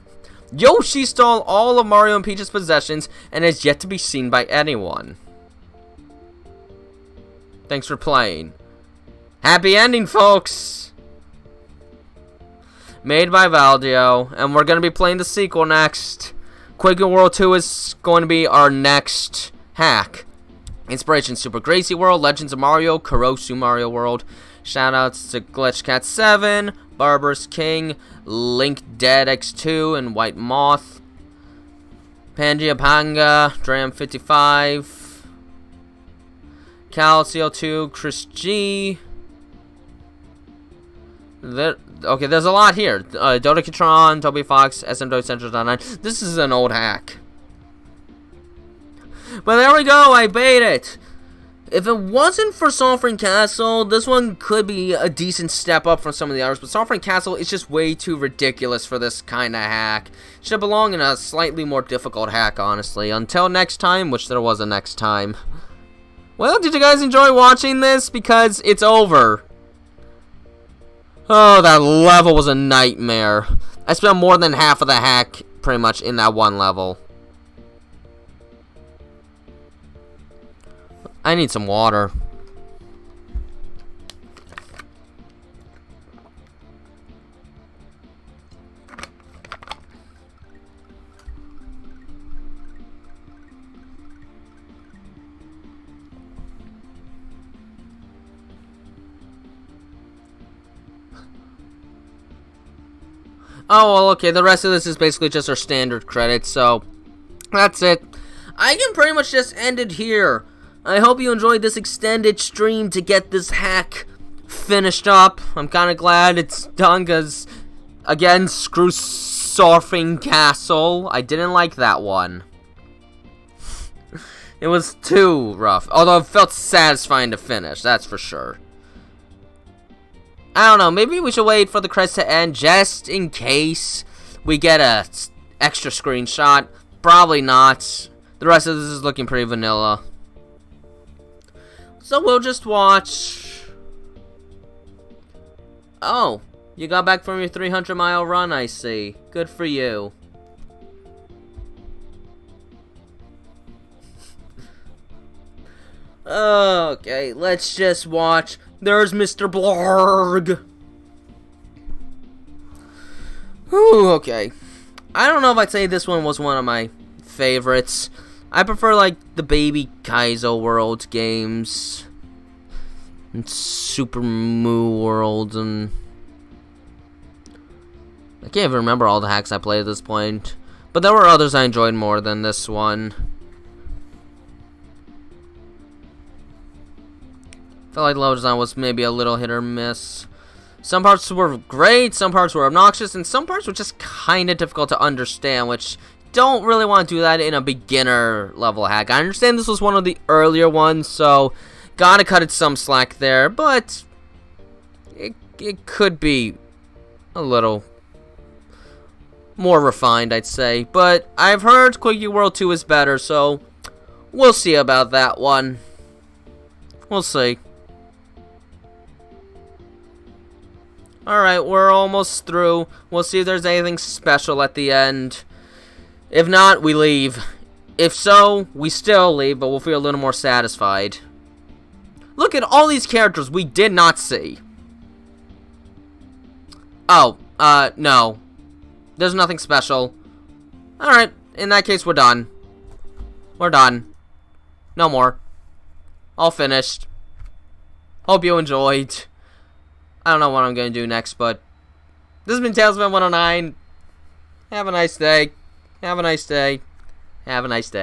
Yoshi stole all of Mario and Peach's possessions and is yet to be seen by anyone. Thanks for playing. Happy ending, folks! Made by Valdio, and we're going to be playing the sequel next. Quickie World 2 is going to be our next hack. Inspiration: Super Gracie World, Legends of Mario, Kurosu Mario World. Shoutouts to GlitchCat7, Barbarous King, Link Dead X2, and White Moth. Pangia Panga, Dram55, Calcio2, Chris G. Okay, there's a lot here. Dodecatron, Toby Fox, SMW Central 9. This is an old hack. But there we go, I beat it. If it wasn't for Sovereign Castle, this one could be a decent step up from some of the others, but Sovereign Castle is just way too ridiculous for this kind of hack. It should belong in a slightly more difficult hack, honestly. Until next time, which there was a next time. Well, did you guys enjoy watching this? Because it's over. Oh, that level was a nightmare. I spent more than half of the hack, pretty much, in that one level. I need some water. Oh, well, okay, the rest of this is basically just our standard credits, so that's it. I can pretty much just end it here. I hope you enjoyed this extended stream to get this hack finished up. I'm kind of glad it's done because, again, screw Surfing Castle. I didn't like that one. It was too rough. Although it felt satisfying to finish, that's for sure. I don't know, maybe we should wait for the credits to end just in case we get a extra screenshot. Probably not. The rest of this is looking pretty vanilla. So we'll just watch. Oh, you got back from your 300-mile run, I see. Good for you. Okay, let's just watch. There's Mr. Blarg. Whew, okay. I don't know if I'd say this one was one of my favorites. I prefer, like, the baby Kaizo World games. And Super Moo World, and I can't even remember all the hacks I played at this point. But there were others I enjoyed more than this one. Felt like the level design was maybe a little hit or miss. Some parts were great, some parts were obnoxious, and some parts were just kind of difficult to understand, which don't really want to do that in a beginner level hack. I understand this was one of the earlier ones, so gotta cut it some slack there, but it could be a little more refined, I'd say. But I've heard Quickie World 2 is better, so we'll see about that one. We'll see. Alright, we're almost through. We'll see if there's anything special at the end. If not, we leave. If so, we still leave, but we'll feel a little more satisfied. Look at all these characters we did not see. Oh, no. There's nothing special. Alright, in that case, we're done. We're done. No more. All finished. Hope you enjoyed. I don't know what I'm going to do next, but this has been Tailsman 109. Have a nice day. Have a nice day. Have a nice day.